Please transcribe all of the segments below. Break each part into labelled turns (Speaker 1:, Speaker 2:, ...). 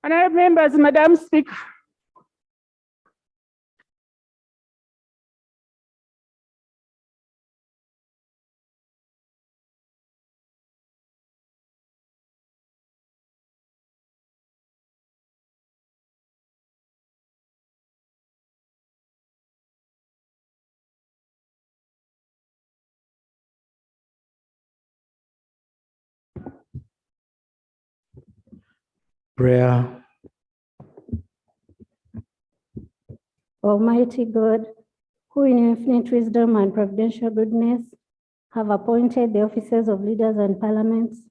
Speaker 1: Honourable members, Madam Speaker.
Speaker 2: Prayer.
Speaker 3: Almighty God, who in infinite wisdom and providential goodness have appointed the offices of leaders and parliaments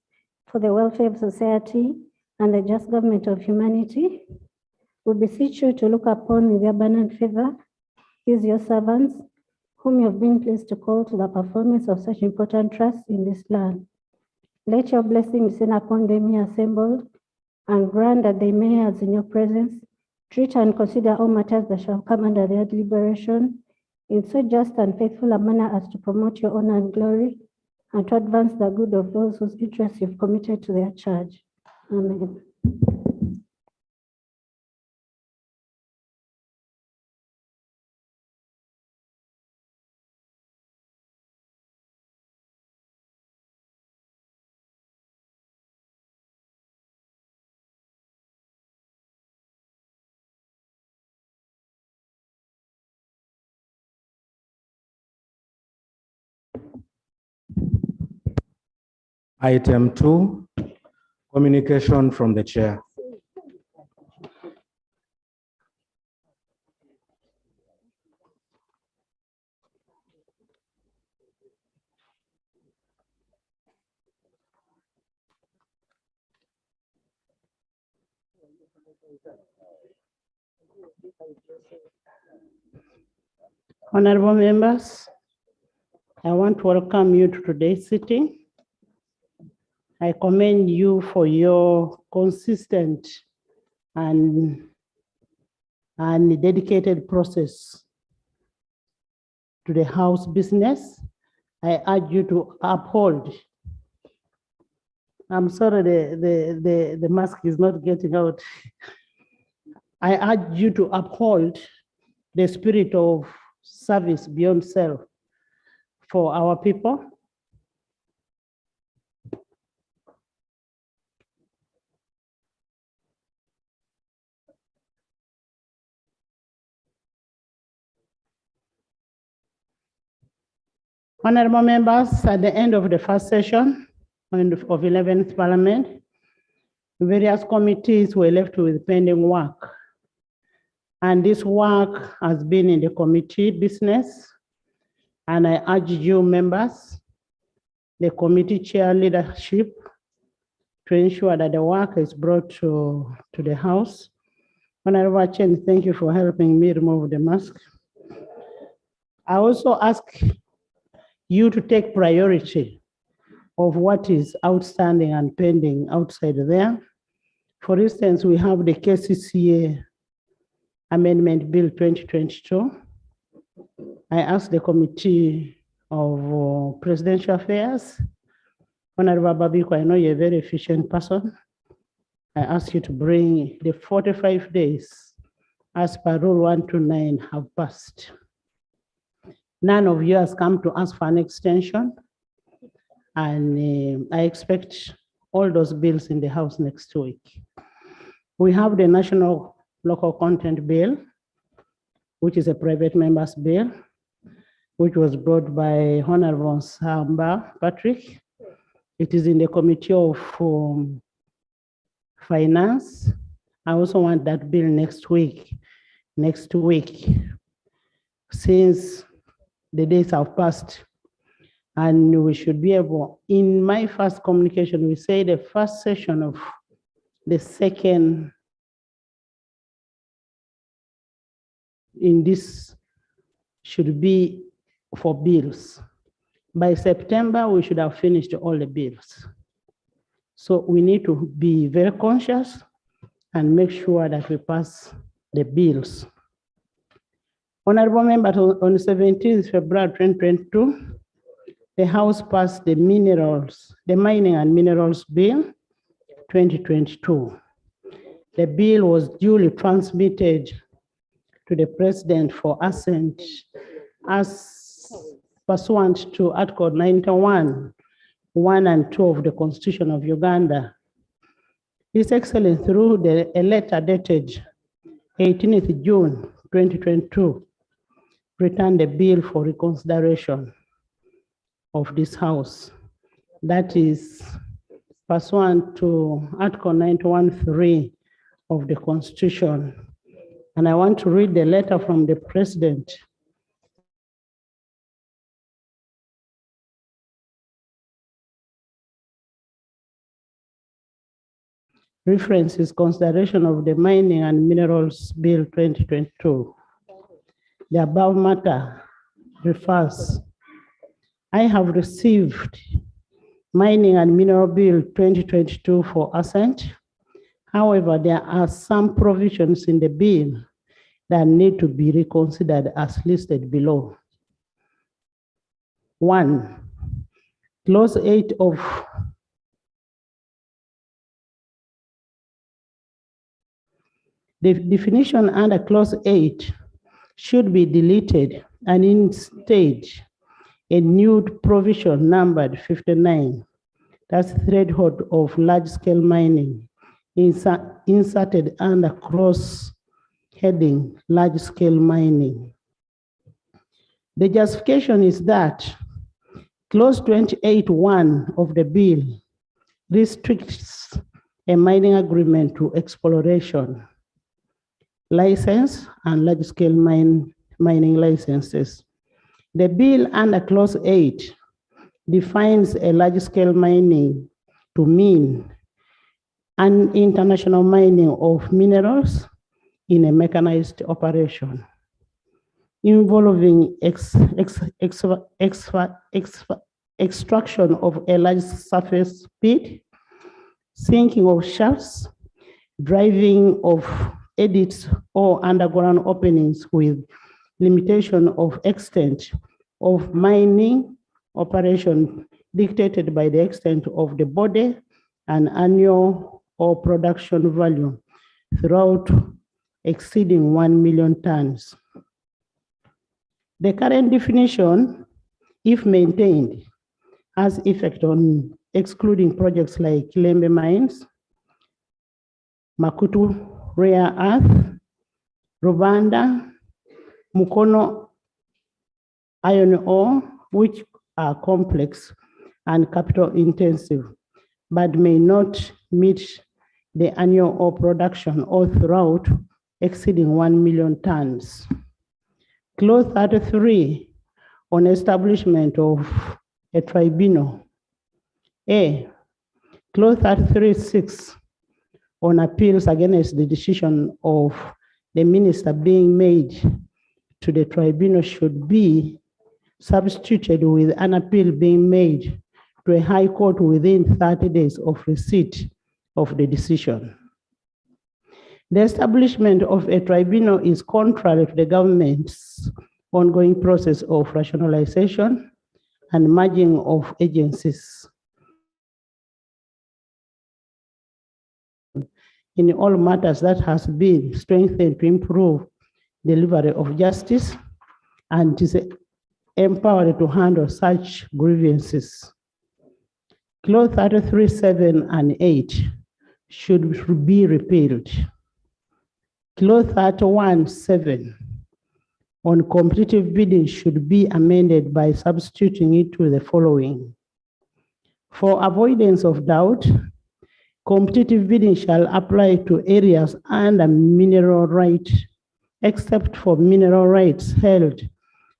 Speaker 3: for the welfare of society and the just government of humanity, we beseech you to look upon with abundant favor these your servants, whom you have been pleased to call to the performance of such important trusts in this land. Let your blessing descend upon them here assembled, and grant that they may, as in your presence, treat and consider all matters that shall come under their deliberation in so just and faithful a manner as to promote your honor and glory, and to advance the good of those whose interests you've committed to their charge. Amen.
Speaker 2: Item 2, communication from the chair.
Speaker 4: Honorable members, I want to welcome you to today's sitting. I commend you for your consistent and dedicated process to the House business. I urge you to uphold. I'm sorry, the mask is not getting out. I urge you to uphold the spirit of service beyond self for our people. Honorable members, at the end of the first session of 11th Parliament, various committees were left with pending work. And this work has been in the committee business. And I urge you members, the committee chair leadership, to ensure that the work is brought to the House. Honorable Chen, thank you for helping me remove the mask. I also ask you to take priority of what is outstanding and pending outside there. For instance, we have the KCCA Amendment Bill 2022. I asked the Committee of Presidential Affairs, Honorable Babiko, I know you're a very efficient person. I ask you to bring the 45 days as per Rule 129 have passed. None of you has come to ask for an extension, and I expect all those bills in the House next week. We have the National Local Content Bill, which is a private member's bill, which was brought by Honorable Samba Patrick. It is in the Committee of Finance. I also want that bill next week, since the days have passed, and we should be able, in my first communication, we say the first session of the second in this should be for bills. By September, we should have finished all the bills. So we need to be very conscious and make sure that we pass the bills. Honorable members, on 17th February 2022, the House passed the Mining and Minerals Bill 2022. The bill was duly transmitted to the President for assent as pursuant to Article 91, 1 and 2 of the Constitution of Uganda. His Excellency, through a letter dated 18th June 2022, returned the bill for reconsideration of this House. That is pursuant to Article 91(3) of the Constitution. And I want to read the letter from the President. Reference is consideration of the Mining and Minerals Bill 2022. The above matter refers, I have received Mining and Mineral Bill 2022 for assent. However, there are some provisions in the bill that need to be reconsidered as listed below. 1, Clause 8 of the definition under Clause 8 should be deleted and instead a new provision numbered 59, that's threshold of large-scale mining, inserted under cross heading large-scale mining. The justification is that Clause 28(1) of the bill restricts a mining agreement to exploration, license, and large-scale mining licenses. The bill under Clause 8 defines a large-scale mining to mean an international mining of minerals in a mechanized operation involving extraction of a large surface pit, sinking of shafts, driving of adits or underground openings with limitation of extent of mining operation dictated by the extent of the body and annual or production value throughout exceeding 1 million tons. The current definition, if maintained, has effect on excluding projects like Kilembe mines, Makutu rare earth, Rwanda, Mukono iron ore, which are complex and capital intensive, but may not meet the annual ore production or throughout exceeding 1 million tons. Clause 33 on establishment of a tribunal. A, Clause 33(6) on appeals against the decision of the minister being made to the tribunal should be substituted with an appeal being made to a high court within 30 days of receipt of the decision. The establishment of a tribunal is contrary to the government's ongoing process of rationalization and merging of agencies in all matters that has been strengthened to improve delivery of justice and is empowered to handle such grievances. Clause 33(7) and 8 should be repealed. Clause 31(7) on competitive bidding should be amended by substituting it with the following. For avoidance of doubt, competitive bidding shall apply to areas under mineral right, except for mineral rights held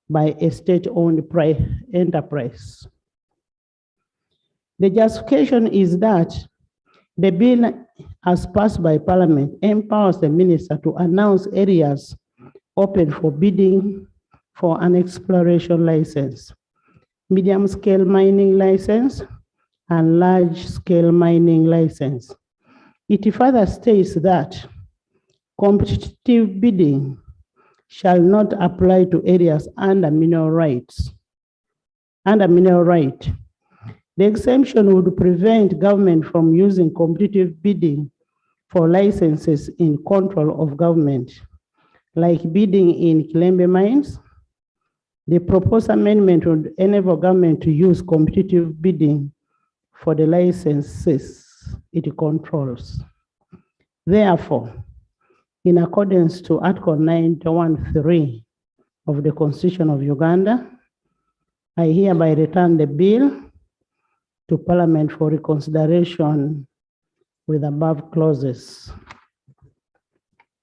Speaker 4: by a state-owned enterprise. The justification is that the bill, as passed by Parliament, empowers the minister to announce areas open for bidding for an exploration license, medium-scale mining license, and large-scale mining license. It further states that competitive bidding shall not apply to areas under mineral rights. Under mineral right, the exemption would prevent government from using competitive bidding for licenses in control of government, like bidding in Kilembe mines. The proposed amendment would enable government to use competitive bidding for the licenses it controls. Therefore, in accordance to Article 91(3) of the Constitution of Uganda, I hereby return the bill to Parliament for reconsideration with above clauses.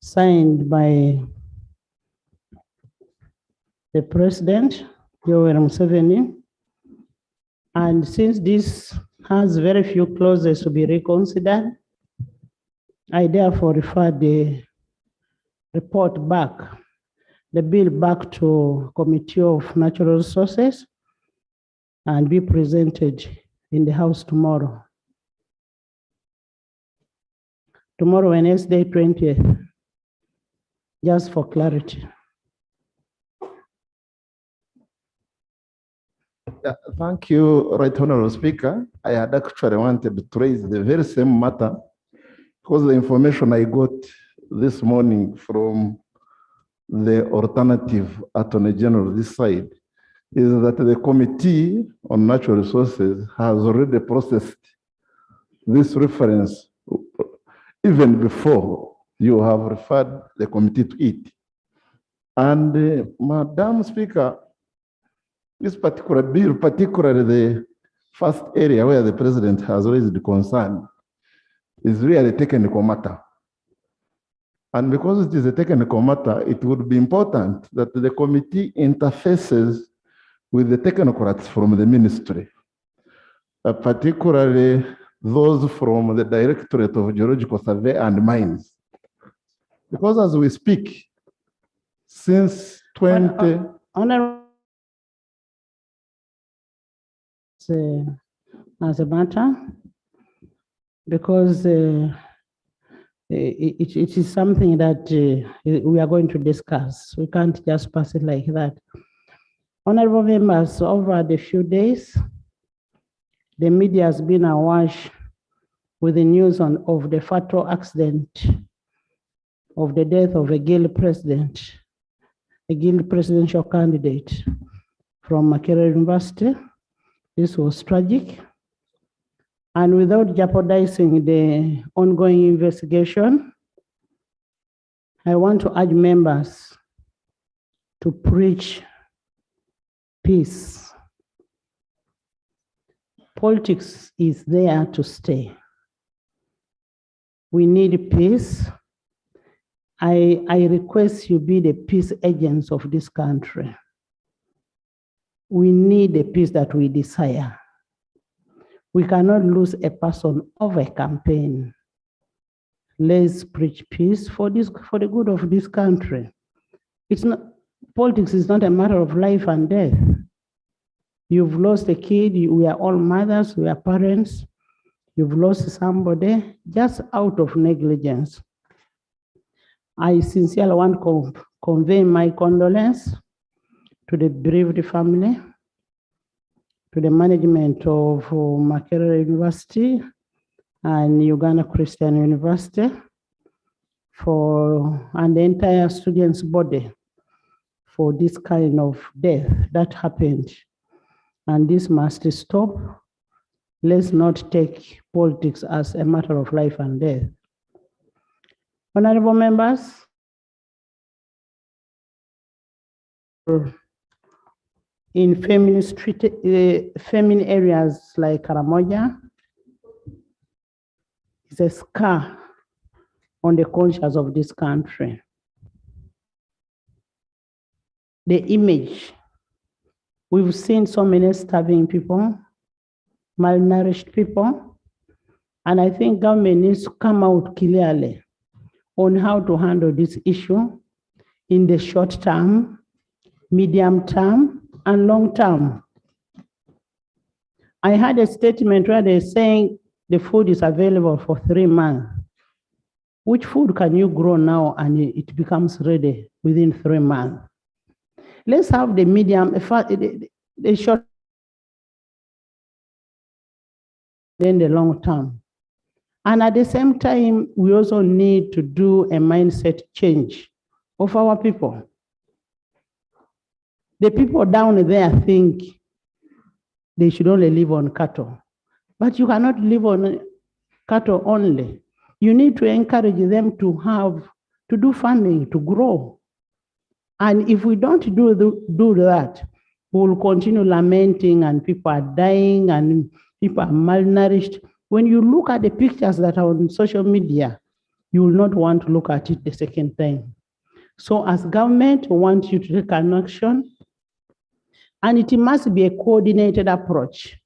Speaker 4: Signed by the President, Yoweri Museveni. And since this has very few clauses to be reconsidered, I therefore refer the report back, the bill back to Committee of Natural Resources and be presented in the House tomorrow. Tomorrow, Wednesday, 20th, just for clarity.
Speaker 5: Yeah, thank you, Right Honorable Speaker. I had actually wanted to raise the very same matter because the information I got this morning from the alternative Attorney General this side is that the Committee on Natural Resources has already processed this reference even before you have referred the committee to it. And Madam Speaker, this particular bill, particularly the first area where the President has raised the concern, is really a technical matter. And because it is a technical matter, it would be important that the committee interfaces with the technocrats from the ministry, particularly those from the Directorate of Geological Survey and Mines. Because as we speak, since 20...
Speaker 4: Honorable, as a matter, because it is something that we are going to discuss. We can't just pass it like that. Honorable members, over the few days, the media has been awash with the news of the fatal accident of the death of a Guild president, a Guild presidential candidate from Makerere University. This was tragic. And without jeopardizing the ongoing investigation, I want to urge members to preach peace. Politics is there to stay. We need peace. I request you be the peace agents of this country. We need the peace that we desire. We cannot lose a person over a campaign. Let's preach peace for the good of this country. It's not, politics is not a matter of life and death. You've lost a kid, we are all mothers, we are parents. You've lost somebody just out of negligence. I sincerely want to convey my condolence to the bereaved family, to the management of Makerere University and Uganda Christian University and the entire students' body for this kind of death that happened. And this must stop. Let's not take politics as a matter of life and death. Honorable members, in feminine areas like Karamoja, it's a scar on the conscience of this country. The image, we've seen so many starving people, malnourished people, and I think government needs to come out clearly on how to handle this issue in the short term, medium term, and long term. I had a statement where they're saying the food is available for 3 months. Which food can you grow now and it becomes ready within 3 months? Let's have the medium, the short, then the long term. And at the same time, we also need to do a mindset change of our people. The people down there think they should only live on cattle, but you cannot live on cattle only. You need to encourage them to do farming, to grow. And if we don't do that, we will continue lamenting and people are dying and people are malnourished. When you look at the pictures that are on social media, you will not want to look at it the second time. So as government, we want you to take an action, and it must be a coordinated approach.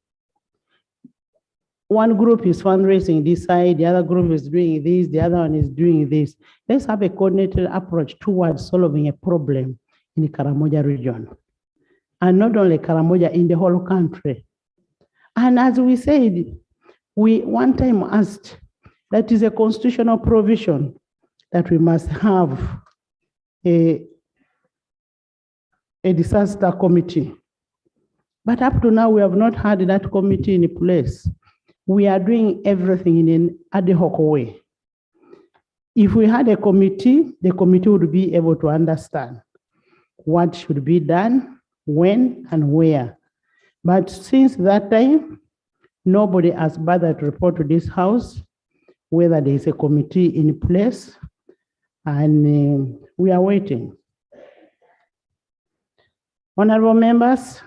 Speaker 4: One group is fundraising this side, the other group is doing this, the other one is doing this. Let's have a coordinated approach towards solving a problem in the Karamoja region. And not only Karamoja, in the whole country. And as we said, we one time asked, that is a constitutional provision that we must have a disaster committee. But up to now, we have not had that committee in place. We are doing everything in an ad hoc way. If we had a committee, the committee would be able to understand what should be done, when and where. But since that time, nobody has bothered to report to this house whether there is a committee in place, and we are waiting. Honorable members,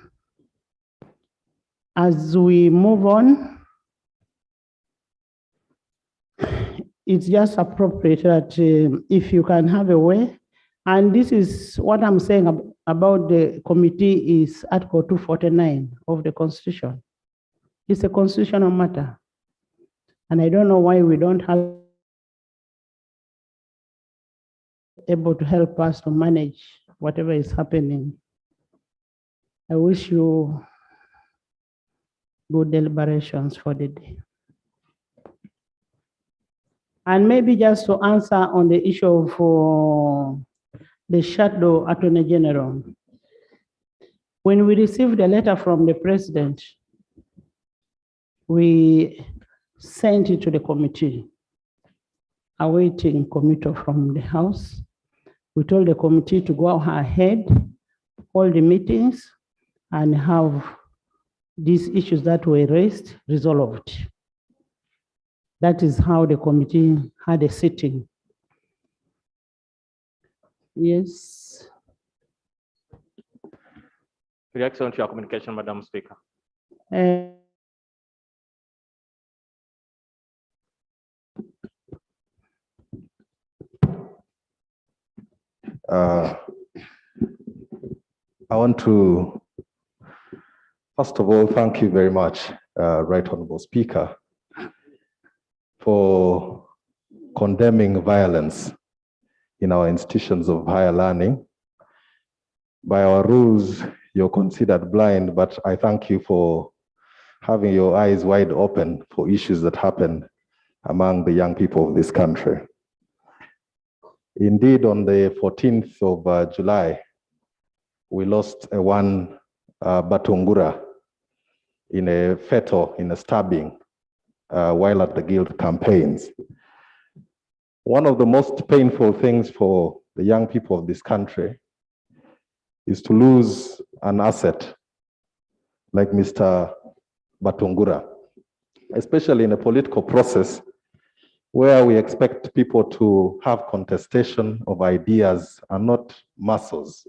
Speaker 4: as we move on, it's just appropriate that if you can have a way, and this is what I'm saying about the committee is Article 249 of the Constitution. It's a constitutional matter. And I don't know why we don't have able to help us to manage whatever is happening. I wish you good deliberations for the day. And maybe just to answer on the issue of the shadow attorney general. When we received a letter from the president, we sent it to the committee, awaiting committee from the House. We told the committee to go ahead, hold the meetings, and have these issues that were raised resolved. That is how the committee had a sitting. Yes.
Speaker 6: Reaction to your communication, Madam Speaker.
Speaker 5: I want to, first of all, thank you very much, Right Honorable Speaker, for condemning violence in our institutions of higher learning. By our rules, you're considered blind, but I thank you for having your eyes wide open for issues that happen among the young people of this country. Indeed, on the 14th of July, we lost one Batungura in a stabbing while at the Guild campaigns. One of the most painful things for the young people of this country is to lose an asset like Mr. Batungura, especially in a political process where we expect people to have contestation of ideas and not muscles.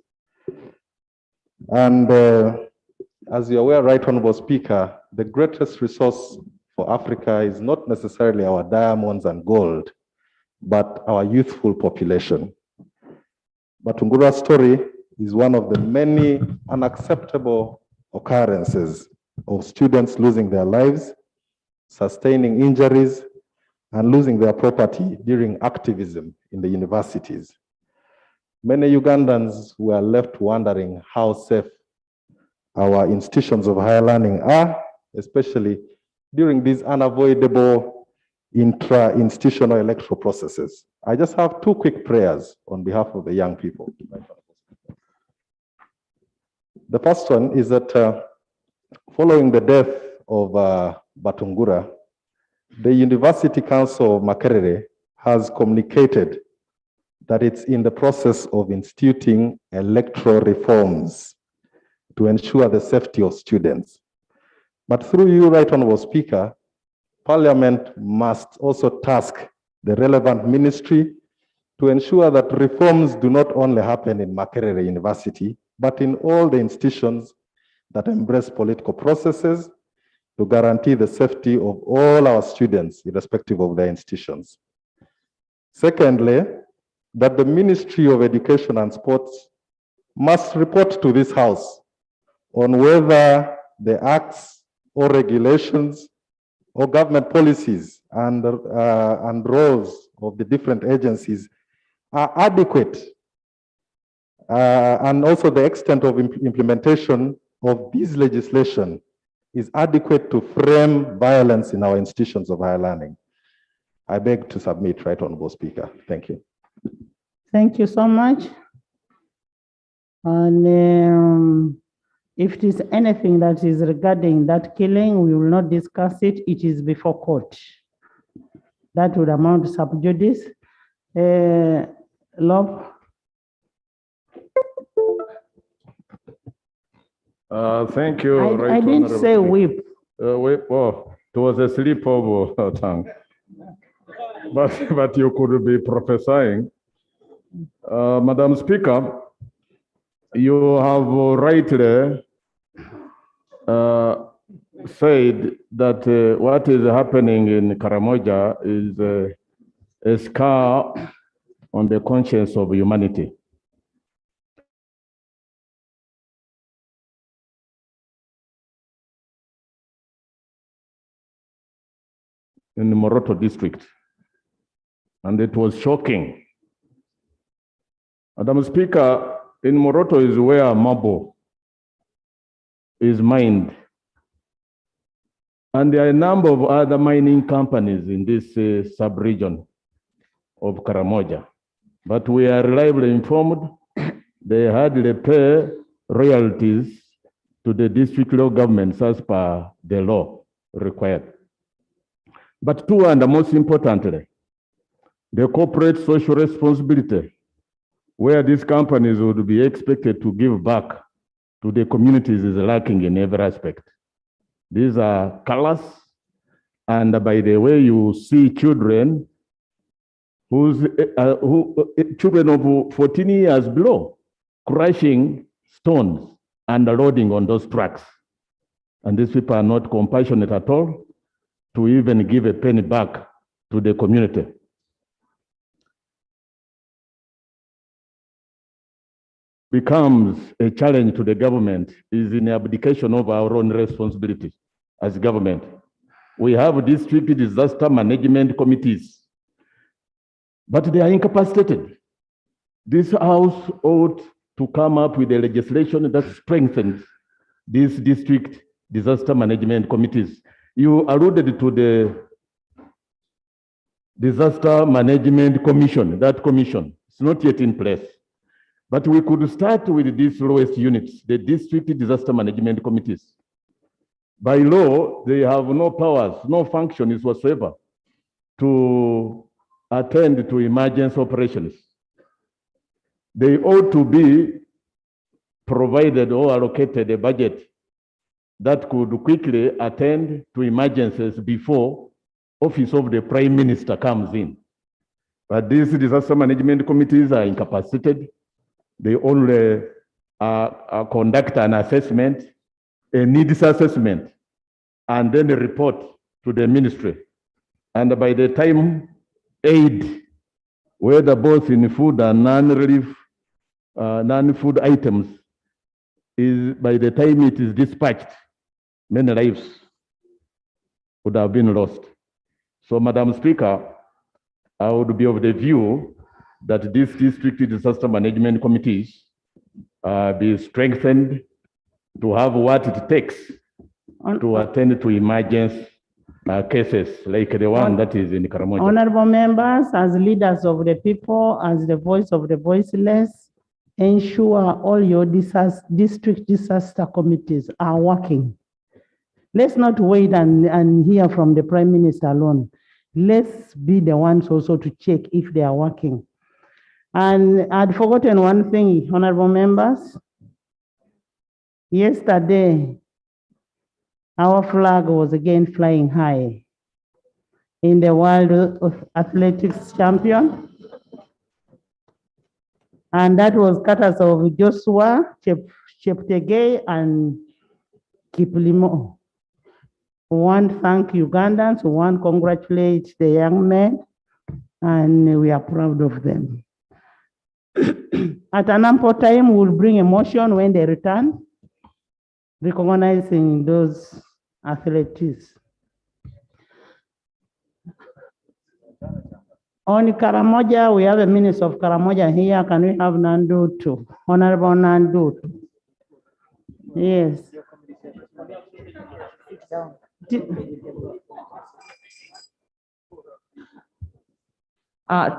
Speaker 5: And as you're aware, Right Honorable Speaker, the greatest resource for Africa is not necessarily our diamonds and gold, but our youthful population. Batungura's story is one of the many unacceptable occurrences of students losing their lives, sustaining injuries, and losing their property during activism in the universities. Many Ugandans were left wondering how safe our institutions of higher learning are, especially during these unavoidable intra-institutional electoral processes. I just have two quick prayers on behalf of the young people. The first one is that following the death of Batungura,
Speaker 7: The University Council of Makerere has communicated that it's in the process of instituting electoral reforms to ensure the safety of students. But through you, Right Honorable Speaker, Parliament must also task the relevant ministry to ensure that reforms do not only happen in Makerere University, but in all the institutions that embrace political processes to guarantee the safety of all our students, irrespective of their institutions. Secondly, that the Ministry of Education and Sports must report to this House on whether the acts or regulations or government policies and roles of the different agencies are adequate, and also the extent of implementation of this legislation is adequate to frame violence in our institutions of higher learning. I beg to submit, Right Honorable Speaker. Thank you.
Speaker 4: Thank you so much. And if it is anything that is regarding that killing, we will not discuss it. It is before court. That would amount to sub judice. Love.
Speaker 8: Thank you.
Speaker 4: I didn't say whip.
Speaker 8: Oh, it was a slip of tongue. But you could be prophesying. Madam Speaker, you have rightly said that what is happening in Karamoja is a scar on the conscience of humanity. In the Moroto district. And it was shocking. Madam Speaker, in Moroto is where marble is mined. And there are a number of other mining companies in this sub-region of Karamoja. But we are reliably informed they hardly pay royalties to the district law governments as per the law required. But two, and most importantly, the corporate social responsibility, where these companies would be expected to give back to the communities, is lacking in every aspect. These are callous, and by the way, you see children children of 14 years below, crushing stones and loading on those trucks. And these people are not compassionate at all to even give a penny back to the community. Becomes a challenge to the government is in abdication of our own responsibility as government. We have district disaster management committees, but they are incapacitated. This House ought to come up with a legislation that strengthens these district disaster management committees. You alluded to the Disaster Management Commission. That commission is not yet in place. But we could start with these lowest units, the district disaster management committees. By law, they have no powers, no functions whatsoever to attend to emergency operations. They ought to be provided or allocated a budget that could quickly attend to emergencies before Office of the Prime Minister comes in. But these disaster management committees are incapacitated. They only conduct an assessment, a needs assessment, and then a report to the ministry. And by the time aid, whether both in food and non-relief, non-food items, is by the time it is dispatched, many lives would have been lost. So, Madam Speaker, I would be of the view that these district disaster management committees be strengthened to have what it takes to attend to emergency cases like the one that is in Karamoja.
Speaker 4: Honorable members, as leaders of the people, as the voice of the voiceless, ensure all your district disaster committees are working. Let's not wait and hear from the Prime Minister alone. Let's be the ones also to check if they are working. And I'd forgotten one thing, honorable members. Yesterday, our flag was again flying high in the World Athletics Champion. And that was cutters of Joshua Cheptegei and Kiplimo. One thank Ugandans, one congratulate the young men, and we are proud of them. At an ample time, we'll bring a motion when they return, recognizing those athletes. On Karamoja, we have a minister of Karamoja here. Can we have Nandu too? Honorable Nandu. Yes.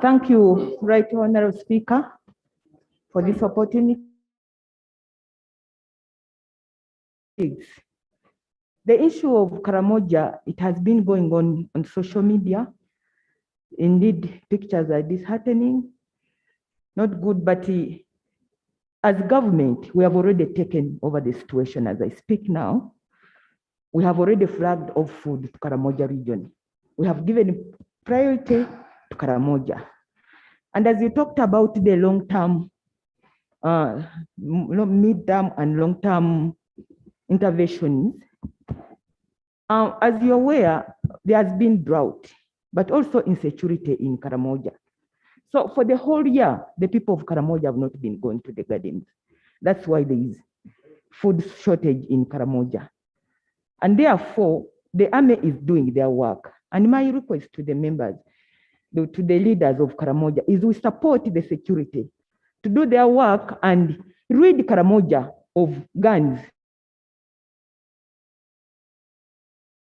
Speaker 9: Thank you, Right Honorable Speaker, for this opportunity. The issue of Karamoja, it has been going on social media. Indeed, pictures are disheartening, not good, but as government, we have already taken over the situation as I speak now. We have already flagged off food to Karamoja region. We have given priority to Karamoja. And as you talked about the long-term, mid-term and long-term interventions, as you're aware, there has been drought, but also insecurity in Karamoja. So for the whole year, the people of Karamoja have not been going to the gardens. That's why there is food shortage in Karamoja. And therefore, the army is doing their work. And my request to the members, to the leaders of Karamoja, is we support the security to do their work and rid Karamoja of guns.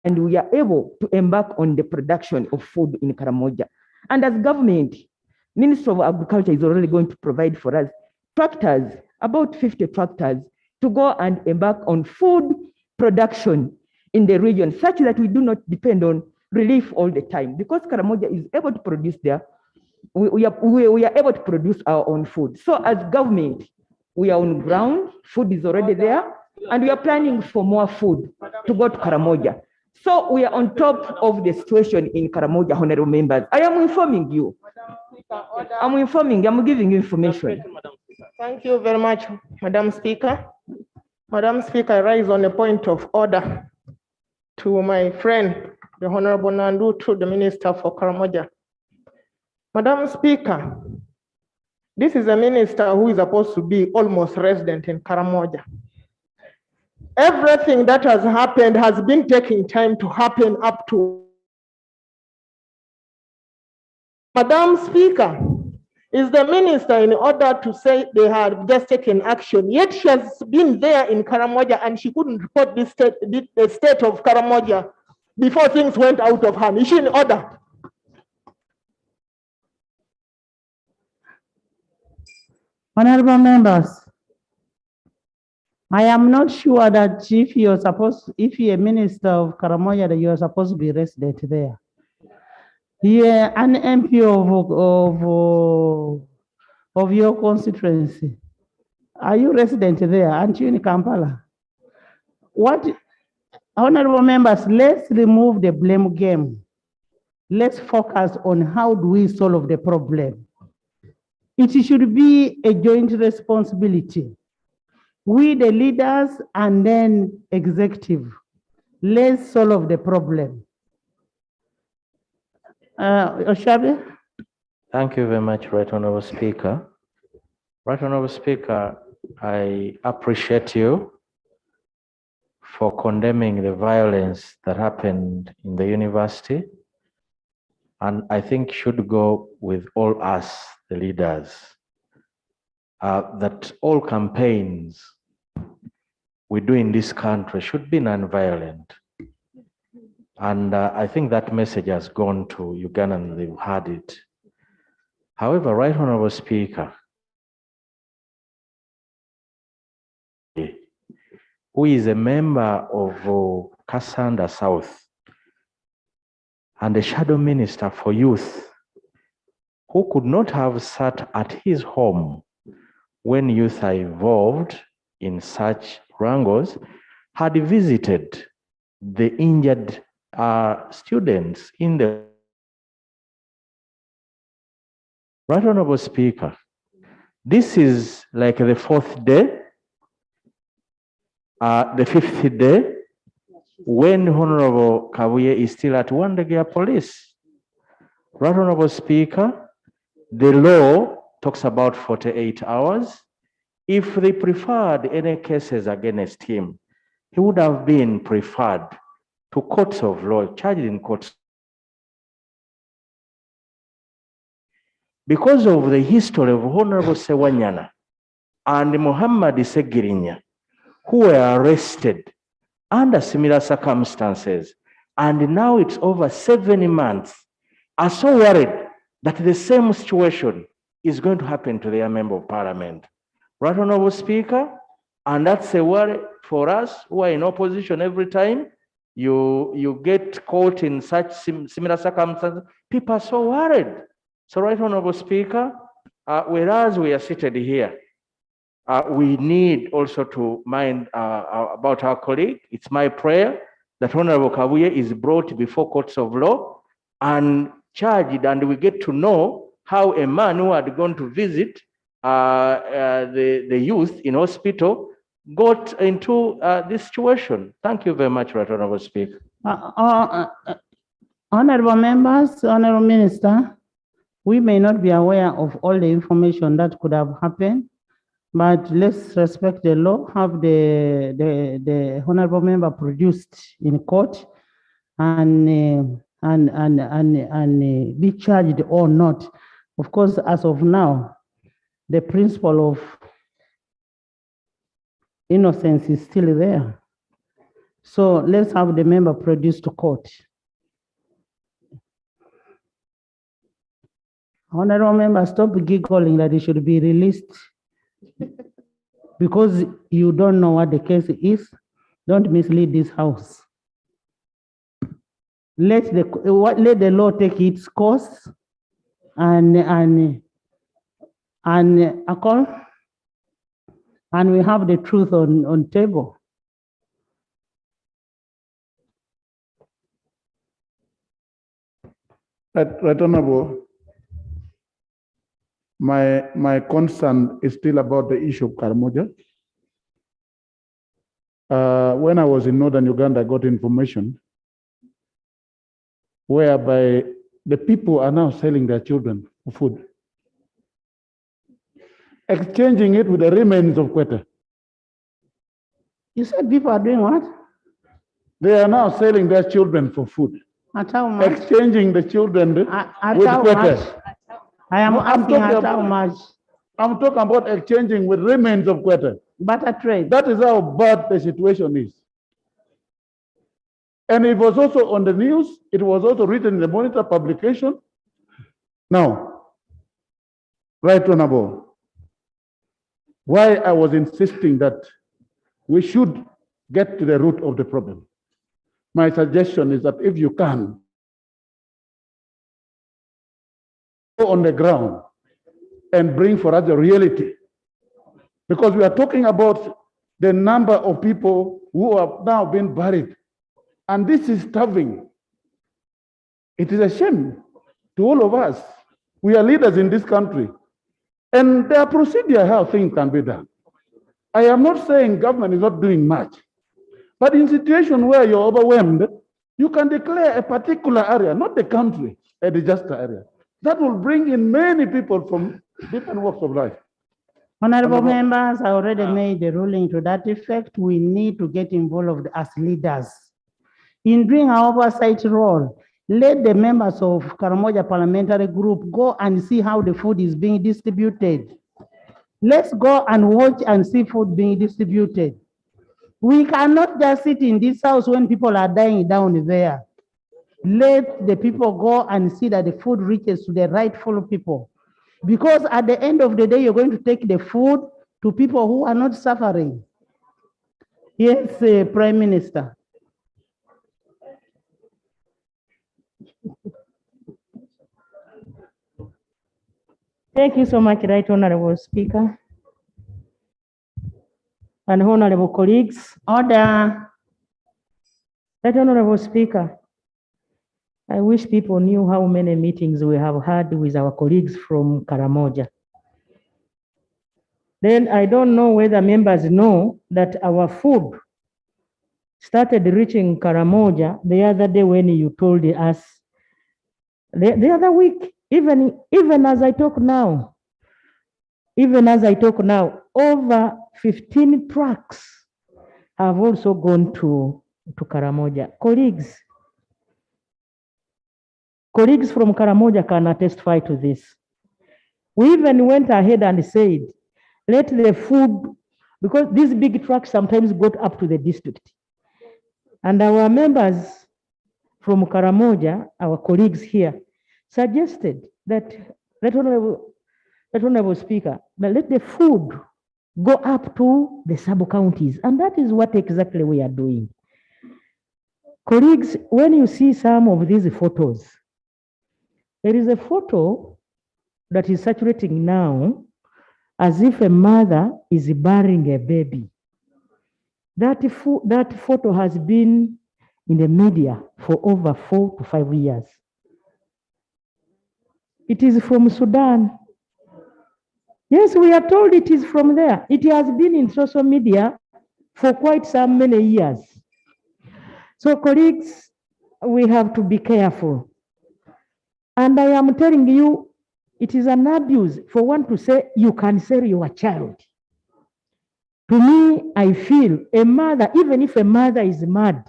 Speaker 9: And we are able to embark on the production of food in Karamoja. And as government, Ministry of Agriculture is already going to provide for us tractors, about 50 tractors, to go and embark on food production in the region, such that we do not depend on relief all the time. Because Karamoja is able to produce there, we are able to produce our own food. So as government, we are on ground, food is already there, and we are planning for more food to go to Karamoja. So we are on top of the situation in Karamoja, honorable members. I am informing you. I'm giving you information.
Speaker 10: Thank you very much, Madam Speaker. Madam Speaker, I rise on a point of order to my friend, the Honorable Nandu, to the Minister for Karamoja. Madam Speaker, this is a minister who is supposed to be almost resident in Karamoja. Everything that has happened has been taking time to happen up to. Madam Speaker, is the minister in order to say they have just taken action, yet she has been there in Karamoja and she couldn't report the state of Karamoja before things went out of hand. Is she in order?
Speaker 4: Honorable members, I am not sure that if you're a minister of Karamoja, that you're supposed to be resident there. Yeah, an MP of your constituency. Are you resident there? Aren't you in Kampala? What, honorable members, let's remove the blame game. Let's focus on how do we solve the problem. It should be a joint responsibility. We, the leaders, and then executive. Let's solve the problem. Oshabe?
Speaker 11: Thank you very much, Right Honorable Speaker. Right Honorable Speaker, I appreciate you for condemning the violence that happened in the university. And I think should go with all us, the leaders, that all campaigns we do in this country should be non-violent. And I think that message has gone to Uganda and they've heard it. However, Right Honorable Speaker, who is a member of Kasanda South, and the shadow minister for youth, who could not have sat at his home when youth are involved in such wrangles, had visited the injured students in the Right Honorable Speaker. This is like the fourth day, the fifth day, when Honorable Kabuye is still at Wandegea Police. Right Honorable Speaker, the law talks about 48 hours. If they preferred any cases against him, he would have been preferred to courts of law, charged in courts. Because of the history of Honorable Sewanyana and Muhammad Segirinya, who were arrested under similar circumstances, and now it's over 7 months, are so worried that the same situation is going to happen to their member of parliament. Right Honorable Speaker, and that's a worry for us who are in opposition every time you get caught in such similar circumstances. People are so worried. So Right Honorable Speaker, whereas we are seated here, we need also to mind about our colleague. It's my prayer that Honorable Kabuye is brought before courts of law and charged, and we get to know how a man who had gone to visit the youth in hospital got into this situation. Thank you very much, Right Honorable Speaker.
Speaker 4: Honorable members, Honorable Minister, we may not be aware of all the information that could have happened, but let's respect the law, have the honorable member produced in court and be charged or not. Of course, as of now, the principle of innocence is still there. So let's have the member produced to court. Honorable member, stop giggling that he should be released. Because you don't know what the case is, don't mislead this house. Let the law take its course and we have the truth on table.
Speaker 5: Right Honorable, my concern is still about the issue of Karamoja. When I was in northern Uganda, I got information whereby the people are now selling their children for food, exchanging it with the remains of Kweta.
Speaker 4: You said people are doing what?
Speaker 5: They are now selling their children for food.
Speaker 4: At how much?
Speaker 5: Exchanging the children with Kweta.
Speaker 4: I am asking at how much?
Speaker 5: I'm talking about exchanging with remains of Kweta.
Speaker 4: Barter trade.
Speaker 5: That is how bad the situation is. And it was also on the news. It was also written in the Monitor publication. Now, Right Honorable, why I was insisting that we should get to the root of the problem. My suggestion is that if you can, go on the ground and bring for us the reality. Because we are talking about the number of people who have now been buried. And this is starving. It is a shame to all of us. We are leaders in this country. And there are procedures how things can be done. I am not saying government is not doing much. But in situations where you're overwhelmed, you can declare a particular area, not the country, a disaster area. That will bring in many people from different walks of life.
Speaker 4: Honorable members, I already made the ruling to that effect. We need to get involved as leaders. In doing our oversight role, let the members of Karamoja Parliamentary Group go and see how the food is being distributed. Let's go and watch and see food being distributed. We cannot just sit in this house when people are dying down there. Let the people go and see that the food reaches to the rightful people. Because at the end of the day, you're going to take the food to people who are not suffering. Yes, Prime Minister. Thank you so much, Right Honorable Speaker. And honorable colleagues, order. Right Honorable Speaker, I wish people knew how many meetings we have had with our colleagues from Karamoja. Then I don't know whether members know that our food started reaching Karamoja the other day when you told us, the other week, even as I talk now, over 15 trucks have also gone to Karamoja. Colleagues from Karamoja can testify to this. We even went ahead and said, let the food, because these big trucks sometimes got up to the district. And our members from Karamoja, our colleagues here, suggested that, Right Honorable Speaker, that let the food go up to the sub-counties. And that is what exactly we are doing. Colleagues, when you see some of these photos, there is a photo that is circulating now as if a mother is bearing a baby. That photo has been in the media for over 4 to 5 years. It is from Sudan. Yes, we are told it is from there. It has been in social media for quite some many years. So colleagues, we have to be careful. And I am telling you, it is an abuse for one to say you can sell your child. To me, I feel a mother, even if a mother is mad,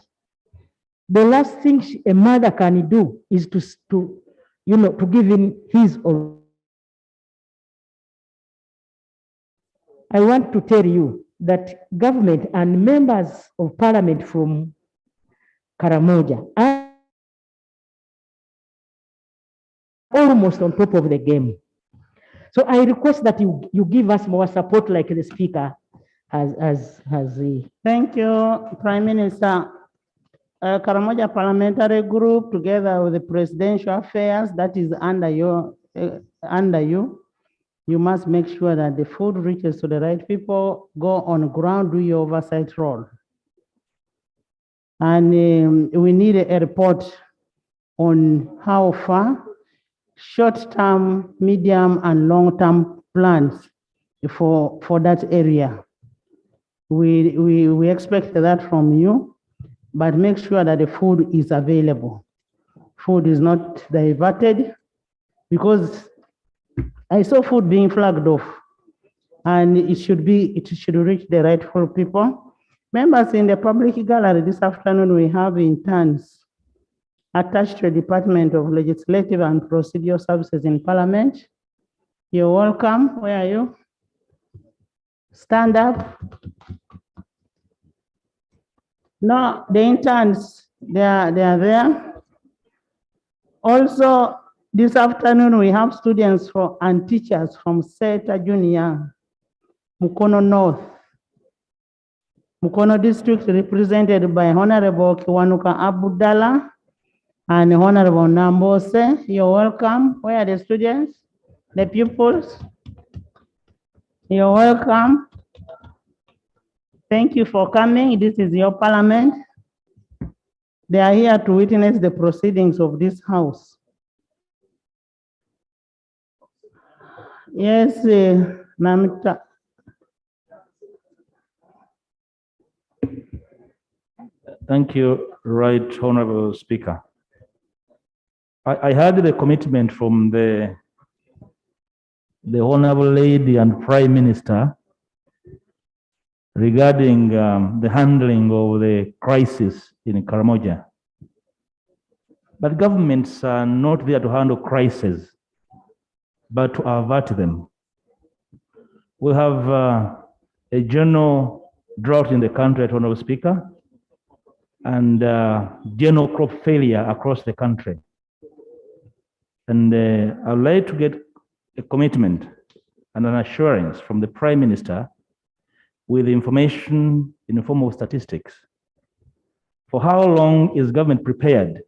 Speaker 4: the last thing a mother can do is to give him his or. I want to tell you that government and members of parliament from Karamoja are almost on top of the game. So I request that you give us more support like the speaker has. Thank you, Prime Minister. Karamoja Parliamentary Group, together with the Presidential Affairs, that is under you. You must make sure that the food reaches to the right people. Go on ground, do your oversight role. And we need a report on how far short-term, medium, and long-term plans for that area. We expect that from you, but make sure that the food is available. Food is not diverted, because I saw food being flagged off, and it should reach the rightful people. Members, in the public gallery this afternoon, we have interns attached to the Department of Legislative and Procedural Services in Parliament. You're welcome. Where are you? Stand up. No, the interns, they are there. Also, this afternoon, we have students and teachers from Seta Junior, Mukono North, Mukono District, represented by Honorable Kiwanuka Abudala and Honorable Nambose. You're welcome. Where are the students? The pupils? You're welcome. Thank you for coming. This is your parliament. They are here to witness the proceedings of this house. Yes, Namita.
Speaker 11: Thank you, Right Honorable Speaker. I heard the commitment from the Honorable Lady and Prime Minister regarding the handling of the crisis in Karamoja. But governments are not there to handle crises, but to avert them. We have a general drought in the country, Honorable Speaker, and general crop failure across the country. And I would like to get a commitment and an assurance from the Prime Minister with information in the form of statistics. For how long is government prepared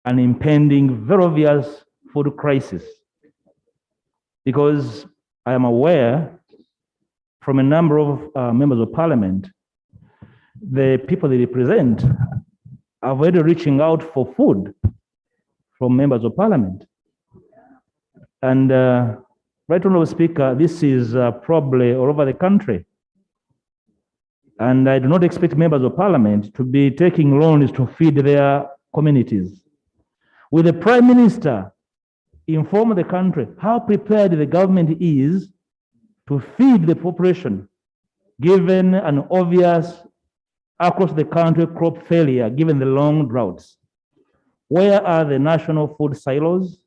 Speaker 12: an impending, very obvious food crisis. Because I am aware from a number of members of parliament, the people they represent are already reaching out for food from members of parliament. And right, Honorable Speaker, this is probably all over the country. And I do not expect members of parliament to be taking loans to feed their communities. Will the Prime Minister inform the country how prepared the government is to feed the population, given an obvious across the country crop failure, given the long droughts? Where are the national food silos?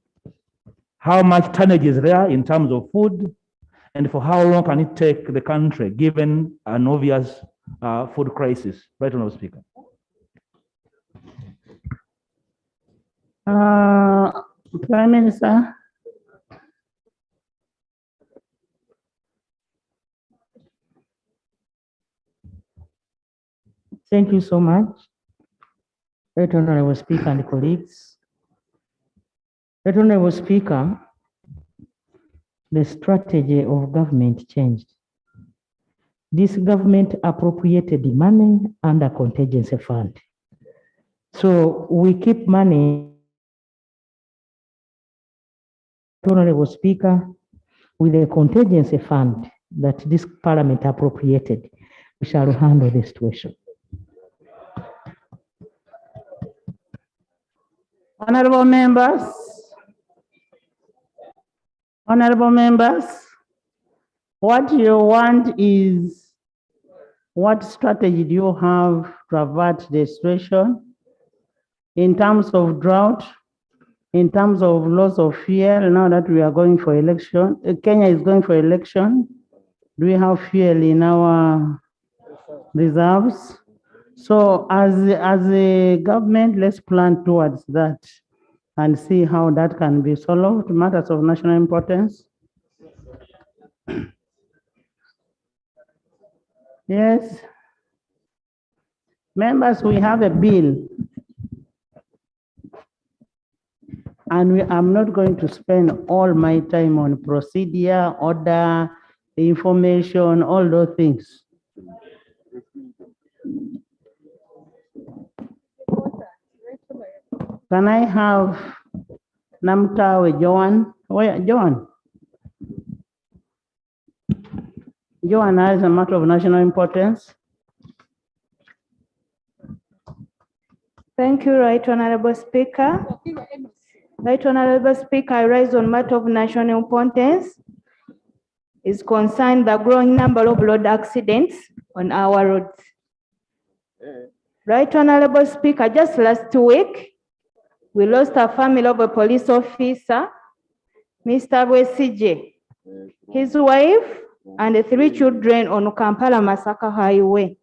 Speaker 12: How much tonnage is there in terms of food? And for how long can it take the country, given an obvious food crisis? Right, Honorable Speaker.
Speaker 4: Prime Minister.
Speaker 9: Thank you so much. Right Honorable Speaker and colleagues. Right Honorable Speaker, the strategy of government changed. This government appropriated the money under contingency fund. So we keep money, Honorable Speaker, with the contingency fund that this parliament appropriated. We shall handle the situation.
Speaker 4: Honorable members, what you want is, what strategy do you have to avert the situation in terms of drought, in terms of loss of fuel, now that we are going for election? Kenya is going for election. Do we have fuel in our reserves? So as a government, let's plan towards that and see how that can be solved, matters of national importance. Yes. Members, we have a bill. And I'm not going to spend all my time on procedure, order, information, all those things. Can I have Namtawe Joan? Where, Joan? Joan has a matter of national importance.
Speaker 13: Thank you, Right Honorable Speaker. Right Honorable Speaker, I rise on matter of national importance. Is concerned the growing number of road accidents on our roads. Right Honorable Speaker, just last week, we lost a family of a police officer, Mr. Wesije, his wife, and 3 children on Kampala-Masaka Highway.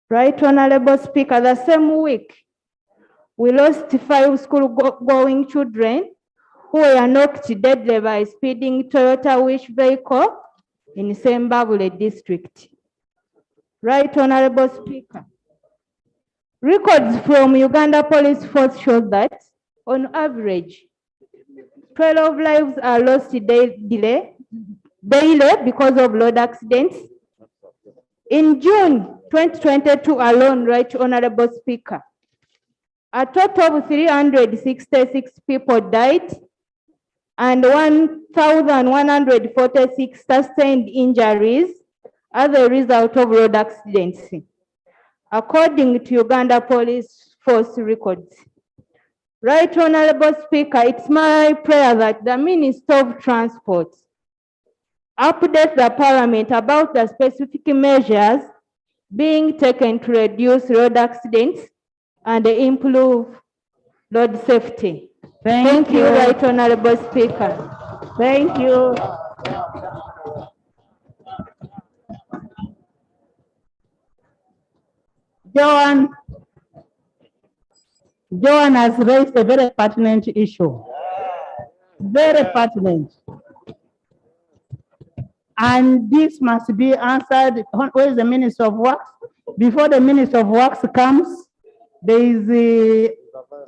Speaker 13: Right Honorable Speaker, the same week, we lost 5 school-going children who were knocked dead by speeding Toyota Wish vehicle in Sembabule district. Right Honorable Speaker, records from Uganda Police Force show that on average, 12 lives are lost daily because of road accidents. In June 2022 alone, Right Honorable Speaker, a total of 366 people died and 1,146 sustained injuries as a result of road accidents, according to Uganda Police Force records. Right Honorable Speaker, it's my prayer that the Minister of Transport update the Parliament about the specific measures being taken to reduce road accidents and improve road safety. Thank you, Right Honorable Speaker.
Speaker 4: Thank you. Joan has raised a very pertinent issue. Very pertinent. And this must be answered. Where is the Minister of Works? Before the Minister of Works comes, there is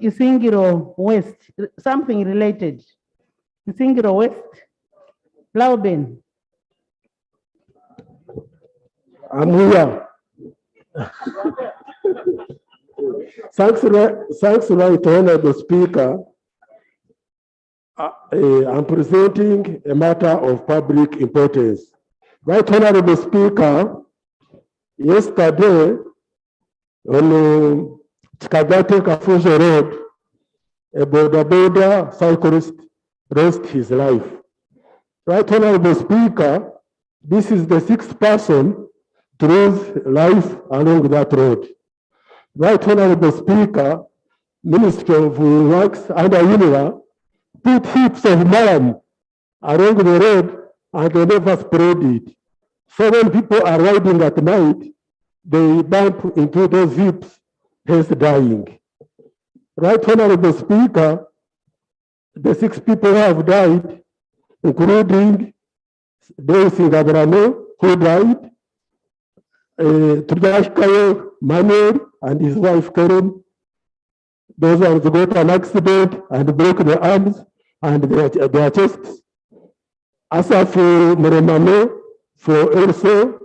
Speaker 4: Isingiro West, something related. Isingiro West, Lauben.
Speaker 14: I'm here. Thanks, right, Honorable Speaker. I'm presenting a matter of public importance. Right, Honorable Speaker, yesterday on Chikagate Kafuzo Road, a border cyclist lost his life. Right, Honorable Speaker, this is the 6th person to lose life along that road. Right, Honorable Speaker, Minister of Works under UNIRA put heaps of mud along the road and they never spread it. So when people are riding at night, they bump into those heaps, hence dying. Right, Honorable Speaker, the 6 people who have died, including Dave Singabrano, who died, Tudashkayo Manuel and his wife Karen. Those ones got an accident and broke their arms and their chests. Asa for Meremano, for Elso,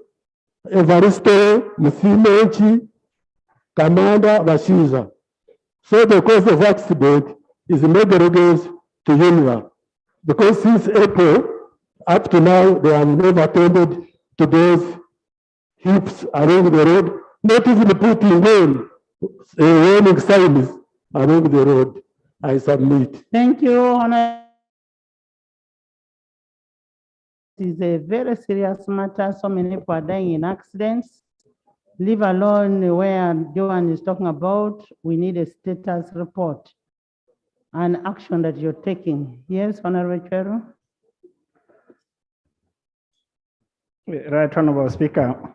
Speaker 14: Evaristo, Musimechi, Kamanda, Bashiza. So the cause of accident is made reference to UNRWA. Because since April, up to now, they have never attended to those heaps along the road, not even putting on warning signs along the road. I submit.
Speaker 4: Thank you, Honor. It is a very serious matter. So many people are dying in accidents. Leave alone where Joan is talking about. We need a status report and action that you're taking. Yes, Honorable Chair.
Speaker 15: Right, Honorable Speaker,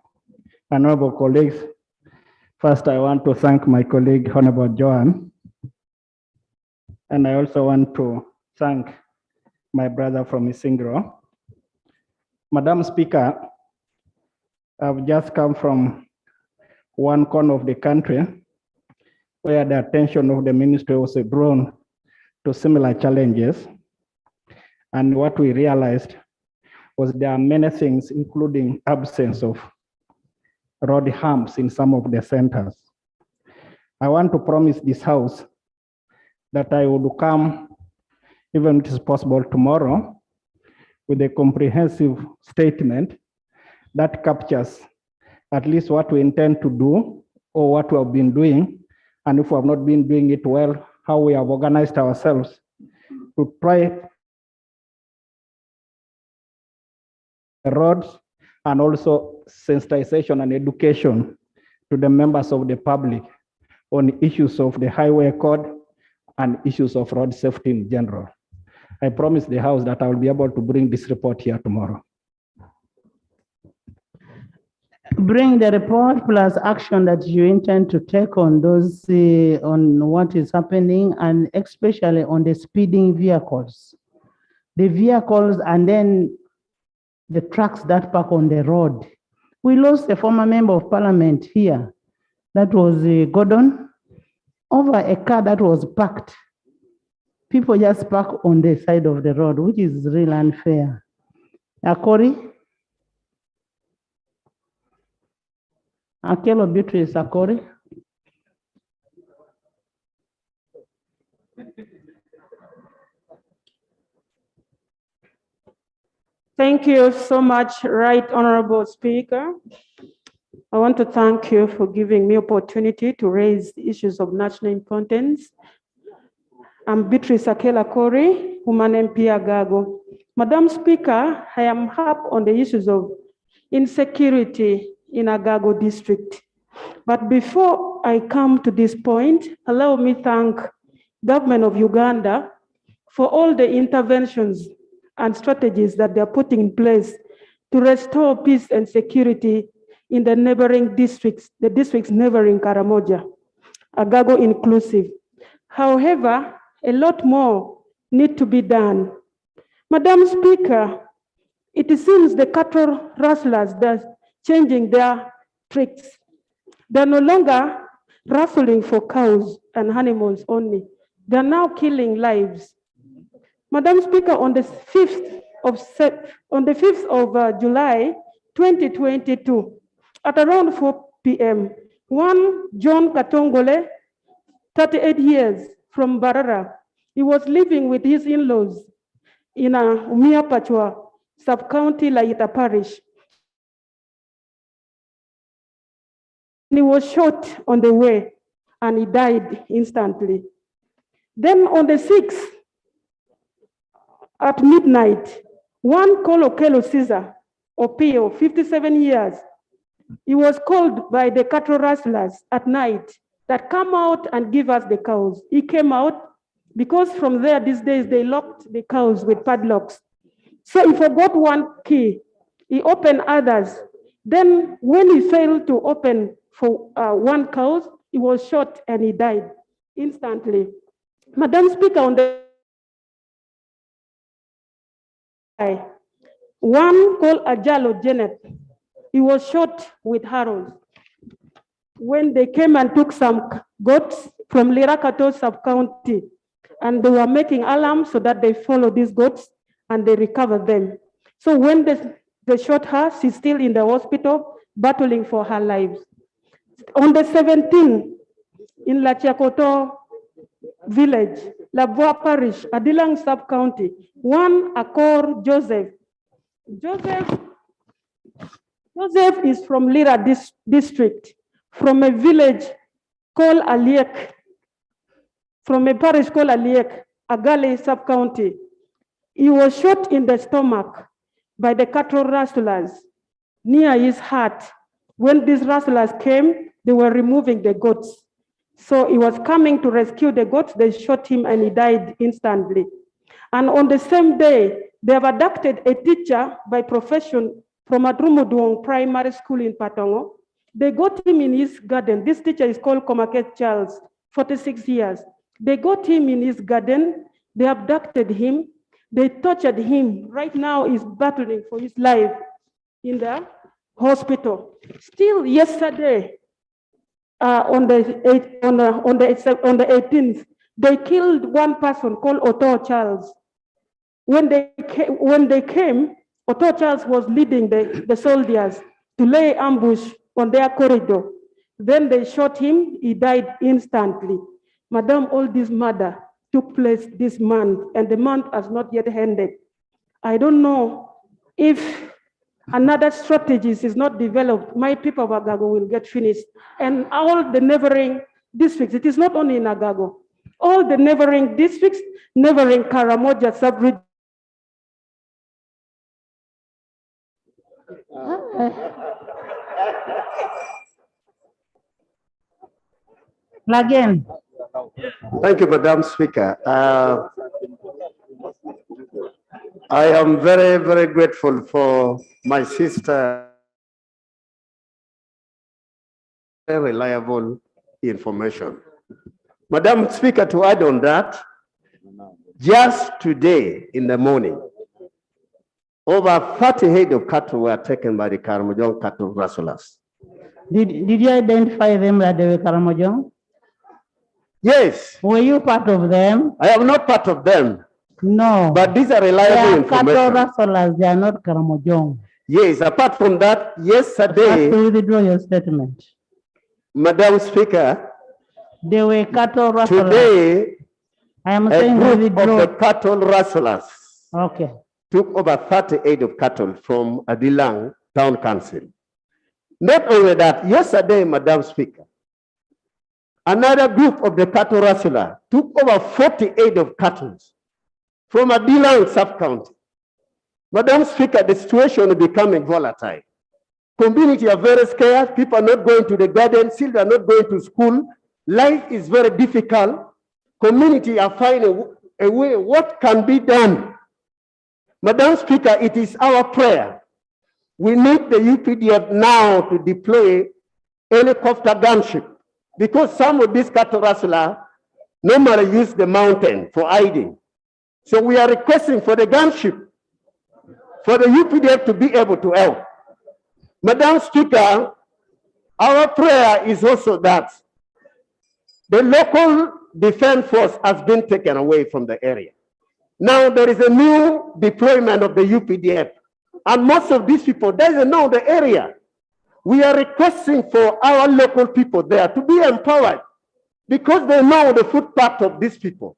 Speaker 15: honorable colleagues. First, I want to thank my colleague, Honorable Joan. And I also want to thank my brother from Isingro. Madam Speaker, I've just come from one corner of the country where the attention of the ministry was drawn to similar challenges. And what we realized was there are many things, including absence of road humps in some of the centers. I want to promise this House that I will come, even if it is possible tomorrow, with a comprehensive statement that captures at least what we intend to do or what we have been doing, and if we have not been doing it well, how we have organized ourselves to try the roads and also sensitization and education to the members of the public on issues of the highway code and issues of road safety in general. I promise the House that I will be able to bring this report here tomorrow.
Speaker 4: Bring the report plus action that you intend to take on those, on what is happening, and especially on the speeding vehicles. The vehicles and then the trucks that park on the road. We lost a former member of parliament here. That was Gordon, over a car that was parked. People just park on the side of the road, which is really unfair. Akori? Akelo Beatrice Akori?
Speaker 1: Thank you so much, Right Honorable Speaker. I want to thank you for giving me opportunity to raise issues of national importance. I'm Beatrice Akela Kori, Woman MP Agago. Madam Speaker, I am up on the issues of insecurity in Agago district. But before I come to this point, allow me to thank government of Uganda for all the interventions and strategies that they are putting in place to restore peace and security in the neighboring districts, the districts neighboring Karamoja, Agago inclusive. However, a lot more need to be done. Madam Speaker, it seems the cattle rustlers are changing their tricks. They're no longer rustling for cows and animals only. They are now killing lives. Madam Speaker, on the 5th of July 2022, at around 4 p.m., one John Katongole, 38 years, from Barara, he was living with his in-laws in Umia Pachwa, sub-county Laita Parish. He was shot on the way and he died instantly. Then on the 6th, at midnight, one Kolokelo Caesar, Opio, 57 years, he was called by the cattle rustlers at night that come out and give us the cows. He came out because from there these days they locked the cows with padlocks. So he forgot one key. He opened others. Then when he failed to open for one cow, he was shot and he died instantly. Madam Speaker, on the one called Ajalo Janet, he was shot with arrows. When they came and took some goats from Lirakato sub-county, and they were making alarms so that they follow these goats and they recover them. So when they shot her, she's still in the hospital battling for her lives. On the 17th, in La Chiakoto village, Labua Parish, Adilang sub-county, one Akor Joseph. Joseph is from Lira district, from a village called Aliek, from a parish called Aliek, Agale sub-county. He was shot in the stomach by the cattle rustlers near his heart. When these rustlers came, they were removing the goats. So he was coming to rescue the goats, they shot him and he died instantly. And on the same day, they have abducted a teacher by profession from Adrumuduong Primary School in Patongo. They got him in his garden. This teacher is called Komaket Charles, 46 years. They got him in his garden, they abducted him, they tortured him. Right now he's battling for his life in the hospital. Still yesterday, on the 18th, they killed one person called Otto Charles. When they came, Otto Charles was leading the soldiers to lay ambush on their corridor. Then they shot him, he died instantly. Madam, all this murder took place this month and the month has not yet ended. I don't know if another strategy is not developed, my people of Agago will get finished. And all the neighboring districts, it is not only in Agago, all the neighboring districts, neighboring Karamoja sub-region.
Speaker 4: Again.
Speaker 16: Thank you, Madam Speaker. I am very, very grateful for my sister. Very reliable information. Madam Speaker, to add on that, just today in the morning, over 30 head of cattle were taken by the Karamojong cattle rustlers.
Speaker 4: Did you identify them that they were Karamojong?
Speaker 16: Yes.
Speaker 4: Were you part of them?
Speaker 16: I am not part of them.
Speaker 4: No.
Speaker 16: But these are reliable information.
Speaker 4: Cattle rustlers, they are not Karamojong.
Speaker 16: Yes, apart from that, yesterday.
Speaker 4: To withdraw your statement.
Speaker 16: Madam Speaker,
Speaker 4: they were cattle rustlers.
Speaker 16: Today,
Speaker 4: I am
Speaker 16: a
Speaker 4: saying
Speaker 16: group of the cattle rustlers took over 38 of cattle from Adilang Town Council. Not only that, yesterday, Madam Speaker, another group of the cattle rustler took over 48 of cattle from Adilang sub-county. Madam Speaker, the situation is becoming volatile. Community are very scared. People are not going to the garden. Children are not going to school. Life is very difficult. Community are finding a way. What can be done? Madam Speaker, it is our prayer. We need the UPDF now to deploy helicopter gunship because some of these cattle rustlers normally use the mountain for hiding. So we are requesting for the gunship for the UPDF to be able to help. Madam Speaker, our prayer is also that The local defense force has been taken away from the area. Now there is a new deployment of the UPDF. And most of these people doesn't know the area. We are requesting for our local people there to be empowered because they know the footpath of these people.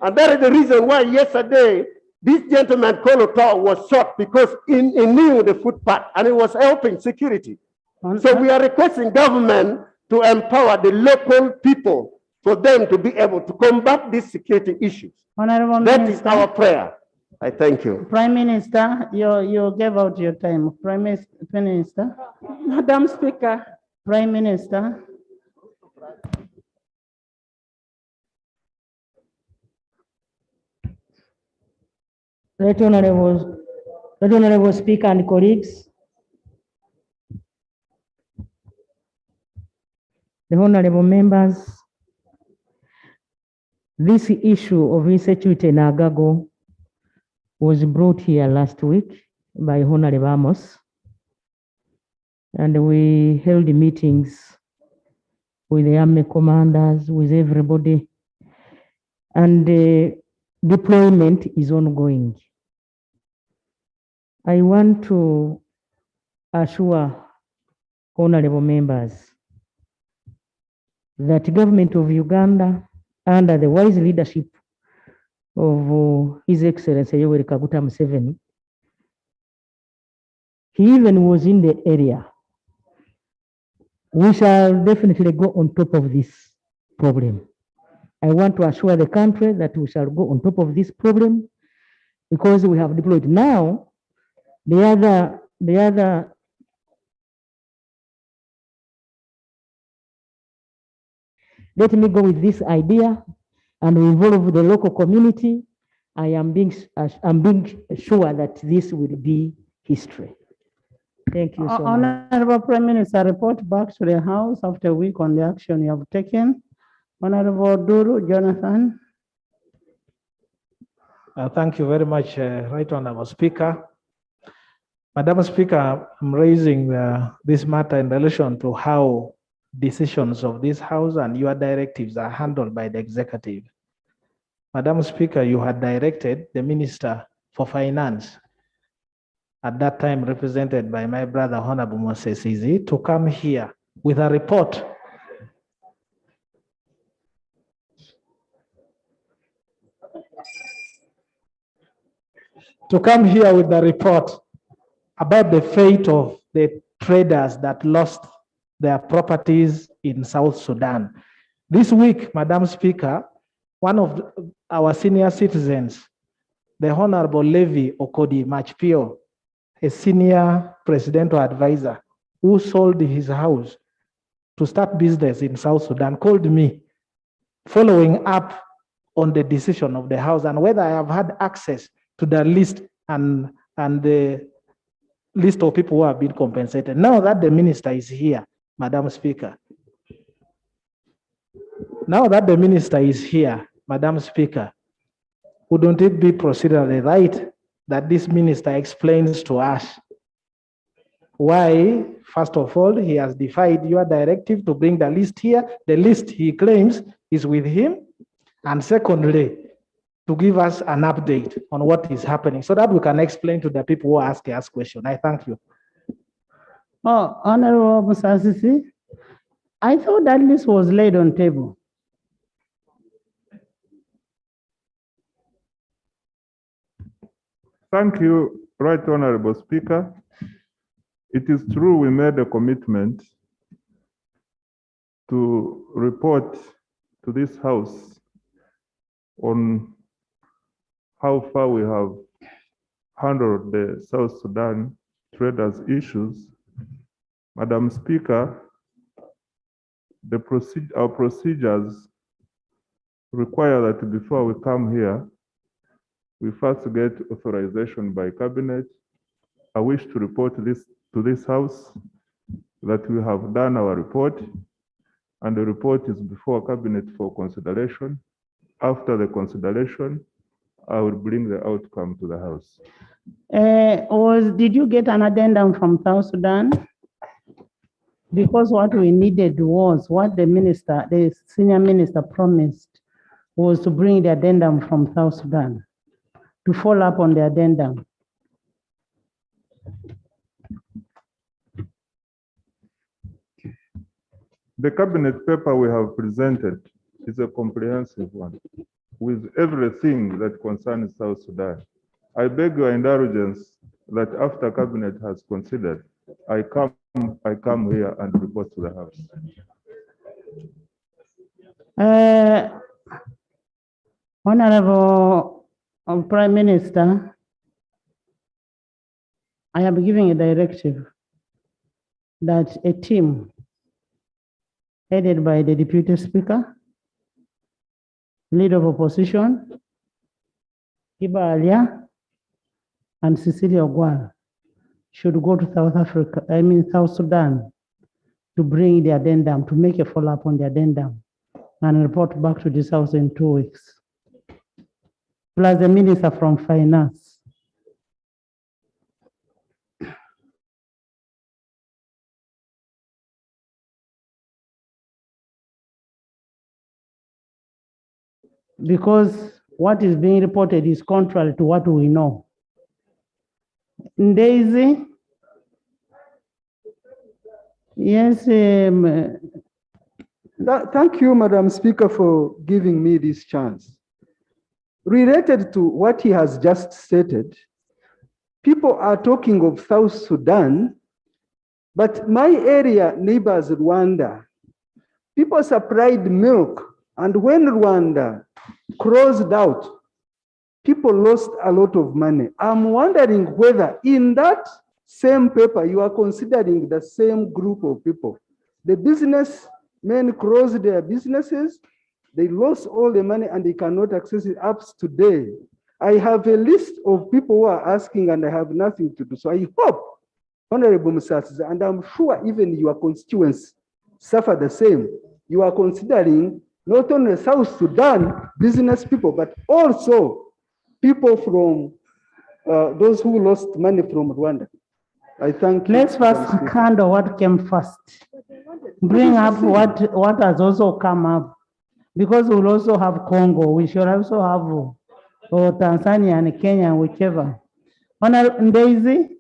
Speaker 16: And that is the reason why yesterday, this gentleman, Koloto, was shot because he knew the footpath and he was helping security. So we are requesting government to empower the local people for them to be able to combat these security issues.
Speaker 4: Honorable
Speaker 16: That
Speaker 4: Minister,
Speaker 16: is our prayer. I thank you.
Speaker 4: Prime Minister, you gave out your time. Prime Minister.
Speaker 1: Madam Speaker.
Speaker 4: Prime Minister.
Speaker 17: Right Honorable Speaker and colleagues, the honorable members, this issue of insecurity in Agago was brought here last week by Honorable Amos, and we held meetings with the army commanders, with everybody, and the deployment is ongoing. I want to assure honorable members that the government of Uganda, under the wise leadership of His Excellency Yoweri Kaguta Museveni, he even was in the area. We shall definitely go on top of this problem. I want to assure the country that we shall go on top of this problem because we have deployed. Now, the other, let me go with this idea and involve the local community. I'm being sure that this will be history. Thank you so much.
Speaker 4: Honorable Prime Minister, report back to the House after a week on the action you have taken. Honorable Duru Jonathan.
Speaker 18: Thank you very much, Right Honorable Speaker. Madam Speaker, I'm raising this matter in relation to how decisions of this House and your directives are handled by the executive. Madam Speaker, you had directed the Minister for Finance, at that time represented by my brother Honorable Moses Izi, to come here with a report about the fate of the traders that lost their properties in South Sudan. This week, Madam Speaker, one of our senior citizens, the Honorable Levi Okodi Machpio, a senior presidential advisor who sold his house to start business in South Sudan, called me following up on the decision of the House and whether I have had access to the list and the list of people who have been compensated. Now that the minister is here, Madam Speaker. Now that the minister is here, Madam Speaker, wouldn't it be procedurally right that this minister explains to us why, first of all, he has defied your directive to bring the list here, the list he claims is with him, and secondly, to give us an update on what is happening so that we can explain to the people who ask us questions. I thank you.
Speaker 4: Oh, Honorable Musasisi, I thought that list was laid on table.
Speaker 19: Thank you, Right Honorable Speaker. It is true we made a commitment to report to this House on how far we have handled the South Sudan traders' issues. Madam Speaker, our procedures require that before we come here, we first get authorization by Cabinet. I wish to report this to this House that we have done our report, and the report is before Cabinet for consideration. After the consideration, I will bring the outcome to the House.
Speaker 4: Did you get an addendum from South Sudan? because what we needed was what the senior minister promised was to bring the addendum from South Sudan, to follow up on the addendum.
Speaker 19: The cabinet paper we have presented is a comprehensive one with everything that concerns South Sudan. I beg your indulgence that after cabinet has considered, I come here and report to the House.
Speaker 4: Honorable Prime Minister, I am giving a directive that a team headed by the Deputy Speaker, Leader of Opposition, Iba Alia, and Cecilia Ogwal should go to South Sudan to bring the addendum, to make a follow-up on the addendum and report back to this House in 2 weeks. Plus the Minister from Finance. Because what is being reported is contrary to what we know. Daisy? Yes.
Speaker 20: Thank you, Madam Speaker, for giving me this chance. Related to what he has just stated, people are talking of South Sudan, but my area neighbors Rwanda. People supplied milk, and when Rwanda closed out, people lost a lot of money. I'm wondering whether in that same paper, you are considering the same group of people. The businessmen closed their businesses, they lost all the money and they cannot access it up today. I have a list of people who are asking and I have nothing to do. So I hope, Honorable Musatsi, and I'm sure even your constituents suffer the same. You are considering not only South Sudan business people, but also people from those who lost money from Rwanda. I thank you.
Speaker 4: Let's first handle what came first. Bring up what has also come up. Because we'll also have Congo, we should also have Tanzania and Kenya, whichever. Honorable Daisy?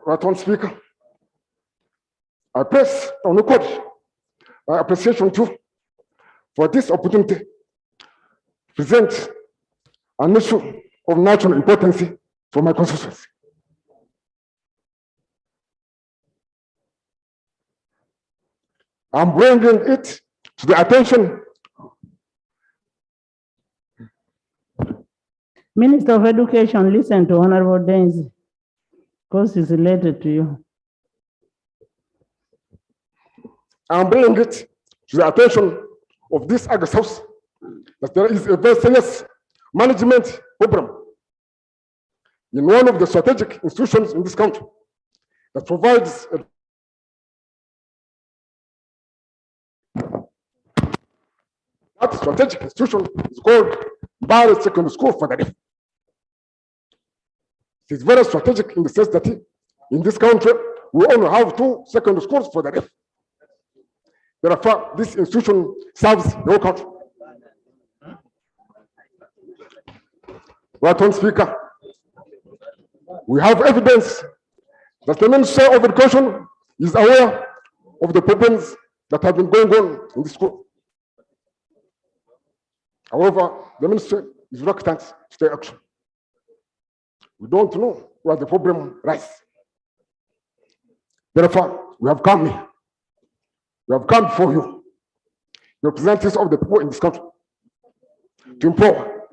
Speaker 21: Right, Speaker. I press on record my appreciation too for this opportunity to present an issue of national importance for my constituency. I'm bringing it to the attention.
Speaker 4: Minister of Education, listen to Honorable Daisy, because it's related to you.
Speaker 21: I'm bringing it to the attention of this August House that there is a very serious management problem in one of the strategic institutions in this country that provides that strategic institution is called Barry Secondary School for the Deaf. It is very strategic in the sense that in this country we only have 2 secondary schools for the deaf. Therefore, this institution serves the whole country. Right on, Speaker. We have evidence that the Minister of Education is aware of the problems that have been going on in the school. However, the Minister is reluctant to take action. We don't know where the problem lies. Therefore, we have come here. We have come for you, the representatives of the people in this country, to empower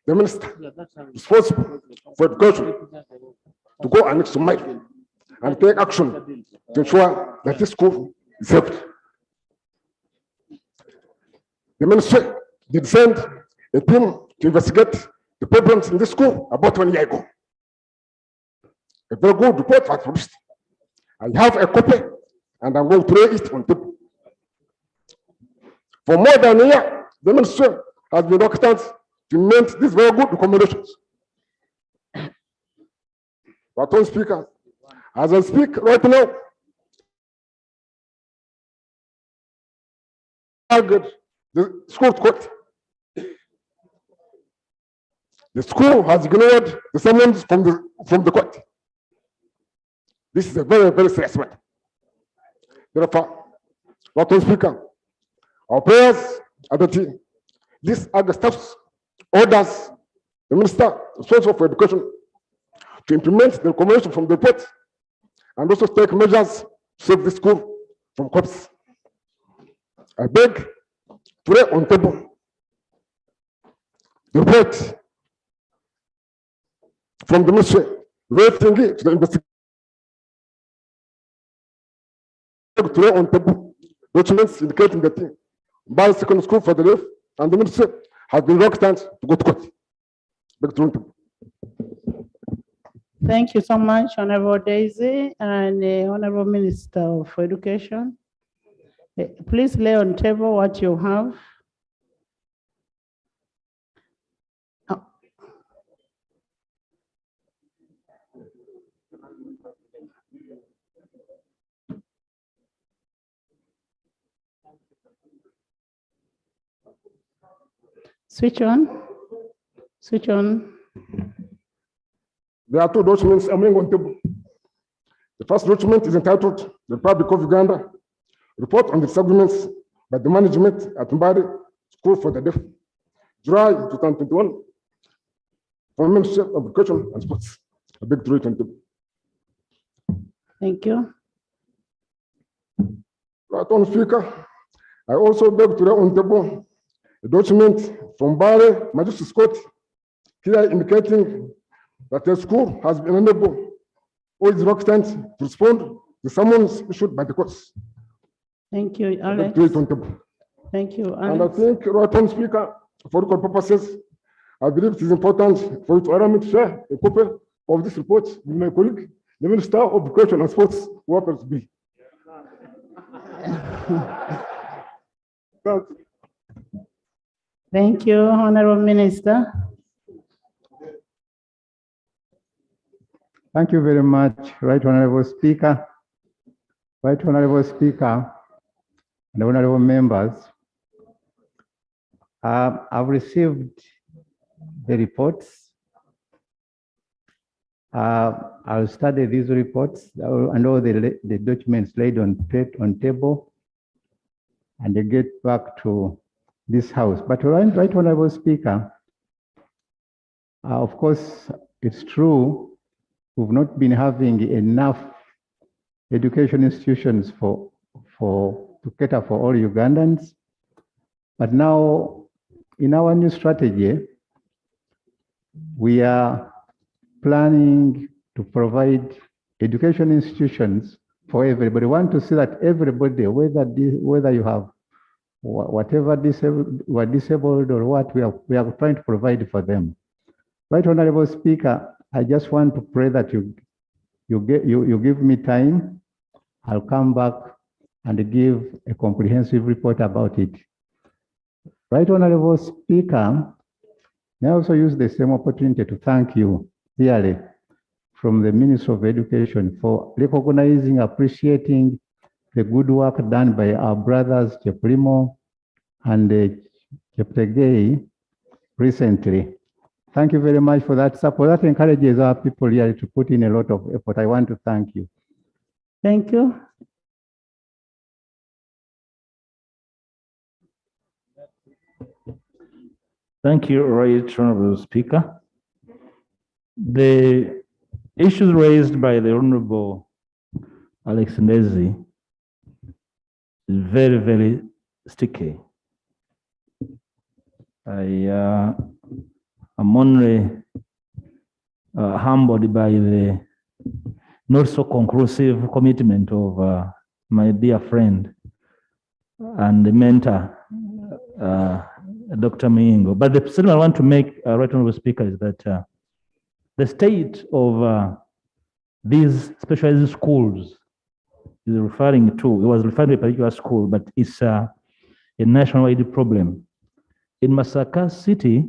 Speaker 21: the minister responsible for education to go an extra mile and take action to ensure that this school is helped. The ministry did send a team to investigate the problems in this school about 1 year ago. A very good report was produced. I have a copy and I'm going to lay it on table. For more than a year, the ministry has been reluctant to implement these very good recommendations. But on speaker, as I speak right now, the school court. The school has ignored the summons from the court. This is a very, very serious matter. Therefore, Dr. Speaker, our prayers are that these are the staff's orders, the Minister responsible for Education, to implement the recommendation from the report and also take measures to save the school from collapse. I beg to lay on table the report from the ministry relating it to the investigation. To lay on table documents indicating that Bali Secondary School for the Deaf and the ministry has been reluctant to go to court. Back to on table.
Speaker 4: Thank you so much, Honorable Daisy and Honorable Minister for Education. Please lay on table what you have. Switch on. Switch on.
Speaker 21: There are two documents among on table. The first document is entitled The Republic of Uganda Report on the Disagreements by the Management at Mbari School for the Deaf, July 2021, from Ministry of Education and Sports. A big three on table.
Speaker 4: Thank you.
Speaker 21: Right on Speaker, I also beg to lay on table a document from Bale Magistrates Court, clearly indicating that the school has been unable or is reluctant to respond to the summons issued by the courts.
Speaker 4: Thank you, Alex. Thank you, Alex.
Speaker 21: And I think, right on Speaker, for record purposes, I believe it is important for you to allow me to share a copy of this report with my colleague, the Minister of Education and Sports, who happens to be.
Speaker 4: Thank you, Honorable Minister.
Speaker 3: Thank you very much, Right Honorable Speaker. Right Honorable Speaker and honorable members. I've received the reports. I'll study these reports and all the documents laid on table and they get back to this house. But right Honorable Speaker, of course, it's true, we've not been having enough education institutions to cater for all Ugandans. But now, in our new strategy, we are planning to provide education institutions for everybody. We want to see that everybody, whether you have whatever disabled or what, we are trying to provide for them. Right Honorable Speaker, I just want to pray that you give me time. I'll come back and give a comprehensive report about it. Right Honorable Speaker, may I also use the same opportunity to thank you dearly from the Ministry of Education for recognizing, appreciating the good work done by our brothers Cheprimo and Cheptegei recently. Thank you very much for that support. That encourages our people here to put in a lot of effort. I want to thank you.
Speaker 4: Thank you.
Speaker 12: Thank you, Right Honorable Speaker. The issues raised by the Honorable Alex Ndezi is very, very sticky. I'm only humbled by the not so conclusive commitment of my dear friend and the mentor, Dr. Miingo. But the statement I want to make, Right Honorable Speaker, is that the state of these specialized schools is referring to, it was referring to a particular school, but it's a nationwide problem. In Masaka City,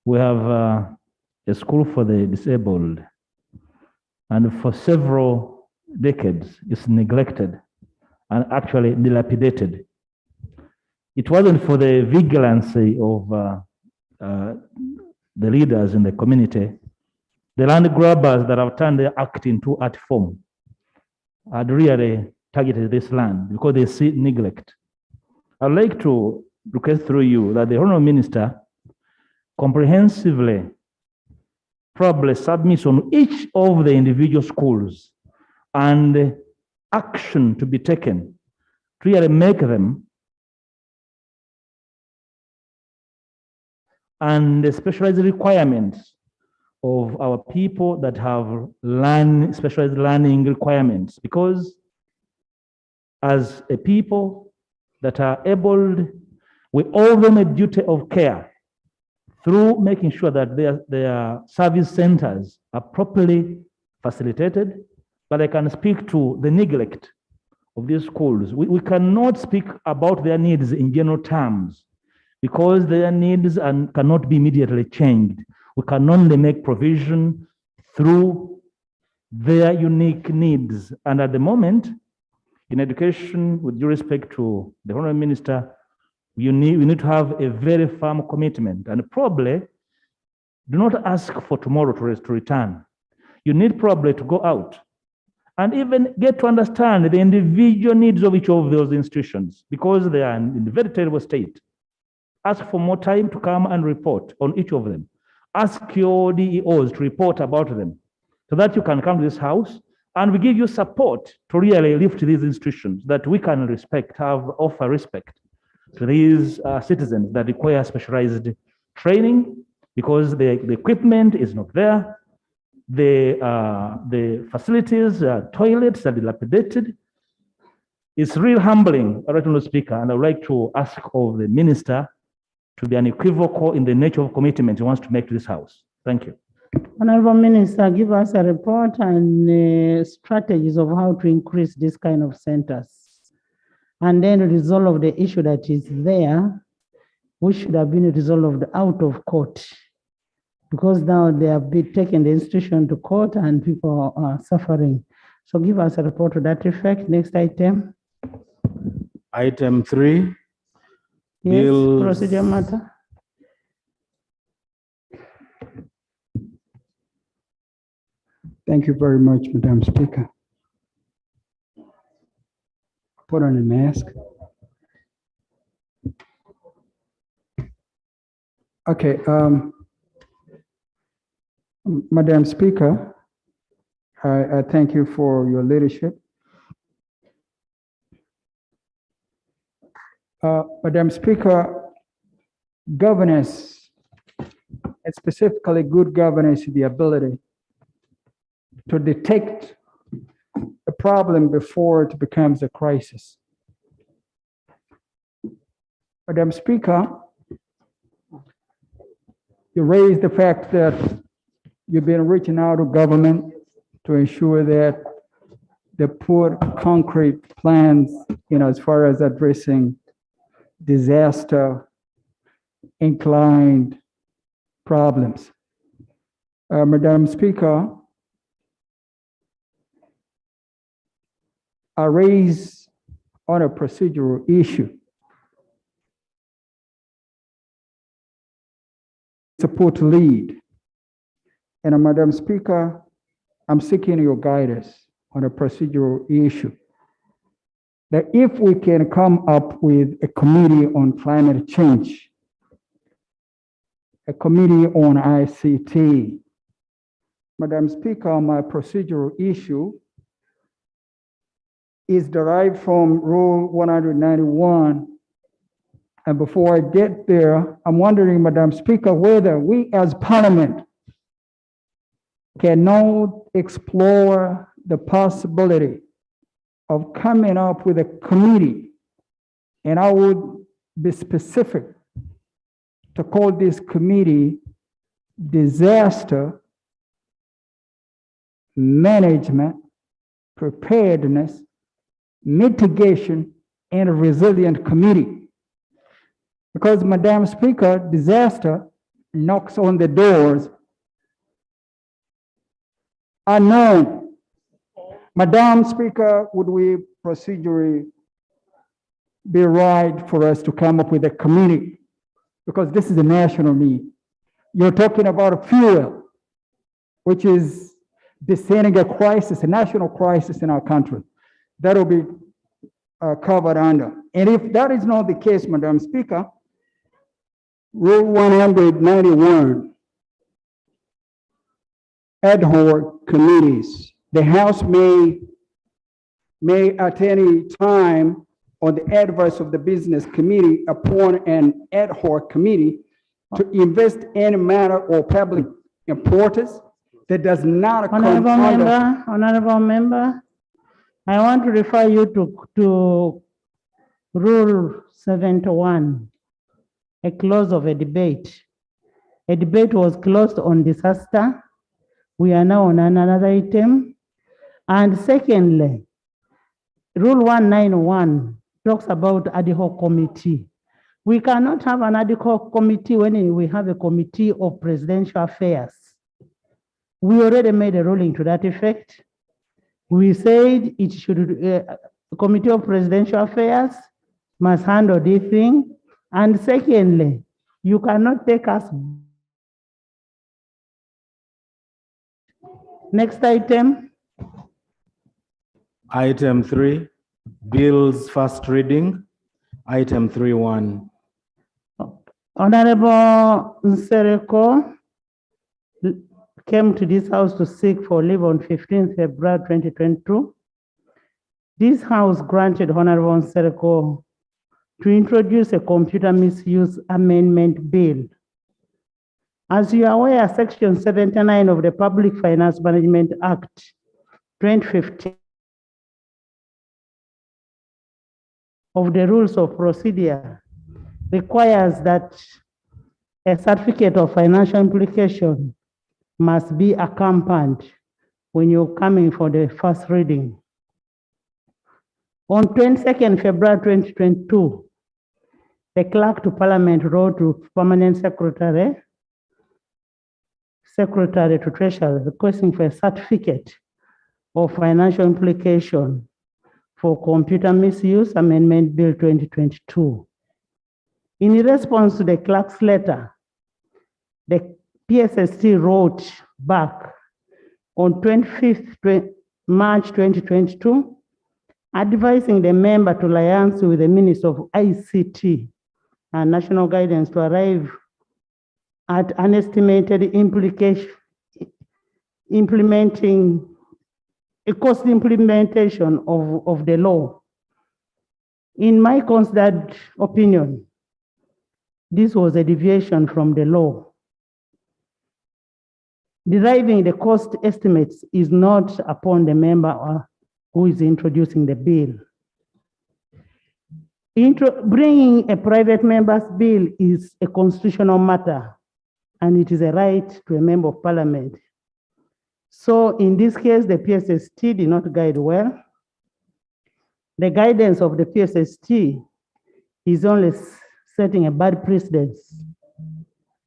Speaker 12: we have a school for the disabled, and for several decades, it's neglected and actually dilapidated. It wasn't for the vigilance of the leaders in the community. The land grabbers that have turned their act into art form had really targeted this land because they see neglect. I'd like to request through you that the Honourable Minister comprehensively probably submits on each of the individual schools and action to be taken to really make them and the specialized requirements of our people that have specialized learning requirements, because as a people that are able, we owe them a duty of care through making sure that their service centers are properly facilitated, but I can speak to the neglect of these schools. We cannot speak about their needs in general terms because their needs cannot be immediately changed. We can only make provision through their unique needs. And at the moment, in education, with due respect to the Honourable Minister, we need to have a very firm commitment, and probably do not ask for tomorrow to return. You need probably to go out and even get to understand the individual needs of each of those institutions, because they are in a very terrible state. Ask for more time to come and report on each of them. Ask your DEOs to report about them so that you can come to this house and we give you support to really lift these institutions that we can respect, offer respect to these citizens that require specialized training, because the equipment is not there. The facilities, toilets are dilapidated. It's real humbling, Honourable Speaker, and I would like to ask of the Minister to be unequivocal in the nature of commitment he wants to make to this House. Thank you.
Speaker 4: Honorable Minister, give us a report and strategies of how to increase this kind of centers, and then resolve the issue that is there, which should have been resolved out of court, because now they have been taking the institution to court and people are suffering. So give us a report to that effect. Next item.
Speaker 2: Item 3.
Speaker 4: Yes,
Speaker 2: Bills.
Speaker 4: procedure matter.
Speaker 20: Thank you very much, Madam Speaker. Put on a mask. Okay, Madam Speaker, I thank you for your leadership. Madam Speaker, governance, and specifically good governance, is the ability to detect a problem before it becomes a crisis. Madam Speaker, you raised the fact that you've been reaching out to government to ensure that they put concrete plans, as far as addressing disaster inclined problems. Madam Speaker, I raise on a procedural issue support to lead. And Madam Speaker, I'm seeking your guidance on a procedural issue. That if we can come up with a committee on climate change, a committee on ICT. Madam Speaker, my procedural issue is derived from Rule 191. And before I get there, I'm wondering, Madam Speaker, whether we as Parliament cannot explore the possibility of coming up with a committee, and I would be specific to call this committee Disaster Management, Preparedness, Mitigation, and Resilient Committee.
Speaker 6: Because, Madam Speaker, disaster knocks on the doors unknown. Madam Speaker, would we procedurally be right for us to come up with a committee? Because this is a national need. You're talking about fuel, which is descending a crisis, a national crisis in our country. That will be covered under. And if that is not the case, Madam Speaker, Rule 191, ad hoc committees. The House may at any time on the advice of the Business Committee appoint an ad hoc committee to invest any matter or public importance that does not come under.
Speaker 4: Honorable member, I want to refer you to Rule 71, a close of a debate. A debate was closed on disaster. We are now on another item. And secondly, Rule 191 talks about ad hoc committee. We cannot have an ad hoc committee when we have a committee of presidential affairs. We already made a ruling to that effect. We said it should, committee of presidential affairs must handle this thing. And secondly, you cannot take us. Next item.
Speaker 2: Item 3, bills first reading. Item 3.1.
Speaker 4: Honorable Nsereko came to this house to seek for leave on 15th February 2022. This house granted Honorable Nsereko to introduce a computer misuse amendment bill. As you are aware, Section 79 of the Public Finance Management Act 2015 of the Rules of Procedure requires that a certificate of financial implication must be accompanied when you're coming for the first reading. On 22nd February 2022, the clerk to Parliament wrote to Permanent Secretary to Treasury requesting for a certificate of financial implication for Computer Misuse Amendment Bill 2022. In response to the clerk's letter, the PSST wrote back on 25th March 2022, advising the member to liaise with the Minister of ICT and National Guidance to arrive at an estimated implementation of the law. In my considered opinion, this was a deviation from the law. Deriving the cost estimates is not upon the member who is introducing the bill. Bringing a private member's bill is a constitutional matter, and it is a right to a member of Parliament. So in this case, the PSST did not guide well. The guidance of the PSST is only setting a bad precedence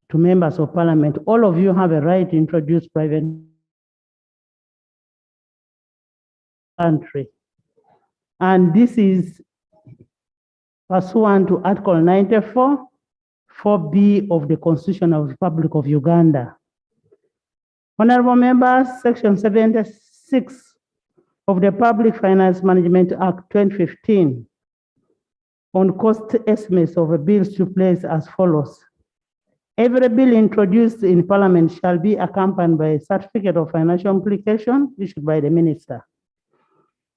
Speaker 4: to members of Parliament. All of you have a right to introduce private country. And this is pursuant to Article 94, 4B of the Constitution of the Republic of Uganda. Honorable members, Section 76 of the Public Finance Management Act 2015 on cost estimates of a bill to place as follows. Every bill introduced in Parliament shall be accompanied by a certificate of financial implication issued by the minister.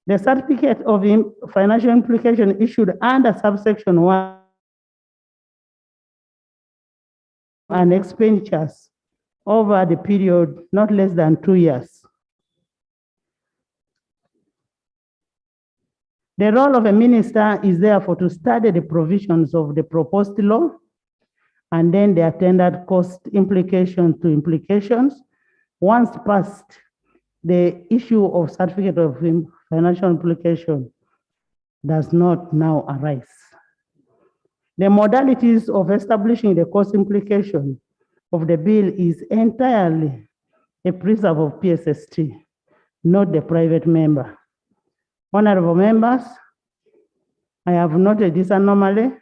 Speaker 4: The certificate of financial implication issued under subsection 1 and expenditures over the period not less than 2 years. The role of a minister is therefore to study the provisions of the proposed law and then the attendant cost implications to implications. Once passed, the issue of certificate of financial implication does not now arise. The modalities of establishing the cost implication of the bill is entirely a preserve of PSST, not the private member. Honorable members, I have noted this anomaly,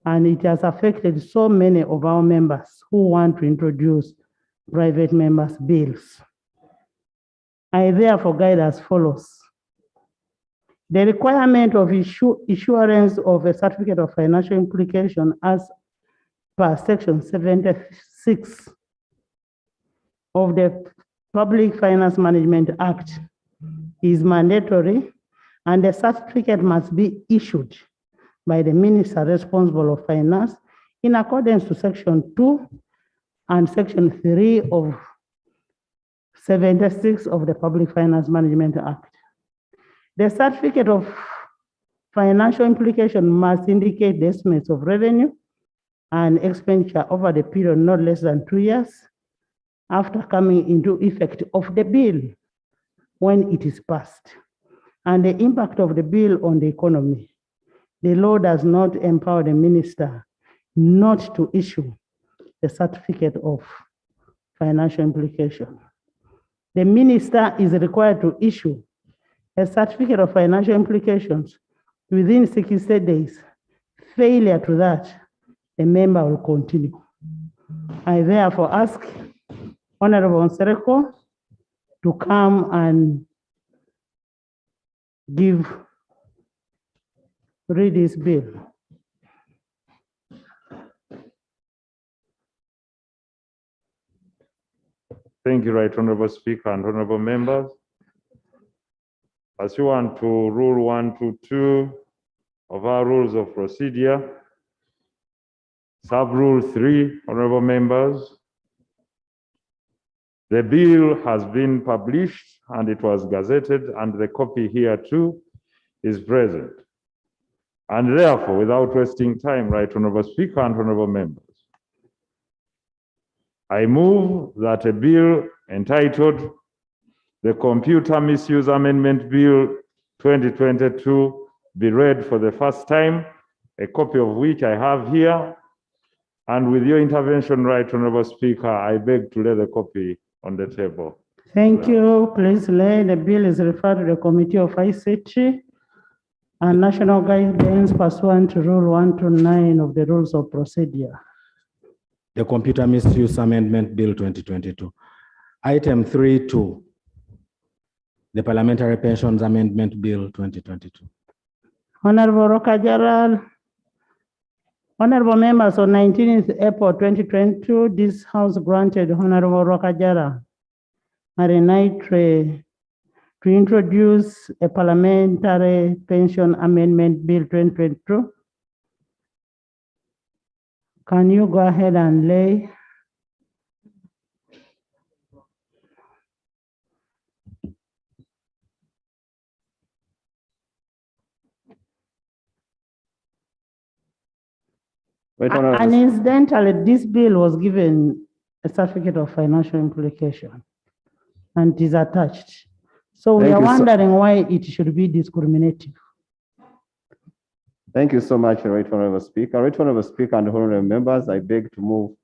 Speaker 4: and it has affected so many of our members who want to introduce private members' bills. I therefore guide as follows. The requirement of issuance of a certificate of financial implication as per section 76 of the Public Finance Management Act is mandatory, and the certificate must be issued by the minister responsible of finance in accordance to section 2 and section 3 of 76 of the Public Finance Management Act. The certificate of financial implication must indicate the estimates of revenue and expenditure over the period not less than 2 years after coming into effect of the bill when it is passed, and the impact of the bill on the economy. The law does not empower the minister not to issue the certificate of financial implication. The minister is required to issue a certificate of financial implications within 60 days. Failure to that, the member will continue. I therefore ask Honorable Nsereko to come and read this bill.
Speaker 7: Thank you, Right Honorable Speaker and honorable members. Pursuant to Rule 122 of our Rules of Procedure, Sub-Rule 3, honorable members, the bill has been published and it was gazetted, and the copy here too is present. And therefore, without wasting time, Right Honorable Speaker and honorable members, I move that a bill entitled the Computer Misuse Amendment Bill 2022 be read for the first time, a copy of which I have here. And with your intervention, Right Honorable Speaker, I beg to lay the copy on the table.
Speaker 4: Thank you. Please lay. The bill is referred to the Committee of ICT and National Guidance pursuant to Rule 129 of the Rules of Procedure.
Speaker 2: The Computer Misuse Amendment Bill 2022. Item 3.2. The Parliamentary Pensions Amendment Bill 2022.
Speaker 4: Honorable Rokajara, honorable members, on 19th April 2022, this House granted Honorable Rokajara Marinaitre to introduce a Parliamentary Pension Amendment Bill 2022. Can you go ahead and lay? And incidentally, this bill was given a certificate of financial implication and is attached. So we are wondering why it should be discriminative.
Speaker 16: Thank you so much, Right Honorable Speaker. Right Honorable Speaker and honorable members, I beg to move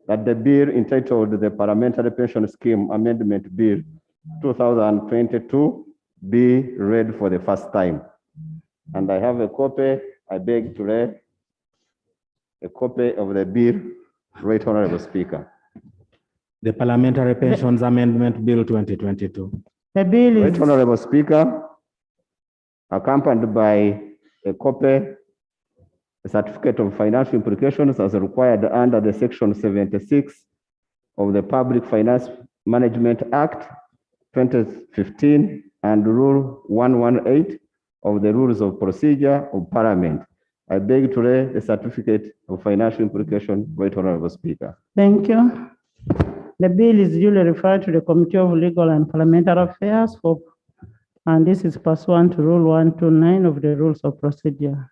Speaker 16: that the bill entitled the Parliamentary Pension Scheme Amendment Bill 2022 be read for the first time. And I have a copy. I beg to read a copy of the bill, Right Honorable Speaker.
Speaker 2: The Parliamentary Pensions Amendment Bill 2022.
Speaker 4: The bill is...
Speaker 16: Right Honorable Speaker, accompanied by a copy, a certificate of financial implications as required under the section 76 of the Public Finance Management Act 2015 and Rule 118 of the Rules of Procedure of Parliament. I beg to read the certificate of financial implication, Right Honorable Speaker.
Speaker 4: Thank you. The bill is duly referred to the Committee of Legal and Parliamentary Affairs and this is pursuant to Rule 129 of the Rules of Procedure.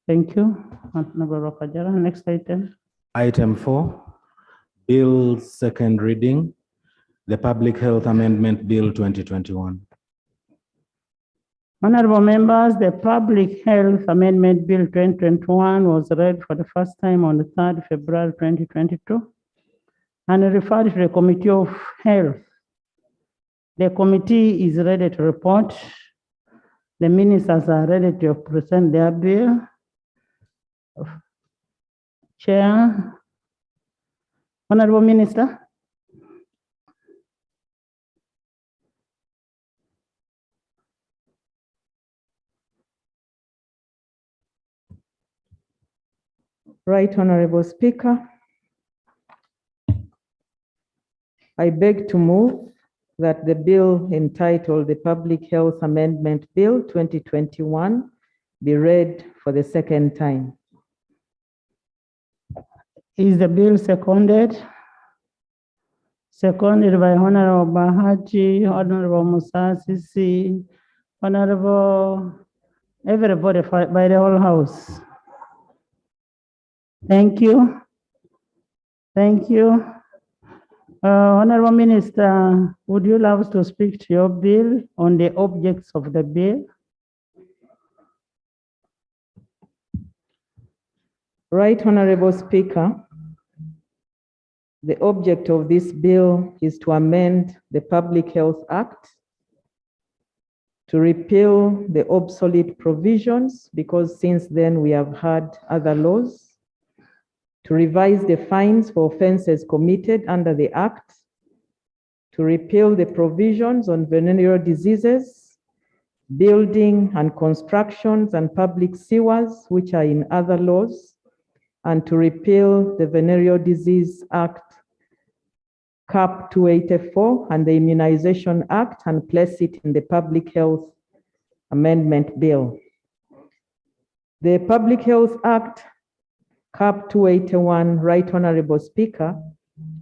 Speaker 4: Thank you. Next item.
Speaker 2: Item 4, Bill second reading, the Public Health Amendment Bill 2021.
Speaker 4: Honorable members, the Public Health Amendment Bill 2021 was read for the first time on the 3rd February 2022 and referred to the Committee of Health. The committee is ready to report. The ministers are ready to present their bill. Chair, Honorable Minister.
Speaker 9: Right Honorable Speaker, I beg to move that the bill entitled the Public Health Amendment Bill 2021 be read for the second time.
Speaker 4: Is the bill seconded? Seconded by Honorable Bahaji, Honorable Musasisi, Honorable everybody by the whole House. Thank you. Thank you. Honorable Minister, would you love to speak to your bill on the objects of the bill?
Speaker 9: Right Honorable Speaker, the object of this bill is to amend the Public Health Act, to repeal the obsolete provisions, because since then we have had other laws, to revise the fines for offenses committed under the Act, to repeal the provisions on venereal diseases, building and constructions and public sewers, which are in other laws, and to repeal the Venereal Disease Act, Cap 284, and the Immunization Act, and place it in the Public Health Amendment Bill. The Public Health Act, Cap 281, Right Honorable Speaker,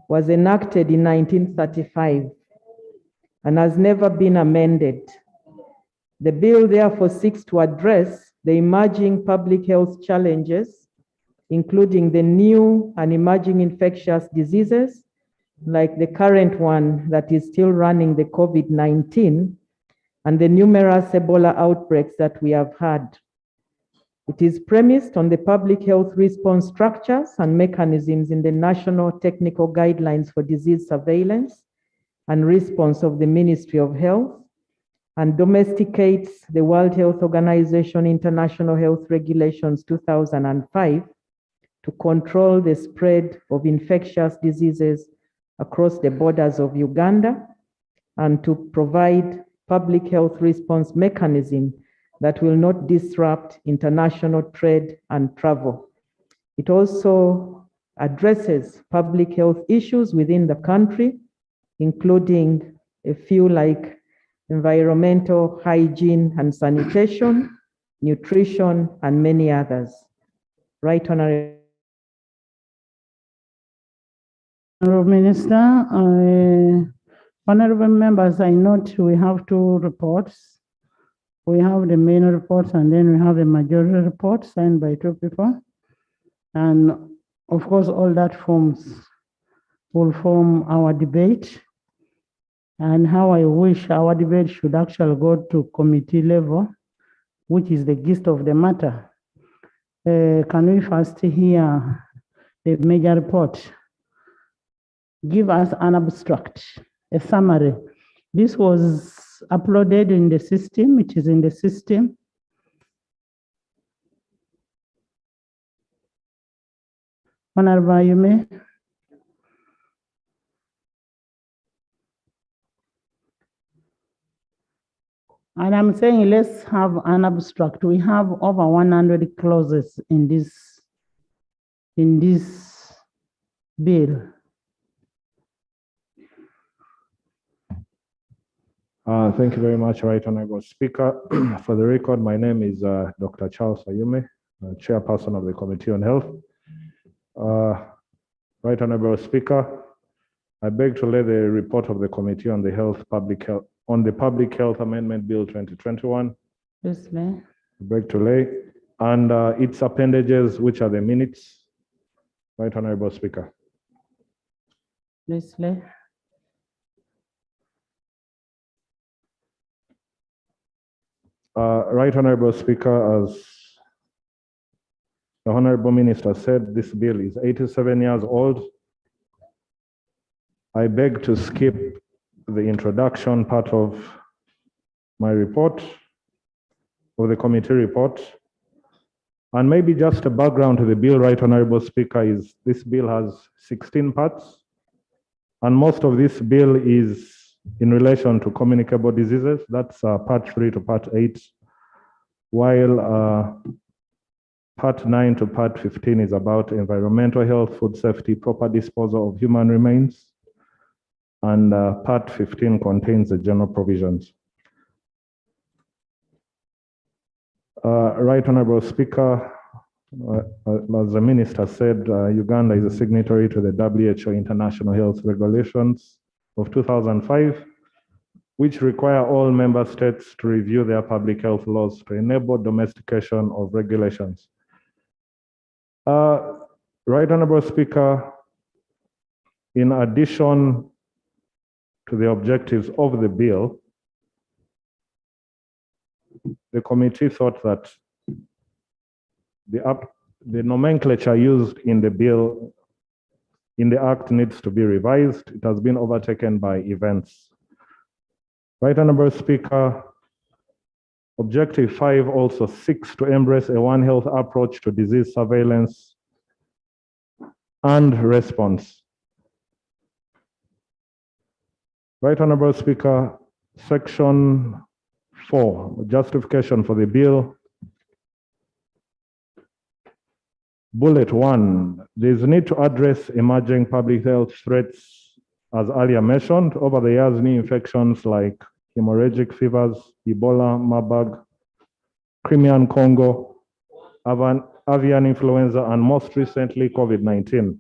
Speaker 9: was enacted in 1935 and has never been amended. The bill therefore seeks to address the emerging public health challenges, including the new and emerging infectious diseases, like the current one that is still running, the COVID-19, and the numerous Ebola outbreaks that we have had. It is premised on the public health response structures and mechanisms in the National Technical Guidelines for Disease Surveillance and Response of the Ministry of Health, and domesticates the World Health Organization International Health Regulations 2005 to control the spread of infectious diseases across the borders of Uganda, and to provide public health response mechanism that will not disrupt international trade and travel. It also addresses public health issues within the country, including a few like environmental, hygiene and sanitation, nutrition, and many others. Right Honorable
Speaker 4: Minister, honorable members, I note we have two reports. We have the main reports and then we have the majority report signed by two people. And of course, all that will form our debate, and how I wish our debate should actually go to committee level, which is the gist of the matter. Can we first hear the major report? Give us an abstract, a summary. This was uploaded in the system, it is in the system. Honorable, you may. And I'm saying let's have an abstract. We have over 100 clauses in this bill.
Speaker 12: Thank you very much, Right Honorable Speaker. For the record, my name is Dr. Charles Ayume, Chairperson of the Committee on Health. Right Honorable Speaker, I beg to lay the report of the Committee on the Public Health Amendment Bill 2021.
Speaker 4: Yes, ma'am.
Speaker 12: I beg to lay, and its appendages, which are the minutes. Right Honorable Speaker.
Speaker 4: Yes, ma'am.
Speaker 7: Right Honorable Speaker, as the Honorable Minister said, this bill is 87 years old. I beg to skip the introduction part of my report, of the committee report. And maybe just a background to the bill, Right Honorable Speaker, is this bill has 16 parts. And most of this bill is in relation to communicable diseases. That's part 3 to part 8. While part 9 to part 15 is about environmental health, food safety, proper disposal of human remains. And part 15 contains the general provisions. Right Honorable Speaker, as the Minister said, Uganda is a signatory to the WHO International Health Regulations of 2005, which require all member states to review their public health laws to enable domestication of regulations. Right Honorable Speaker, in addition to the objectives of the bill, the committee thought that the nomenclature used in the bill, in the act, needs to be revised. It has been overtaken by events. Right Honorable Speaker, Objective 5 also seeks to embrace a One Health approach to disease surveillance and response. Right Honorable Speaker, Section 4, Justification for the bill. Bullet 1, there is a need to address emerging public health threats, as earlier mentioned. Over the years, new infections like hemorrhagic fevers, Ebola, Marburg, Crimean Congo, avian influenza, and most recently COVID-19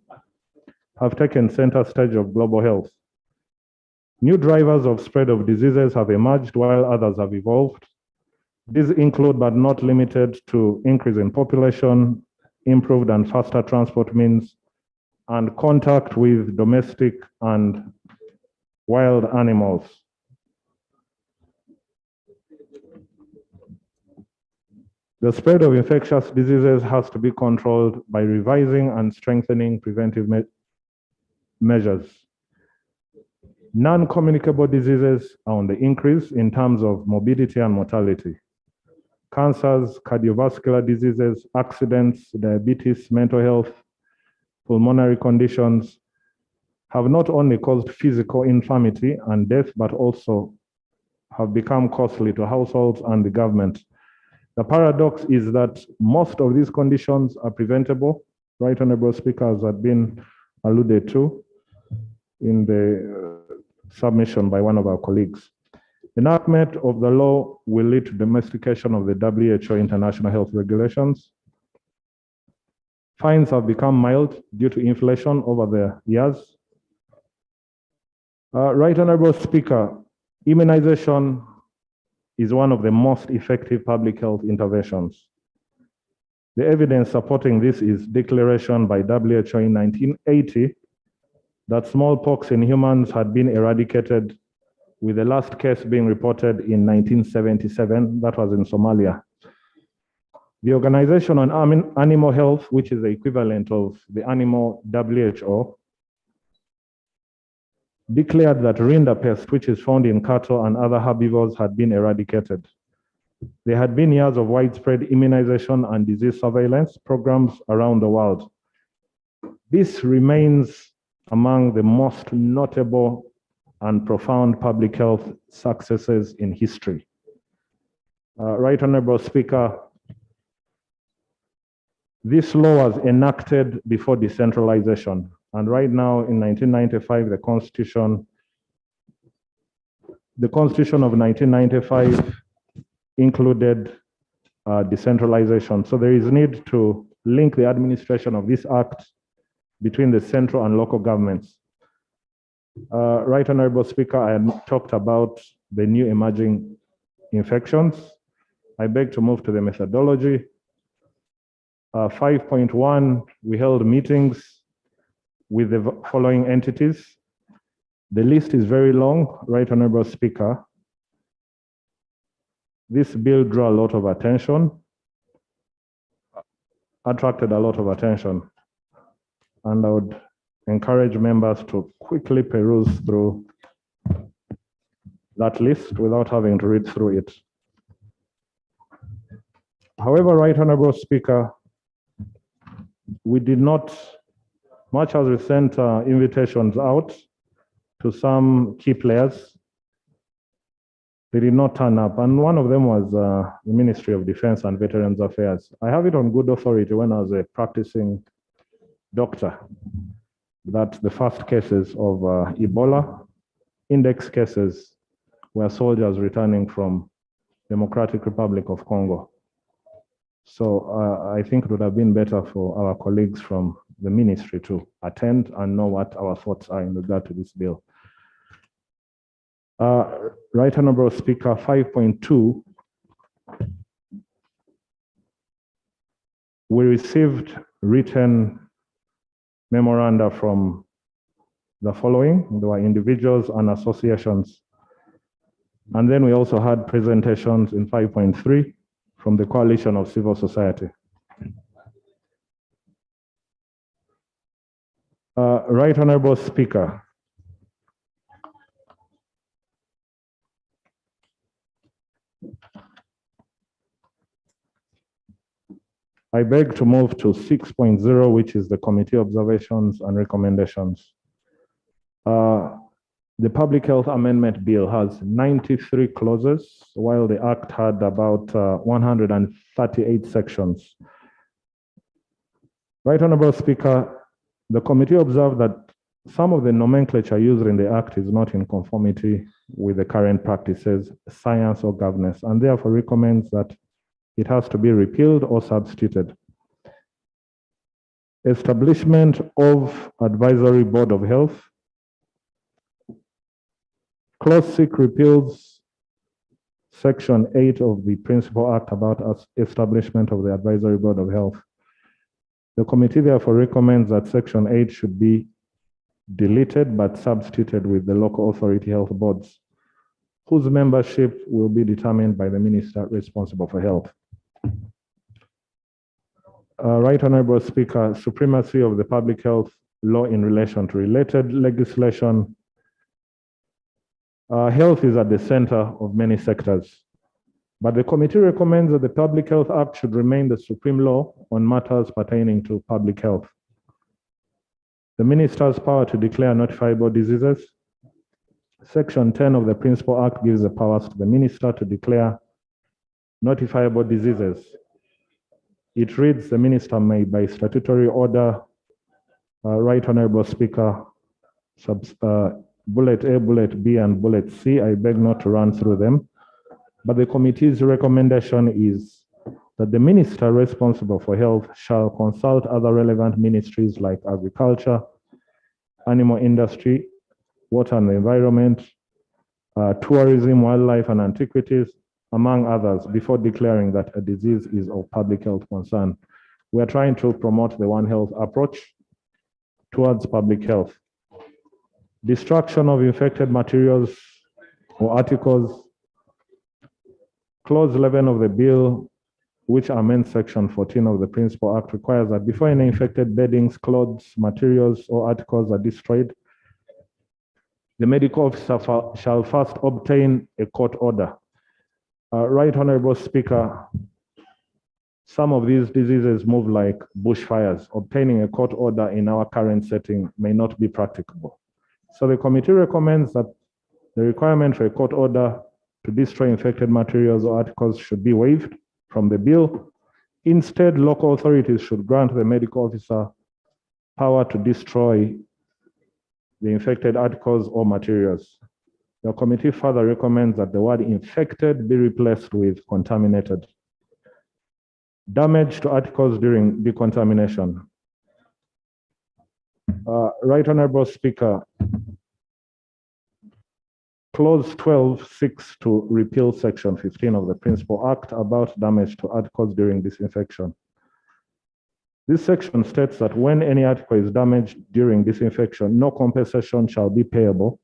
Speaker 7: have taken center stage of global health. New drivers of spread of diseases have emerged while others have evolved. These include, but not limited to, increase in population, improved and faster transport means, and contact with domestic and wild animals. The spread of infectious diseases has to be controlled by revising and strengthening preventive measures. Non-communicable diseases are on the increase in terms of morbidity and mortality. Cancers, cardiovascular diseases, accidents, diabetes, mental health, pulmonary conditions have not only caused physical infirmity and death, but also have become costly to households and the government. The paradox is that most of these conditions are preventable. Right Honorable Speaker, as had been alluded to in the submission by one of our colleagues. Enactment of the law will lead to domestication of the WHO International Health Regulations. Fines have become mild due to inflation over the years. Right Honorable Speaker, immunization is one of the most effective public health interventions. The evidence supporting this is declaration by WHO in 1980 that smallpox in humans had been eradicated, with the last case being reported in 1977, that was in Somalia. The Organization on Animal Health, which is the equivalent of the animal WHO, declared that rinderpest, which is found in cattle and other herbivores, had been eradicated. There had been years of widespread immunization and disease surveillance programs around the world. This remains among the most notable and profound public health successes in history. Right Honorable Speaker, this law was enacted before decentralization. And right now in 1995, the Constitution of 1995 included decentralization. So there is need to link the administration of this act between the central and local governments. Right Honorable Speaker, I had talked about the new emerging infections. I beg to move to the methodology. 5.1, we held meetings with the following entities. The list is very long, Right Honorable Speaker. This bill drew a lot of attention, attracted a lot of attention, and I would encourage members to quickly peruse through that list without having to read through it. However, Right Honorable Speaker, we did not, much as we sent invitations out to some key players, they did not turn up. And one of them was the Ministry of Defense and Veterans Affairs. I have it on good authority when I was a practicing doctor that the first cases of Ebola, index cases, were soldiers returning from Democratic Republic of Congo. So I think it would have been better for our colleagues from the ministry to attend and know what our thoughts are in regard to this bill. Right Honorable Speaker, 5.2, we received written memoranda from the following. There were individuals and associations. And then we also had presentations in 5.3 from the Coalition of Civil Society. Right Honorable Speaker, I beg to move to 6.0, which is the committee observations and recommendations. The Public Health Amendment Bill has 93 clauses, while the Act had about 138 sections. Right Honorable Speaker, the committee observed that some of the nomenclature used in the Act is not in conformity with the current practices, science, or governance, and therefore recommends that it has to be repealed or substituted. Establishment of Advisory Board of Health. Clause 6 repeals Section 8 of the Principal Act about establishment of the Advisory Board of Health. The committee therefore recommends that Section 8 should be deleted but substituted with the local authority health boards, whose membership will be determined by the minister responsible for health. Right Honorable Speaker, supremacy of the public health law in relation to related legislation. Health is at the center of many sectors, but the committee recommends that the Public Health Act should remain the supreme law on matters pertaining to public health. The minister's power to declare notifiable diseases. Section 10 of the Principal Act gives the powers to the minister to declare notifiable diseases. It reads, the minister may, by statutory order, Right Honorable Speaker, bullet A, bullet B, and bullet C. I beg not to run through them, but the committee's recommendation is that the minister responsible for health shall consult other relevant ministries like agriculture, animal industry, water and the environment, tourism, wildlife, and antiquities, among others, before declaring that a disease is of public health concern. We are trying to promote the One Health approach towards public health. Destruction of infected materials or articles. Clause 11 of the bill, which amends Section 14 of the Principal Act, requires that before any infected beddings, clothes, materials, or articles are destroyed, the medical officer shall first obtain a court order. Right Honorable Speaker, some of these diseases move like bushfires. Obtaining a court order in our current setting may not be practicable. So the committee recommends that the requirement for a court order to destroy infected materials or articles should be waived from the bill. Instead, local authorities should grant the medical officer power to destroy the infected articles or materials. The committee further recommends that the word infected be replaced with contaminated. Damage to articles during decontamination. Right Honorable Speaker, Clause 12 seeks to repeal Section 15 of the Principal Act about damage to articles during disinfection. This section states that when any article is damaged during disinfection, no compensation shall be payable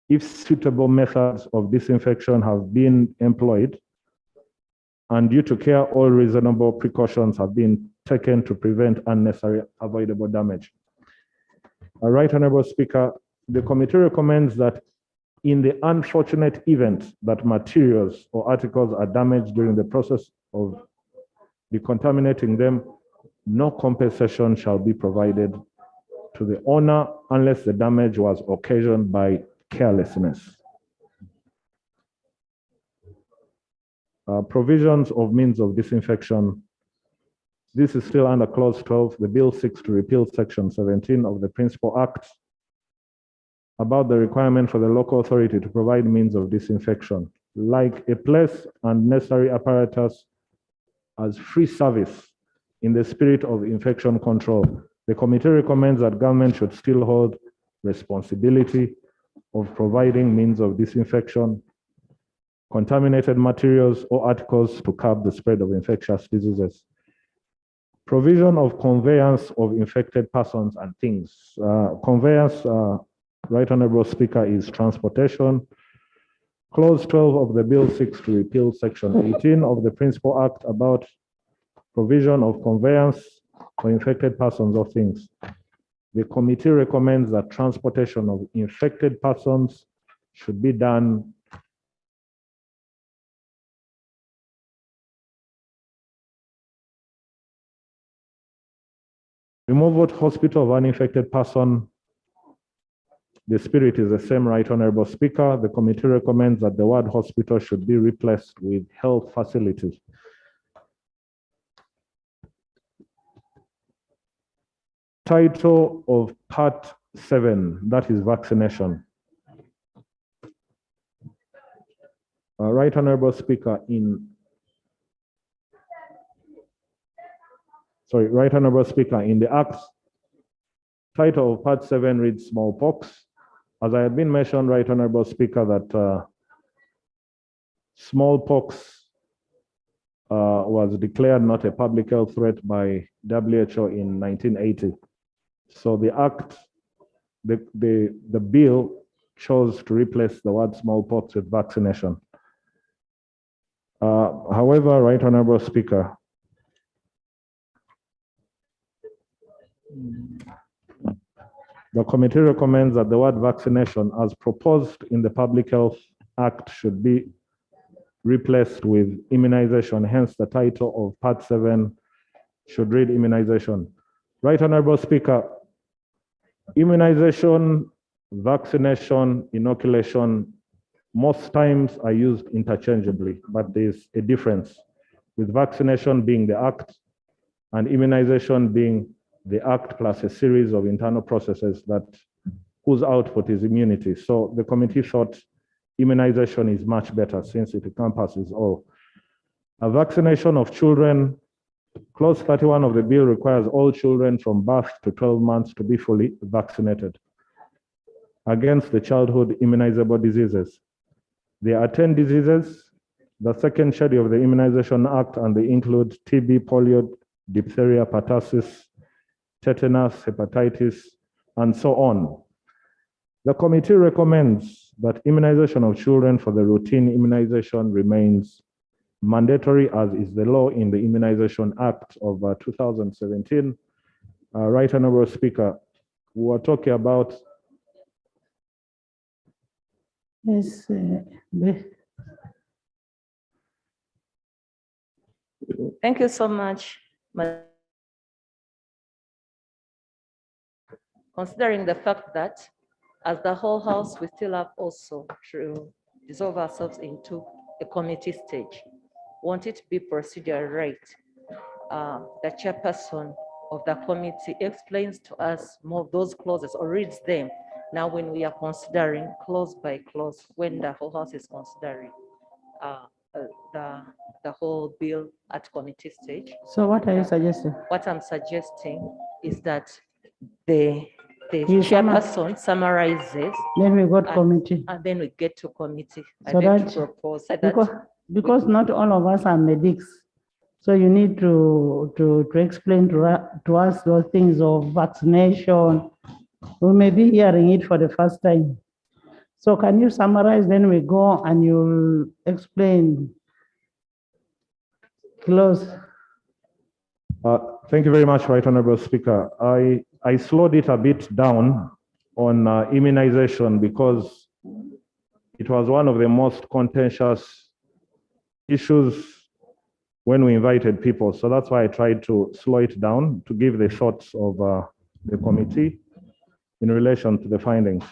Speaker 7: if suitable methods of disinfection have been employed and due to care, all reasonable precautions have been taken to prevent unnecessary avoidable damage. Right Honorable Speaker, the committee recommends that in the unfortunate event that materials or articles are damaged during the process of decontaminating them, no compensation shall be provided to the owner unless the damage was occasioned by carelessness. Provisions of means of disinfection. This is still under clause 12. The bill seeks to repeal section 17 of the Principal Act about the requirement for the local authority to provide means of disinfection, like a place and necessary apparatus as free service in the spirit of infection control. The committee recommends that government should still hold responsibility of providing means of disinfection, contaminated materials or articles to curb the spread of infectious diseases. Provision of conveyance of infected persons and things. Conveyance, Right Honorable Speaker, is transportation. Clause 12 of the bill seeks to repeal section 18 of the Principal Act about provision of conveyance for infected persons or things. The committee recommends that transportation of infected persons should be done removal to hospital of an infected person. The spirit is the same, Right Honorable Speaker. The committee recommends that the word hospital should be replaced with health facilities. Title of Part 7, that is vaccination. Right Honorable Speaker, Right Honorable Speaker, in the Act, title of Part 7 reads smallpox. As I had been mentioned, Right Honorable Speaker, that smallpox was declared not a public health threat by WHO in 1980. So the Act, the bill chose to replace the word smallpox with vaccination. However, Right Honorable Speaker, the committee recommends that the word vaccination as proposed in the Public Health Act should be replaced with immunization. Hence, the title of Part 7 should read immunization. Right Honorable Speaker, immunization, vaccination, inoculation, most times are used interchangeably, but there's a difference, with vaccination being the act and immunization being the act plus a series of internal processes that whose output is immunity. So the committee thought immunization is much better since it encompasses all. A vaccination of children, clause 31 of the bill requires all children from birth to 12 months to be fully vaccinated against the childhood immunizable diseases. There are 10 diseases, the second schedule of the Immunization Act, and they include TB, polio, diphtheria, pertussis, tetanus, hepatitis, and so on. The committee recommends that immunization of children for the routine immunization remains mandatory, as is the law in the Immunization Act of 2017. Right Honorable Speaker, we were talking about
Speaker 4: Yes,
Speaker 8: Thank you so much. Considering the fact that as the whole House, we still have also to dissolve ourselves into a committee stage. Want it to be procedure right? The chairperson of the committee explains to us more of those clauses or reads them. Now, when we are considering clause by clause, when the whole House is considering the whole bill at committee stage.
Speaker 4: So what are you suggesting?
Speaker 8: What I'm suggesting is that the chairperson summarizes.
Speaker 4: Then we go to committee.
Speaker 8: And then we get to committee.
Speaker 4: So that,
Speaker 8: propose that
Speaker 4: because not all of us are medics. So you need to explain to us those things of vaccination. We may be hearing it for the first time. So can you summarize, then we go and you'll explain Close.
Speaker 7: Thank you very much, Right Honorable Speaker. I slowed it a bit down on immunization because it was one of the most contentious issues when we invited people. So that's why I tried to slow it down to give the thoughts of the committee in relation to the findings.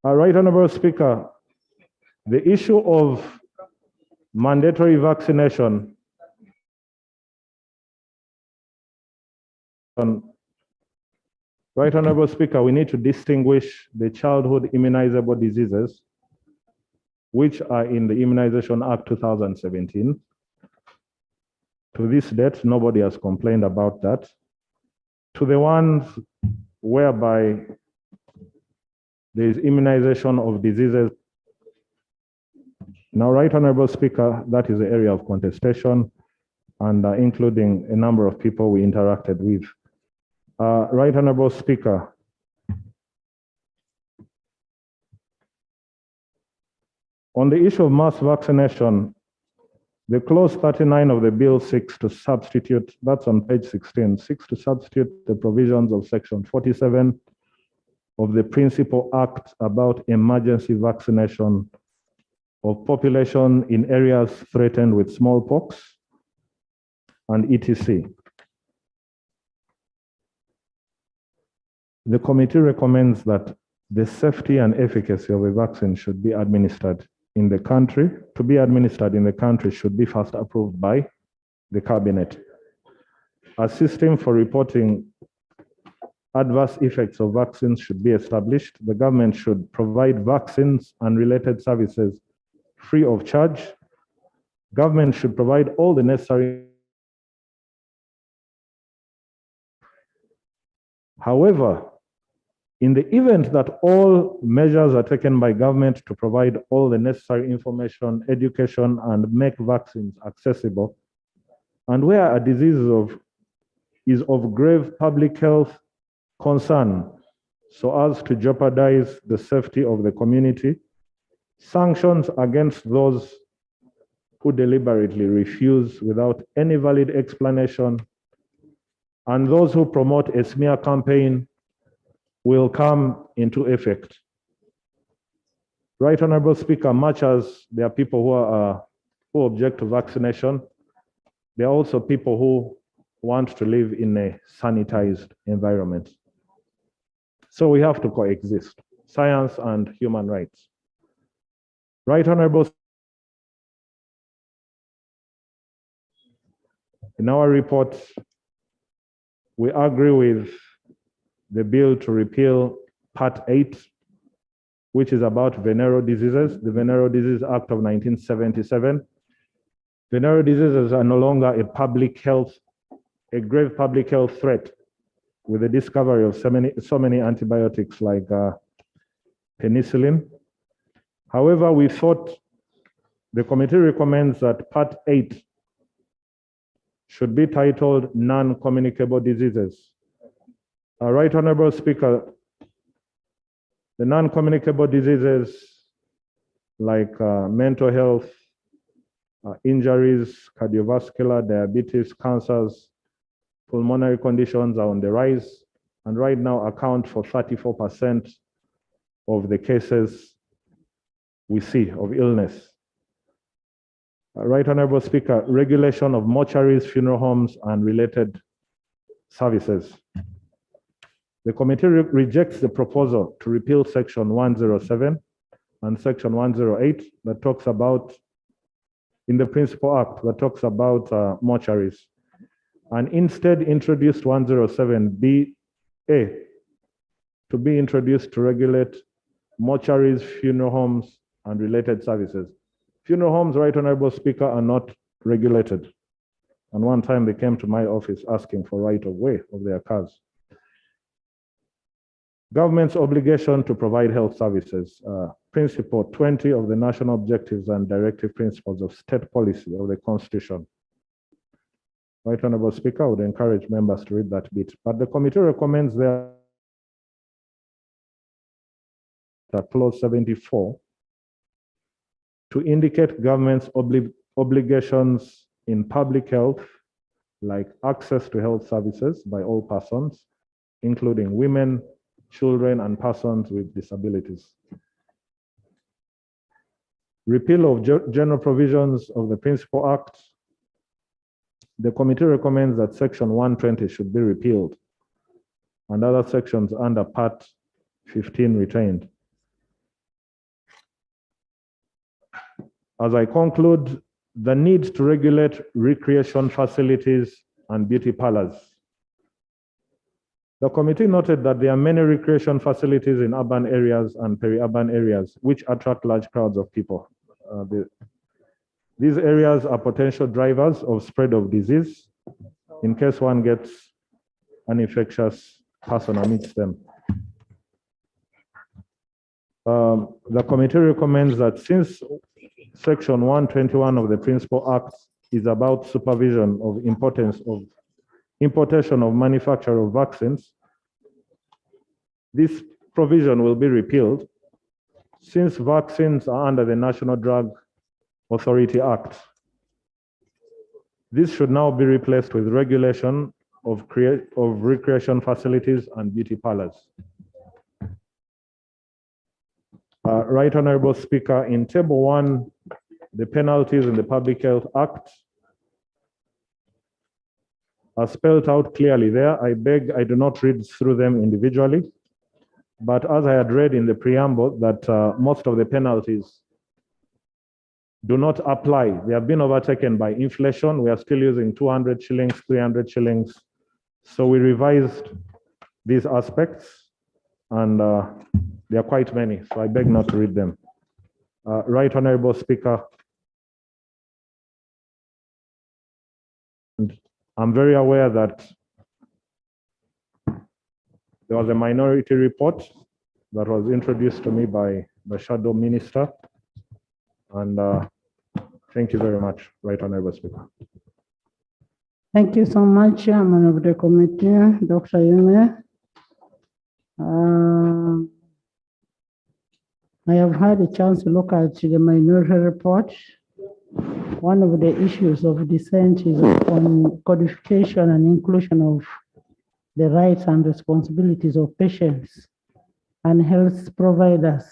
Speaker 7: Right Honorable Speaker, the issue of mandatory vaccination Right Honorable Speaker, we need to distinguish the childhood immunizable diseases, which are in the Immunization Act 2017. To this date, nobody has complained about that. To the ones whereby there is immunization of diseases. Now, Right Honorable Speaker, that is the area of contestation and including a number of people we interacted with. Right Honorable Speaker, on the issue of mass vaccination, the clause 39 of the bill seeks to substitute, that's on page 16, seeks to substitute the provisions of section 47 of the Principal Act about emergency vaccination of population in areas threatened with smallpox and etc. The committee recommends that the safety and efficacy of a vaccine should be administered in the country. To be administered in the country should be first approved by the cabinet. A system for reporting adverse effects of vaccines should be established. The government should provide vaccines and related services free of charge. Government should provide all the necessary. However, in the event that all measures are taken by government to provide all the necessary information, education, and make vaccines accessible, and where a disease is of grave public health concern, so as to jeopardize the safety of the community, sanctions against those who deliberately refuse without any valid explanation, and those who promote a smear campaign will come into effect. Right Honorable Speaker, much as there are people who object to vaccination, there are also people who want to live in a sanitized environment. So we have to coexist, science and human rights. Right Honorable, in our report, we agree with the bill to repeal Part 8, which is about venereal diseases, the Venereal Disease Act of 1977. Venereal diseases are no longer a grave public health threat with the discovery of so many antibiotics like penicillin. However, we thought the committee recommends that Part 8 should be titled Non-Communicable Diseases. Right Honorable Speaker, the non-communicable diseases like mental health, injuries, cardiovascular, diabetes, cancers, pulmonary conditions are on the rise, and right now account for 34% of the cases we see of illness. Right Honorable Speaker, regulation of mortuaries, funeral homes, and related services. The committee rejects the proposal to repeal Section 107 and Section 108 that talks about, in the Principal Act, that talks about mortuaries, and instead introduced 107BA to be introduced to regulate mortuaries, funeral homes, and related services. Funeral homes, Right Honorable Speaker, are not regulated. And one time they came to my office asking for right of way of their cars. Government's obligation to provide health services. Principle 20 of the National Objectives and Directive Principles of State Policy of the Constitution. Right Honorable Speaker, I would encourage members to read that bit. But the committee recommends that clause 74 to indicate government's obligations in public health, like access to health services by all persons, including women, children, and persons with disabilities. Repeal of general provisions of the Principal Act. The committee recommends that Section 120 should be repealed and other sections under Part 15 retained. As I conclude, the need to regulate recreation facilities and beauty parlors. The committee noted that there are many recreation facilities in urban areas and peri-urban areas which attract large crowds of people. These areas are potential drivers of spread of disease in case one gets an infectious person amidst them. The committee recommends that since Section 121 of the Principal Act is about supervision of importation of manufacture of vaccines, this provision will be repealed since vaccines are under the National Drug Authority Act. This should now be replaced with regulation of recreation facilities and beauty parlors. Right Honorable Speaker, in Table 1, the penalties in the Public Health Act are spelled out clearly there. I beg I do not read through them individually, but as I had read in the preamble that most of the penalties do not apply. They have been overtaken by inflation. We are still using 200 shillings, 300 shillings. So we revised these aspects and there are quite many, so I beg not to read them. Right Honorable Speaker, and I'm very aware that there was a minority report that was introduced to me by the Shadow Minister, and thank you very much, Right Honorable Speaker.
Speaker 4: Thank you so much, Chairman of the committee, Dr. Yume. I have had a chance to look at the minority report. One of the issues of dissent is on codification and inclusion of the rights and responsibilities of patients and health providers.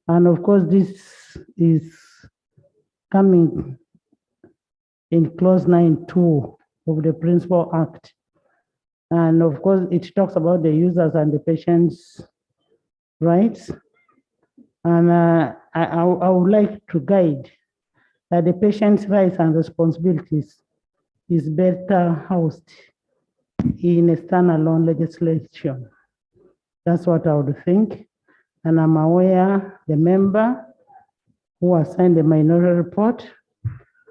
Speaker 4: And of course, this is coming in clause 9.2 of the Principal Act. And of course, it talks about the users and the patients' rights. And I would like to guide that the patient's rights and responsibilities is better housed in a standalone legislation. That's what I would think. And I'm aware the member who assigned the minority report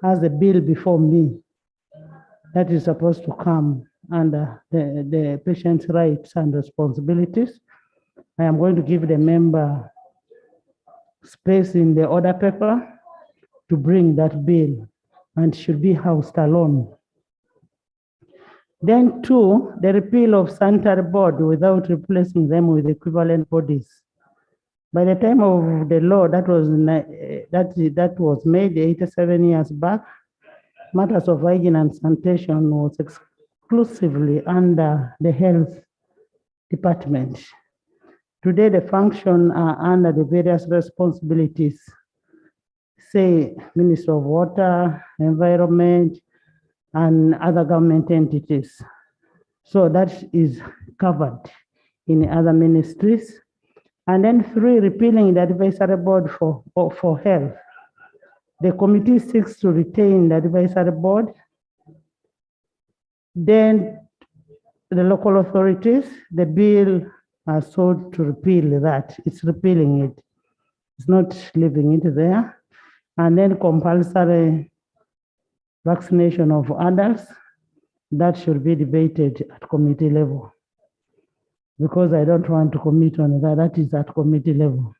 Speaker 4: has a bill before me that is supposed to come under the patient's rights and responsibilities. I am going to give the member space in the order paper to bring that bill and should be housed alone. Then 2, the repeal of sanitary board without replacing them with equivalent bodies. By the time of the law that was made 87 years back, matters of hygiene and sanitation was exclusively under the health department. Today, the functions are under the various responsibilities, say, Minister of Water, Environment, and other government entities. So that is covered in other ministries. And then 3, repealing the advisory board for health. The committee seeks to retain the advisory board. Then the local authorities, the bill are sought to repeal that. It's repealing it. It's not leaving it there. And then compulsory vaccination of adults, that should be debated at committee level. Because I don't want to commit on that, that is at committee level.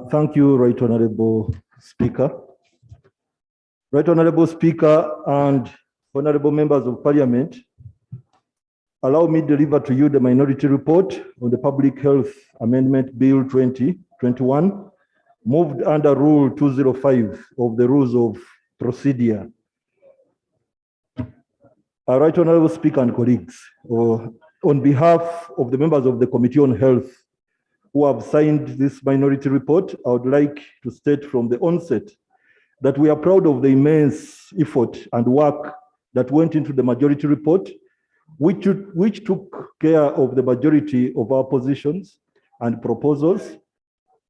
Speaker 10: Thank you, Right Honorable Speaker. Right Honorable Speaker and honorable members of Parliament, Allow me to deliver to you the minority report on the Public Health Amendment Bill 2021, moved under Rule 205 of the Rules of Procedure. Right Honorable Speaker and colleagues, on behalf of the members of the Committee on Health who have signed this minority report, I would like to state from the onset that we are proud of the immense effort and work that went into the majority report, which took care of the majority of our positions and proposals,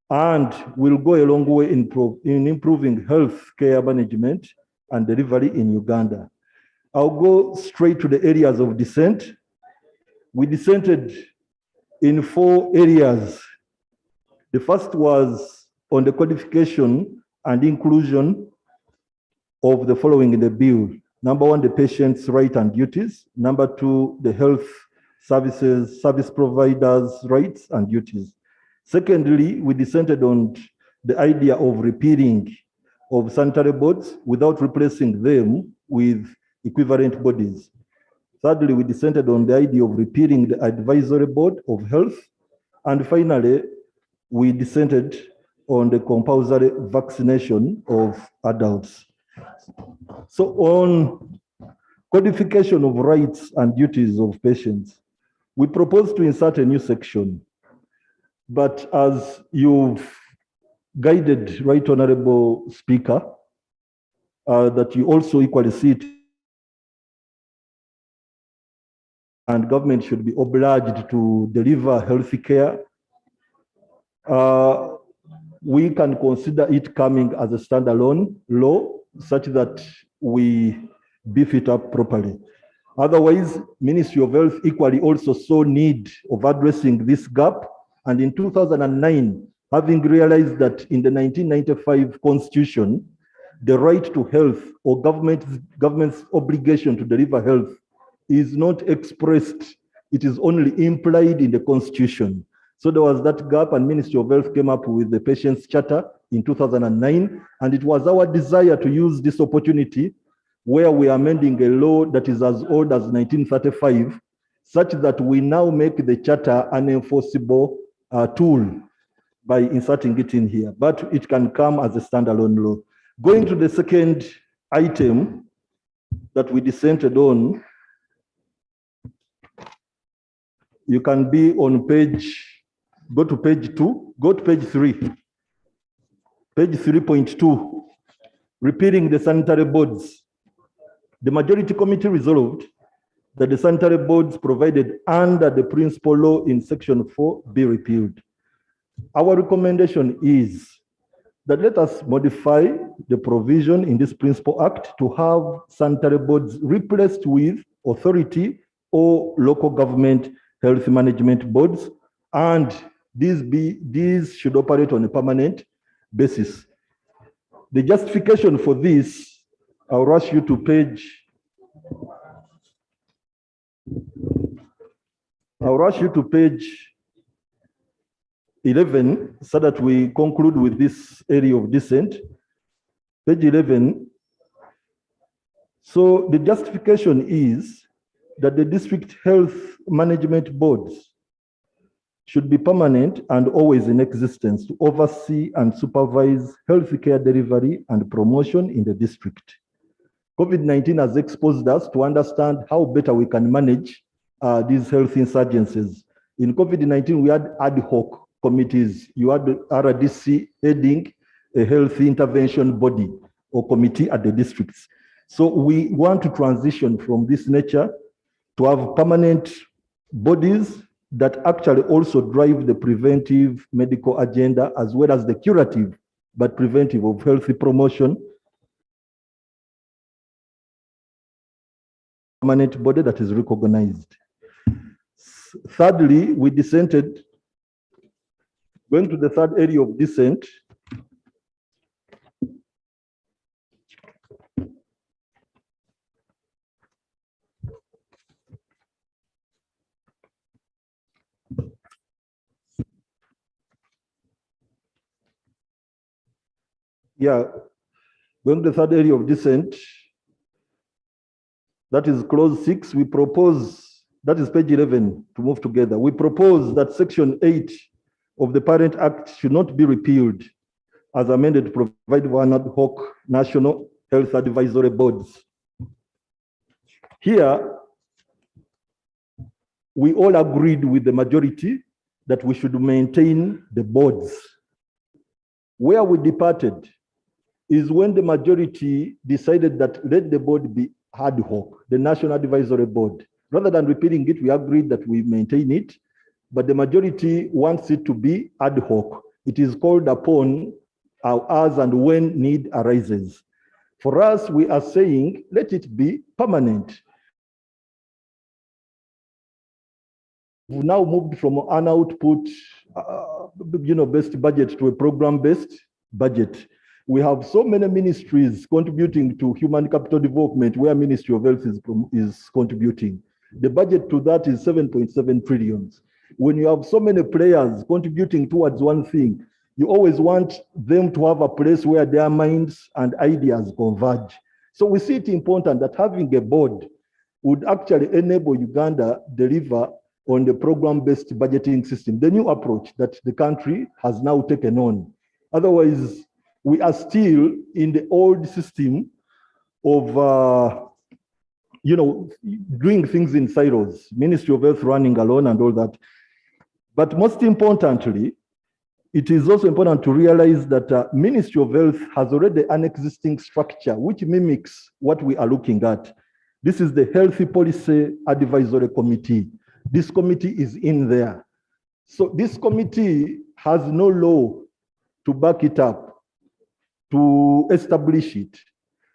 Speaker 10: and will go a long way in improving health care management and delivery in Uganda. I'll go straight to the areas of dissent. We dissented in 4 areas. The first was on the codification and inclusion of the following in the bill. Number 1, the patient's rights and duties. Number 2, the health service providers' rights and duties. Secondly, we dissented on the idea of repealing of sanitary boards without replacing them with equivalent bodies. Thirdly, we dissented on the idea of repealing the advisory board of health. And finally, we dissented on the compulsory vaccination of adults. So on codification of rights and duties of patients, we propose to insert a new section. But as you've guided, Right Honorable Speaker, that you also equally see it, and government should be obliged to deliver healthy care, we can consider it coming as a standalone law such that we beef it up properly. Otherwise, Ministry of Health equally also saw need of addressing this gap. And in 2009, having realized that in the 1995 Constitution, the right to health or government's obligation to deliver health is not expressed, it is only implied in the Constitution. So there was that gap, and Ministry of Health came up with the Patients Charter in 2009, and it was our desire to use this opportunity where we are amending a law that is as old as 1935, such that we now make the charter an enforceable tool by inserting it in here, but it can come as a standalone law. Going to the second item that we dissented on, you can be on page, go to page 2, go to page 3. Page 3.2, repealing the sanitary boards. The majority committee resolved that the sanitary boards provided under the principal law in section 4 be repealed. Our recommendation is that let us modify the provision in this principal act to have sanitary boards replaced with authority or local government health management boards, and these should operate on a permanent basis. The justification for this, I'll rush you to page 11 so that we conclude with this area of dissent. Page 11. So the justification is that the district health management boards should be permanent and always in existence to oversee and supervise healthcare delivery and promotion in the district. COVID-19 has exposed us to understand how better we can manage these health insurgencies. In COVID-19, we had ad hoc committees. You had the RDC heading a health intervention body or committee at the districts. So we want to transition from this nature to have permanent bodies that actually also drive the preventive medical agenda as well as the curative but preventive of healthy promotion. Permanent body that is recognized. Thirdly, we dissented, going to the third area of dissent. Yeah, going to the third area of dissent, that is clause 6, we propose that is page 11, to move together. We propose that section 8 of the Parent Act should not be repealed as amended to provide one ad hoc national health advisory boards. Here, we all agreed with the majority that we should maintain the boards. Where we departed is when the majority decided that let the board be ad hoc, the National Advisory Board. Rather than repealing it, we agreed that we maintain it, but the majority wants it to be ad hoc. It is called upon as and when need arises. For us, we are saying, let it be permanent. We've now moved from an output, based budget to a program-based budget. We have so many ministries contributing to human capital development where Ministry of Health is contributing. The budget to that is 7.7 trillion. When you have so many players contributing towards one thing, you always want them to have a place where their minds and ideas converge. So we see it important that having a board would actually enable Uganda deliver on the program-based budgeting system, the new approach that the country has now taken on. Otherwise, we are still in the old system of doing things in silos, Ministry of Health running alone and all that. But most importantly, it is also important to realize that Ministry of Health has already an existing structure which mimics what we are looking at. This is the Healthy Policy Advisory Committee. This committee is in there. So this committee has no law to back it up, to establish it.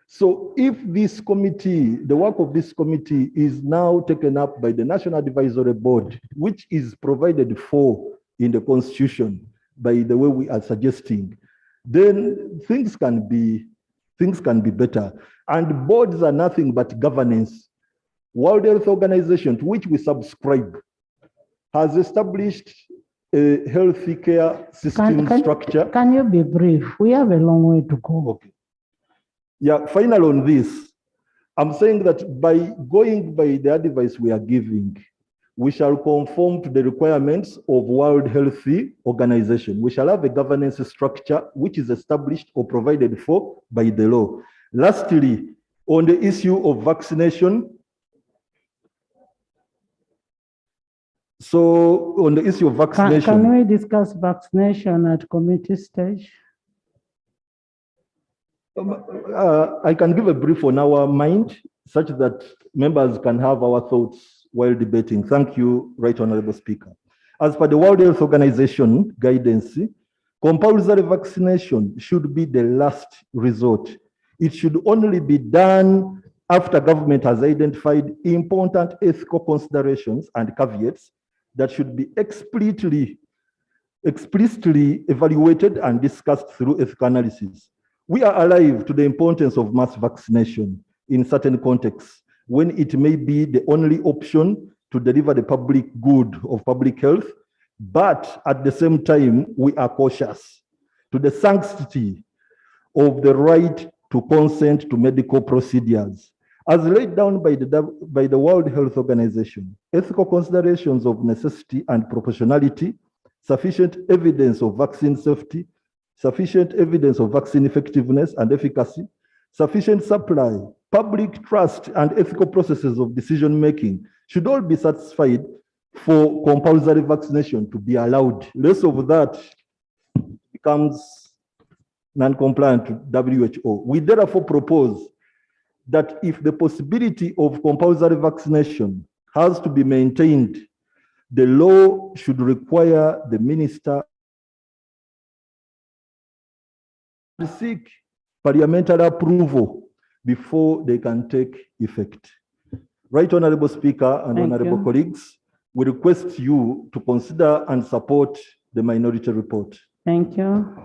Speaker 10: So if this committee, the work of this committee is now taken up by the National Advisory Board, which is provided for in the Constitution by the way we are suggesting, then things can be better. And boards are nothing but governance. World Health Organization, to which we subscribe, has established a healthy care system structure.
Speaker 4: Can you be brief? We have a long way to go.
Speaker 10: Okay. Yeah, final on this, I'm saying that by going by the advice we are giving, we shall conform to the requirements of World Health Organization. We shall have a governance structure which is established or provided for by the law. Lastly, on the issue of vaccination,
Speaker 4: Can we discuss vaccination at committee stage?
Speaker 10: I can give a brief on our mind such that members can have our thoughts while debating. Thank you, Right Honorable Speaker. As per the World Health Organization guidance, compulsory vaccination should be the last resort. It should only be done after government has identified important ethical considerations and caveats that should be explicitly evaluated and discussed through ethical analysis. We are alive to the importance of mass vaccination in certain contexts, when it may be the only option to deliver the public good of public health, but at the same time, we are cautious to the sanctity of the right to consent to medical procedures. As laid down by the World Health Organization, ethical considerations of necessity and proportionality, sufficient evidence of vaccine safety, sufficient evidence of vaccine effectiveness and efficacy, sufficient supply, public trust, and ethical processes of decision-making should all be satisfied for compulsory vaccination to be allowed. Less of that becomes non-compliant to WHO. We therefore propose that if the possibility of compulsory vaccination has to be maintained, the law should require the minister to seek parliamentary approval before they can take effect. Right Honorable Speaker and honorable colleagues, we request you to consider and support the minority report.
Speaker 4: Thank you.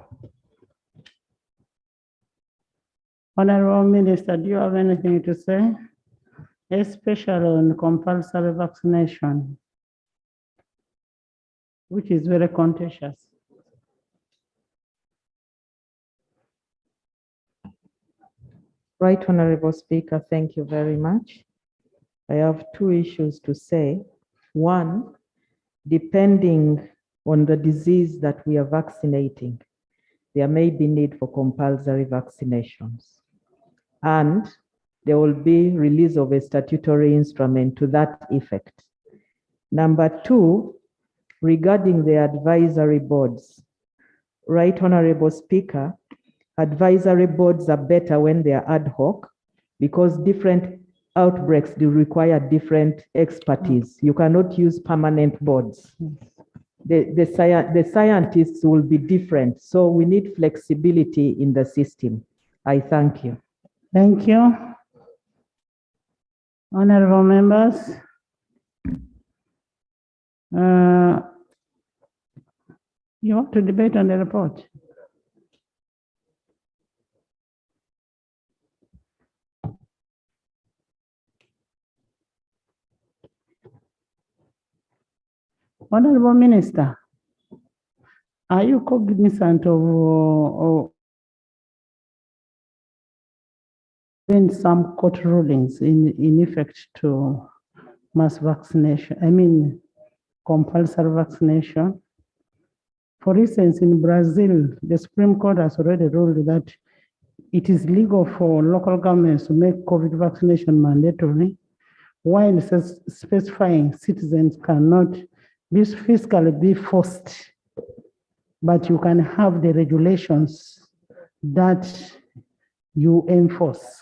Speaker 4: Honorable Minister, do you have anything to say? Especially on compulsory vaccination, which is very contentious.
Speaker 9: Right Honorable Speaker, thank you very much. I have two issues to say. One, depending on the disease that we are vaccinating, there may be need for compulsory vaccinations. And there will be release of a statutory instrument to that effect. Number two, regarding the advisory boards, Right Honorable Speaker, advisory boards are better when they are ad hoc because different outbreaks do require different expertise. You cannot use permanent boards. The scientists will be different, so we need flexibility in the system. I thank you.
Speaker 4: Thank you. Honorable members. You want to debate on the report? Honorable Minister, are you cognizant of some court rulings in effect to mass vaccination, compulsory vaccination? For instance, in Brazil, the Supreme Court has already ruled that it is legal for local governments to make COVID vaccination mandatory, while specifying citizens cannot be fiscally be forced, but you can have the regulations that you enforce,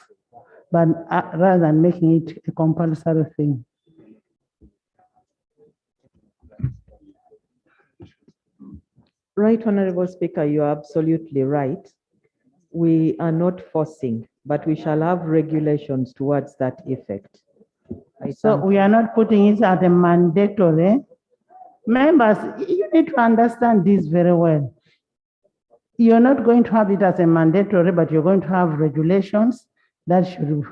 Speaker 4: but rather than making it a compulsory thing.
Speaker 9: Right, Honorable Speaker, you are absolutely right. We are not forcing, but we shall have regulations towards that effect.
Speaker 4: So we are not putting it as a mandatory. Members, you need to understand this very well. You're not going to have it as a mandatory, but you're going to have regulations that should.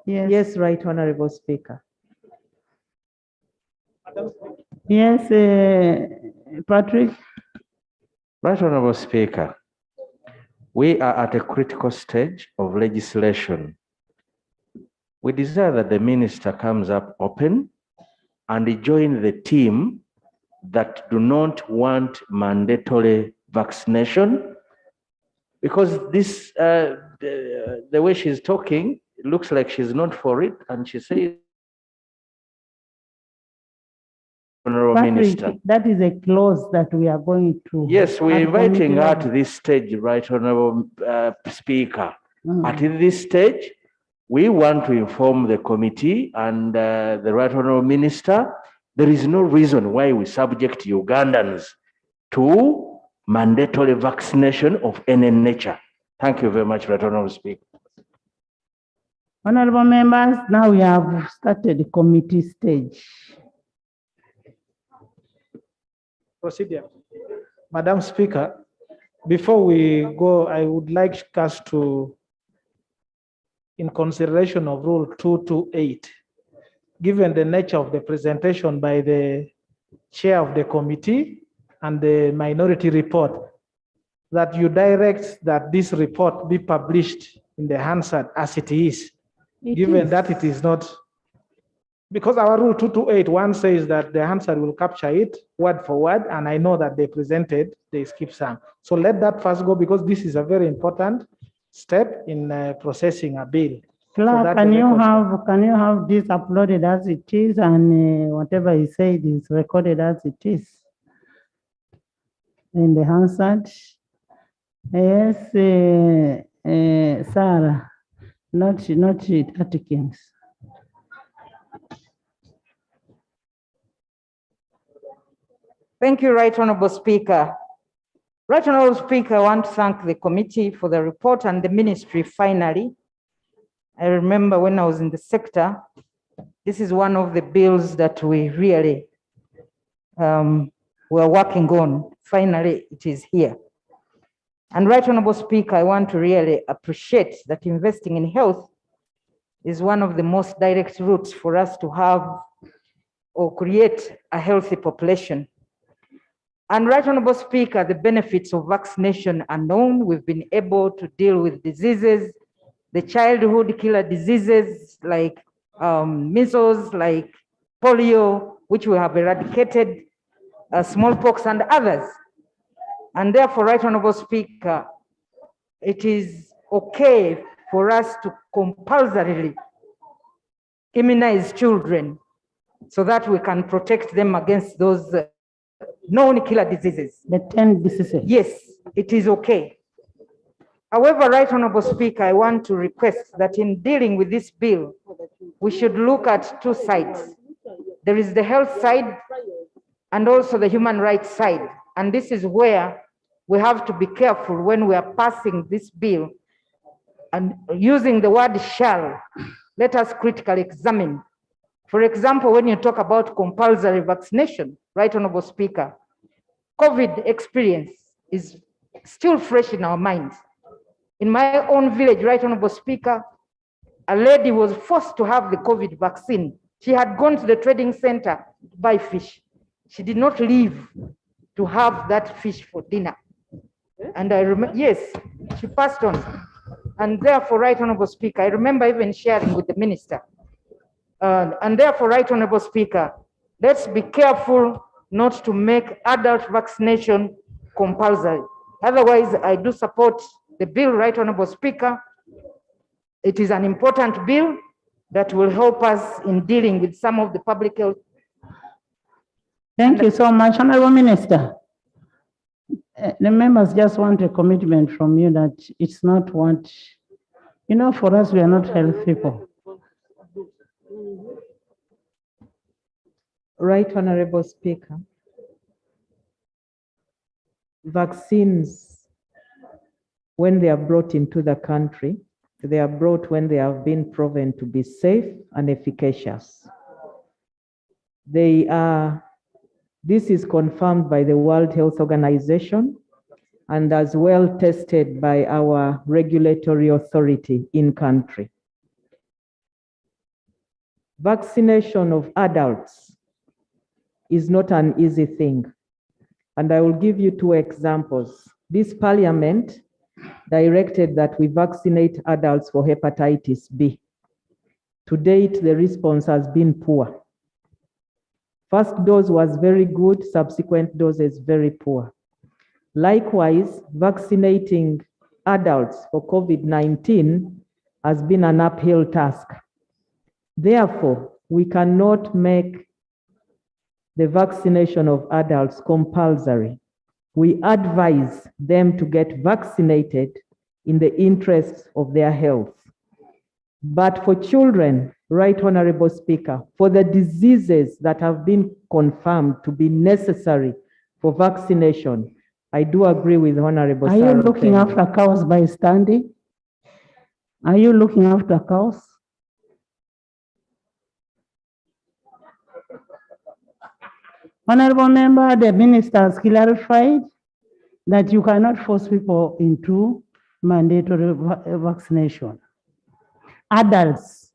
Speaker 9: Yes, right, Honorable Speaker.
Speaker 4: Yes, Patrick.
Speaker 11: Right, Honorable Speaker. We are at a critical stage of legislation. We desire that the minister comes up open and join the team that do not want mandatory vaccination, because this, the way she's talking, it looks like she's not for it, and she says, Honorable
Speaker 4: Patrick,
Speaker 11: Minister.
Speaker 4: that is a clause that we are going to.
Speaker 11: Yes, we're inviting her at this stage, Right Honorable Speaker. At this stage, we want to inform the committee and the Right Honorable Minister, there is no reason why we subject Ugandans to mandatory vaccination of any nature. Thank you very much, Right Honorable Speaker.
Speaker 4: Honorable members, now we have started the committee stage.
Speaker 18: Procedure. Madam Speaker, before we go, I would like us to, in consideration of Rule 228, given the nature of the presentation by the chair of the committee and the minority report, that you direct that this report be published in the Hansard as it is, given that it is not. Because our Rule 228, says that the Hansard will capture it word for word, and I know that they presented, they skip some. So let that first go, because this is a very important step in processing a bill.
Speaker 4: Clark,
Speaker 18: So
Speaker 4: can you have this uploaded as it is, and whatever he said is recorded as it is in the Hansard? Yes, Sarah, not Atkins.
Speaker 5: Thank you, Right Honorable Speaker. Right Honorable Speaker, I want to thank the committee for the report and the ministry finally. I remember when I was in the sector, this is one of the bills that we really were working on. Finally, it is here. And Right Honorable Speaker, I want to really appreciate that investing in health is one of the most direct routes for us to have or create a healthy population. And Right Honorable Speaker, the benefits of vaccination are known. We've been able to deal with diseases the childhood killer diseases like measles, like polio, which we have eradicated, smallpox and others. And therefore, Right Honorable Speaker, it is okay for us to compulsorily immunize children so that we can protect them against those known killer diseases.
Speaker 4: The 10 diseases.
Speaker 5: Yes, it is okay. However, Right Honorable Speaker, I want to request that in dealing with this bill, we should look at two sides. There is the health side and also the human rights side. And this is where we have to be careful when we are passing this bill and using the word shall. Let us critically examine. For example, when you talk about compulsory vaccination, Right Honorable Speaker, COVID experience is still fresh in our minds. In my own village, Right Honorable Speaker, a lady was forced to have the COVID vaccine. She had gone to the trading center to buy fish. She did not leave to have that fish for dinner. And I remember, yes, she passed on. And therefore, Right Honorable Speaker, I remember even sharing with the minister. And therefore, Right Honorable Speaker, let's be careful not to make adult vaccination compulsory. Otherwise, I do support the bill, Right Honorable Speaker. It is an important bill that will help us in dealing with some of the public health.
Speaker 4: Thank you so much, Honorable Minister. The members just want a commitment from you that it's not what, you know, for us, we are not health people.
Speaker 13: Right Honorable Speaker. Vaccines, when they are brought into the country, they are brought when they have been proven to be safe and efficacious. This is confirmed by the World Health Organization and as well tested by our regulatory authority in country. Vaccination of adults is not an easy thing. And I will give you two examples. This parliament directed that we vaccinate adults for hepatitis B. To date, the response has been poor. First dose was very good, subsequent dose is very poor. Likewise, vaccinating adults for COVID-19 has been an uphill task. Therefore, we cannot make the vaccination of adults compulsory. We advise them to get vaccinated in the interests of their health. But for children, Right Honorable Speaker, for the diseases that have been confirmed to be necessary for vaccination, I do agree with Honorable
Speaker 4: Are you looking after cows by standing? Are you looking after cows? Honorable member, the minister has clarified that you cannot force people into mandatory vaccination. Adults.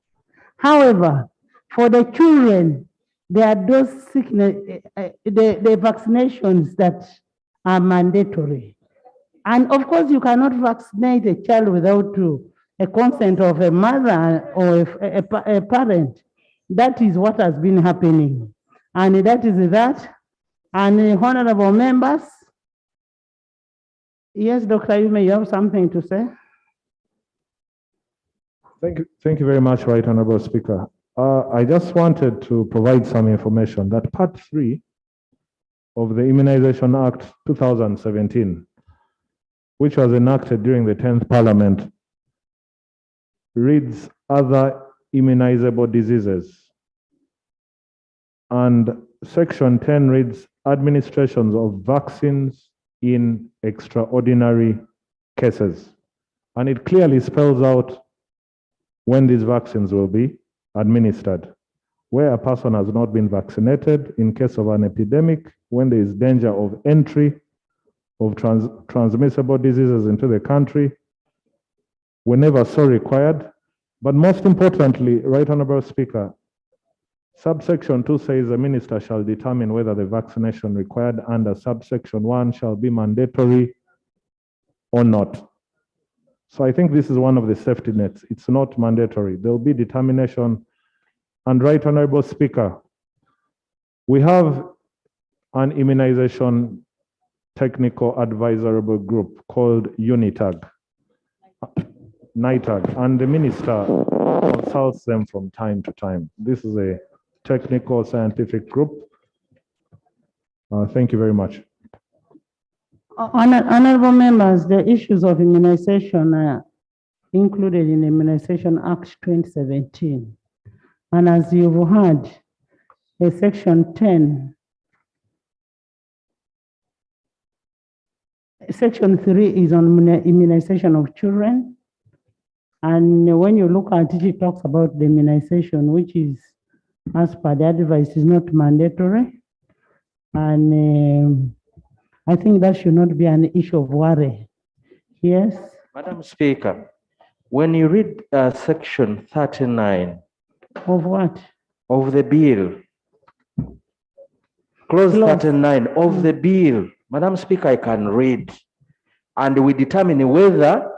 Speaker 4: However, for the children, there are those sickness, the vaccinations that are mandatory. And of course, you cannot vaccinate a child without a consent of a mother or a parent. That is what has been happening. And that is that. And honorable members, yes, Dr. Yume, you have something to say?
Speaker 19: Thank you very much, Right Honorable Speaker. I just wanted to provide some information that Part 3 of the Immunization Act 2017, which was enacted during the 10th Parliament, reads other immunizable diseases. And Section 10 reads administrations of vaccines in extraordinary cases. And it clearly spells out when these vaccines will be administered. Where a person has not been vaccinated, in case of an epidemic, when there is danger of entry of transmissible diseases into the country, whenever so required. But most importantly, Right Honorable Speaker, subsection 2 says the minister shall determine whether the vaccination required under subsection 1 shall be mandatory or not. So I think this is one of the safety nets. It's not mandatory. There will be determination. And Right Honorable Speaker, we have an immunization technical advisory group called UNITAG, NITAG, and the minister consults them from time to time. This is a technical scientific group. Thank you very much.
Speaker 4: Honorable members, the issues of immunization are included in Immunization Act 2017. And as you've heard, a section 10, section 3 is on immunization of children. And when you look at it, it talks about the immunization, which is, as per the advice, is not mandatory. And I think that should not be an issue of worry. Yes?
Speaker 11: Madam Speaker, when you read section 39
Speaker 4: of what?
Speaker 11: Of the bill, clause 39 of the bill, Madam Speaker, I can read, and we determine whether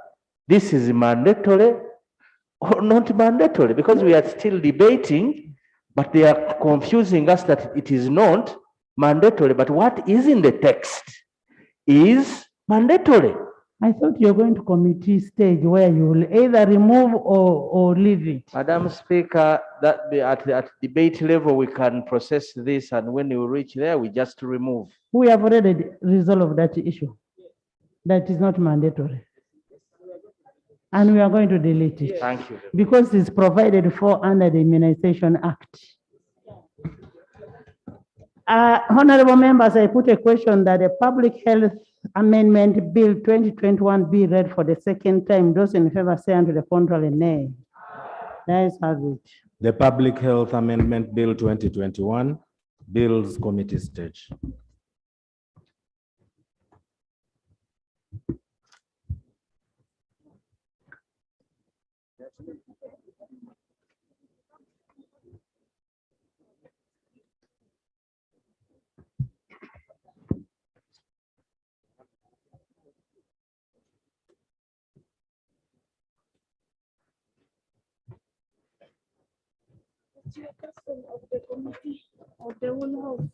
Speaker 11: this is mandatory or not mandatory, because we are still debating, but they are confusing us that it is not mandatory, but what is in the text is mandatory.
Speaker 4: I thought you're going to committee stage where you will either remove or leave it.
Speaker 11: Madam Speaker, that at debate level, we can process this, and when you reach there, we just remove.
Speaker 4: We have already resolved that issue. That is not mandatory. And we are going to delete it.
Speaker 11: Thank you.
Speaker 4: Because it's provided for under the Immunization Act. Honorable members, I put a question that the Public Health Amendment Bill 2021 be read for the second time. Those in favor say unto the contrary, nay. Ayes have it.
Speaker 2: The Public Health Amendment Bill 2021, Bills Committee stage.
Speaker 14: Chairperson of the committee of the whole house.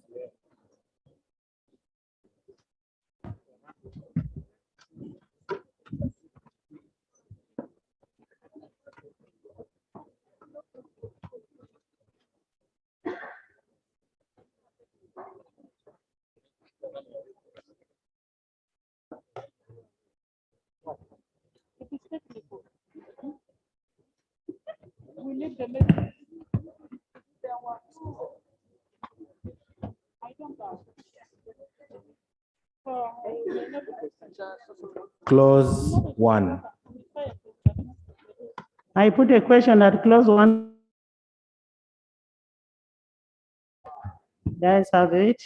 Speaker 14: It is technical. We leave the message.
Speaker 2: Clause 1.
Speaker 4: I put a question at clause 1. Guys have it.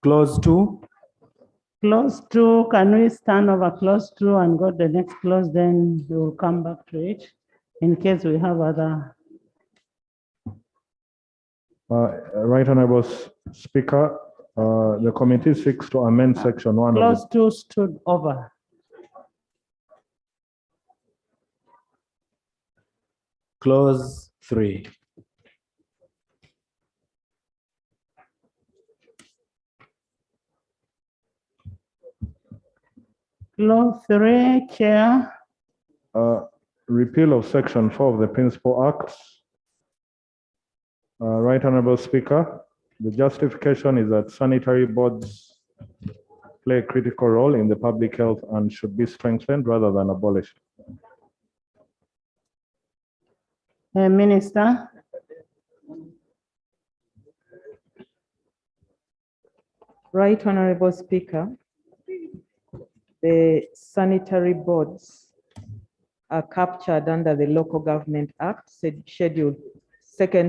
Speaker 2: Clause 2.
Speaker 4: Clause 2, can we stand over clause 2 and go to the next clause, then we will come back to it in case we have other.
Speaker 19: Right Honorable Speaker, the committee seeks to amend section 1
Speaker 4: Clause 2 stood over.
Speaker 2: Clause 3.
Speaker 4: Clause 3, Chair.
Speaker 19: Repeal of section 4 of the Principal Acts. Right Honorable Speaker, the justification is that sanitary boards play a critical role in the public health and should be strengthened rather than abolished.
Speaker 4: Minister.
Speaker 13: Right Honorable Speaker, the sanitary boards are captured under the Local Government Act, second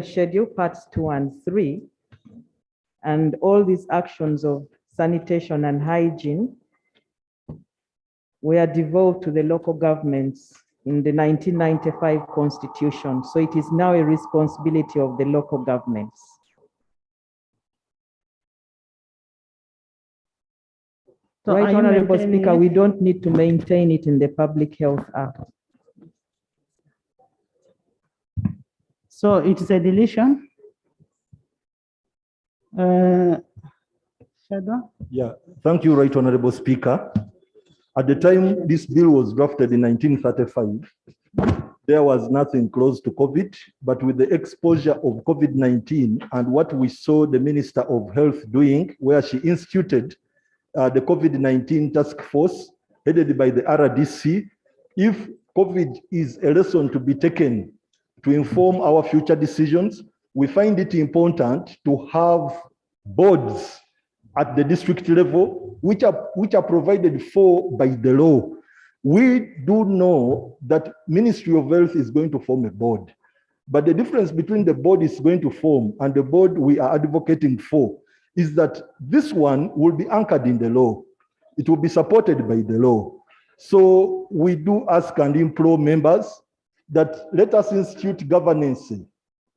Speaker 13: schedule, parts 2 and 3. And all these actions of sanitation and hygiene were devolved to the local governments in the 1995 Constitution. So it is now a responsibility of the local governments.
Speaker 4: So are
Speaker 13: Right,
Speaker 4: you
Speaker 13: Honorable
Speaker 4: maintaining
Speaker 13: Speaker,
Speaker 4: it?
Speaker 13: we don't need to maintain it in the Public Health Act.
Speaker 4: So it is a deletion? Shadow?
Speaker 10: Yeah, thank you, Right Honorable Speaker. At the time this bill was drafted in 1935, there was nothing close to COVID, but with the exposure of COVID-19 and what we saw the Minister of Health doing, where she instituted the COVID-19 task force headed by the RDC, if COVID is a lesson to be taken to inform our future decisions, we find it important to have boards at the district level, which are provided for by the law. We do know that Ministry of Health is going to form a board, but the difference between the board is going to form and the board we are advocating for is that this one will be anchored in the law. It will be supported by the law. So we do ask and implore members that let us institute governance,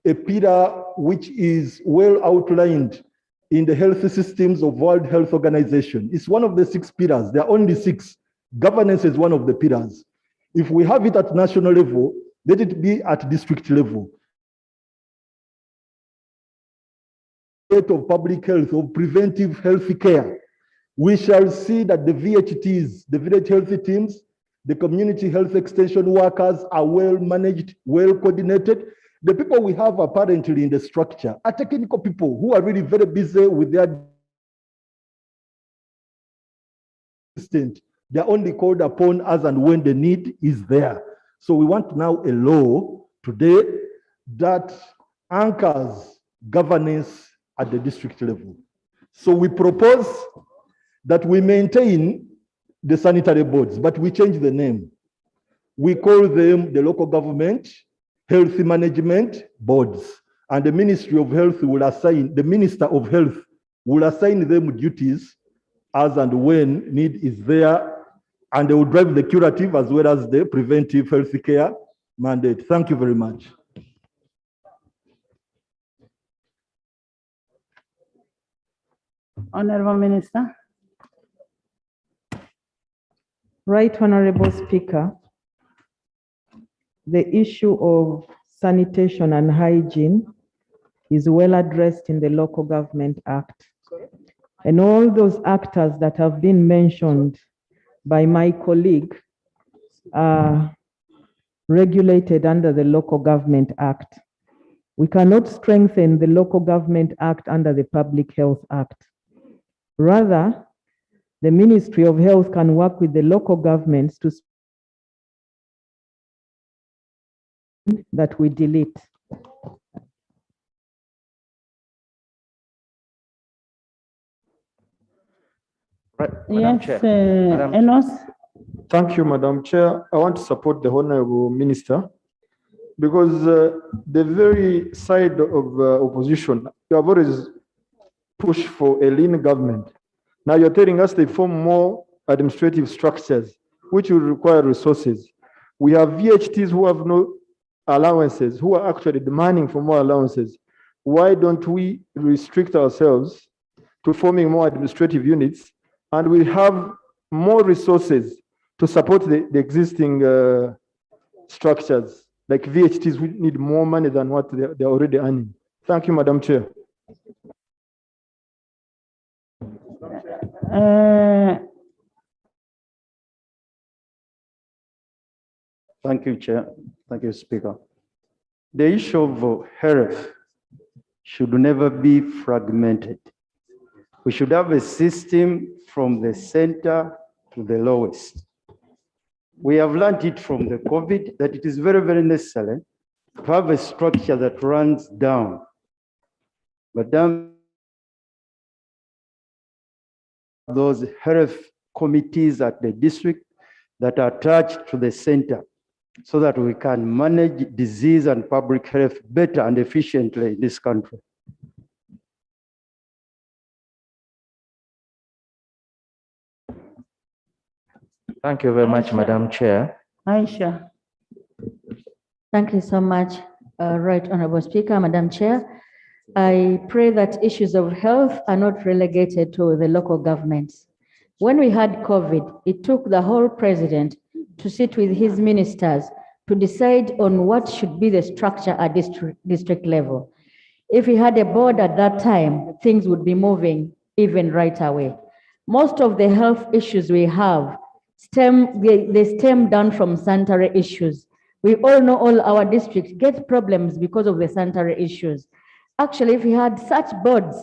Speaker 10: a pillar which is well outlined in the health systems of World Health Organization. It's one of the 6 pillars. There are only 6. Governance is one of the pillars. If we have it at national level, let it be at district level. Of public health, of preventive health care, we shall see that the VHTs, the village health teams, the community health extension workers are well managed, well coordinated. The people we have apparently in the structure are technical people who are really very busy with their assistant. They're only called upon as and when the need is there. So we want now a law today that anchors governance at the district level. So we propose that we maintain the sanitary boards, but we change the name. We call them the local government health management boards, and the Ministry of Health will assign, the Minister of Health will assign them duties as and when need is there, and they will drive the curative as well as the preventive health care mandate. Thank you very much.
Speaker 4: Honorable Minister.
Speaker 13: Right, Honorable Speaker. The issue of sanitation and hygiene is well addressed in the Local Government Act. And all those actors that have been mentioned by my colleague are regulated under the Local Government Act. We cannot strengthen the Local Government Act under the Public Health Act. Rather, the Ministry of Health can work with the local governments to that we delete.
Speaker 11: Right,
Speaker 4: Yes, Enos.
Speaker 6: Thank you, Madam Chair. I want to support the Honorable Minister because the very side of opposition, you have always pushed for a lean government. Now you're telling us they form more administrative structures, which will require resources. We have VHTs who have no allowances, who are actually demanding for more allowances. Why don't we restrict ourselves to forming more administrative units, and we have more resources to support the existing structures, like VHTs, we need more money than what they're already earning. Thank you, Madam Chair.
Speaker 15: Thank you, Chair. Thank you, Speaker. The issue of health should never be fragmented. We should have a system from the center to the lowest. We have learned it from the COVID that it is very, very necessary to have a structure that runs down. But then those health committees at the district that are attached to the center so that we can manage disease and public health better and efficiently in this country.
Speaker 11: Thank you very much, Madam Chair.
Speaker 4: Aisha.
Speaker 22: Thank you so much, Right Honorable Speaker, Madam Chair. I pray that issues of health are not relegated to the local governments. When we had COVID, it took the whole president to sit with his ministers to decide on what should be the structure at district level. If we had a board at that time, things would be moving even right away. Most of the health issues we have they stem down from sanitary issues. We all know all our districts get problems because of the sanitary issues. Actually, if we had such boards,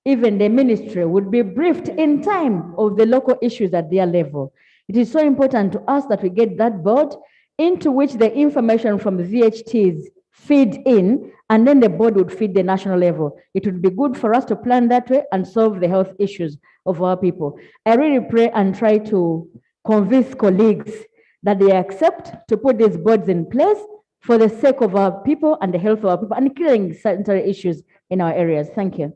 Speaker 22: even the ministry would be briefed in time of the local issues at their level. It is so important to us that we get that board into which the information from the VHTs feed in, and then the board would feed the national level. It would be good for us to plan that way and solve the health issues of our people. I really pray and try to convince colleagues that they accept to put these boards in place for the sake of our people and the health of our people and clearing sanitary issues in our areas. Thank you.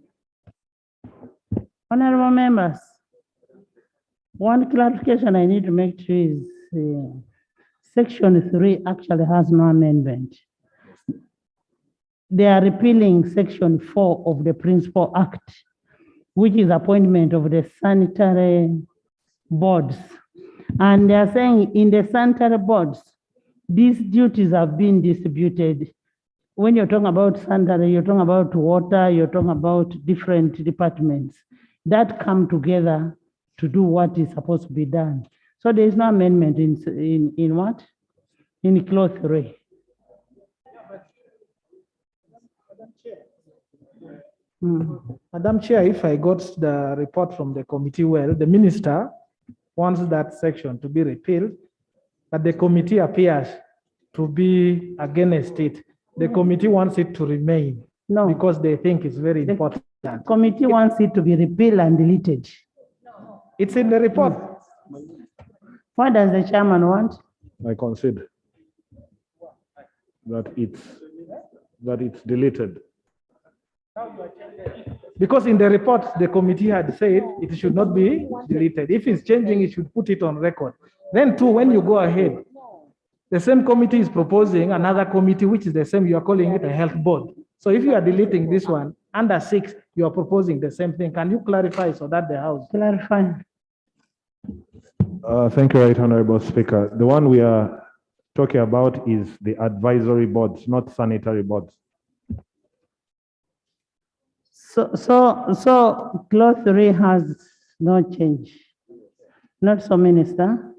Speaker 4: Honorable members, one clarification I need to make to you is Section 3 actually has no amendment. They are repealing Section 4 of the Principal Act, which is appointment of the sanitary boards. And they are saying in the sanitary boards, these duties have been distributed. When you're talking about sanitary, you're talking about water, you're talking about different departments that come together to do what is supposed to be done. So there is no amendment in what? In clause 3.
Speaker 18: Madam Chair, if I got the report from the committee well, the minister wants that section to be repealed, but the committee appears to be against it. The committee wants it to remain because they think it's very important.
Speaker 4: The committee wants it to be repealed and deleted.
Speaker 18: It's in the report.
Speaker 4: What does the chairman want?
Speaker 7: I concede that it's deleted.
Speaker 18: Because in the report, the committee had said it should not be deleted. If it's changing, it should put it on record. Then too, when you go ahead, the same committee is proposing another committee, which is the same, you are calling it a health board. So if you are deleting this one, under 6, you are proposing the same thing. Can you clarify so that the House?
Speaker 4: Clarify.
Speaker 7: Thank you, Right Honorable Speaker. The one we are talking about is the advisory boards, not sanitary boards.
Speaker 4: So clause 3 has no change. Not so, Minister.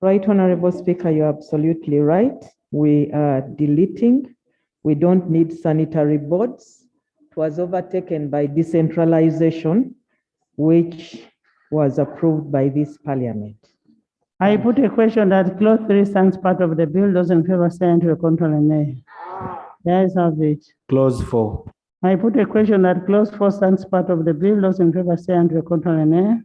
Speaker 13: Right, Honorable Speaker, you're absolutely right. We are deleting. We don't need sanitary boards. It was overtaken by decentralization, which was approved by this parliament.
Speaker 4: I put a question that clause 3 stands part of the bill. Those in favor say to a control and nay. The ayes have it.
Speaker 2: Clause 4.
Speaker 4: I put a question that clause 4 stands part of the bill. Those in favor say to a control and nay.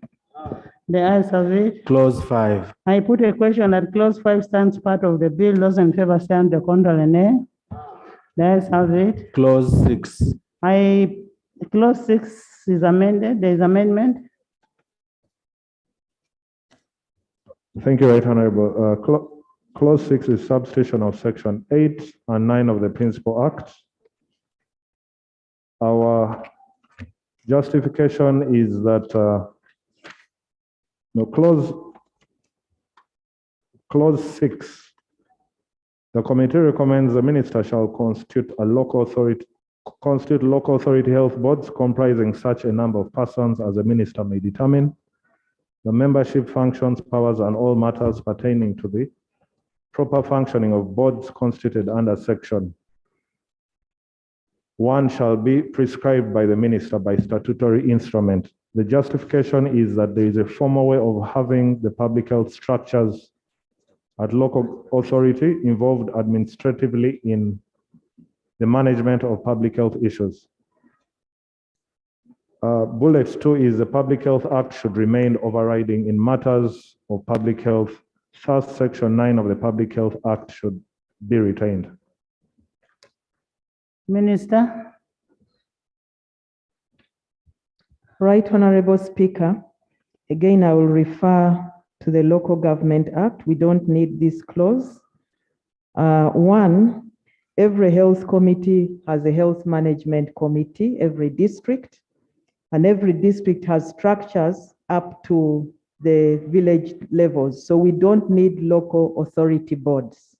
Speaker 4: The ayes have it.
Speaker 2: Clause 5.
Speaker 4: I put a question that clause 5 stands part of the bill. Those in favor say to a control and nay. The ayes have it.
Speaker 2: Clause 6.
Speaker 4: Clause 6 is amended. There is amendment.
Speaker 7: Thank you, Right Honorable. Clause 6 is substitution of Section 8 and 9 of the Principal Act. Our justification is that clause 6, the committee recommends the minister shall constitute local authority health boards comprising such a number of persons as the minister may determine. The membership functions, powers, and all matters pertaining to the proper functioning of boards constituted under Section 1 shall be prescribed by the minister by statutory instrument. The justification is that there is a formal way of having the public health structures at local authority involved administratively in the management of public health issues. Bullet 2 is the Public Health Act should remain overriding in matters of public health. Thus, Section 9 of the Public Health Act should be retained.
Speaker 4: Minister.
Speaker 13: Right, Honorable Speaker. Again, I will refer to the Local Government Act. We don't need this clause. 1, every health committee has a health management committee, every district. And every district has structures up to the village levels. So we don't need local authority boards.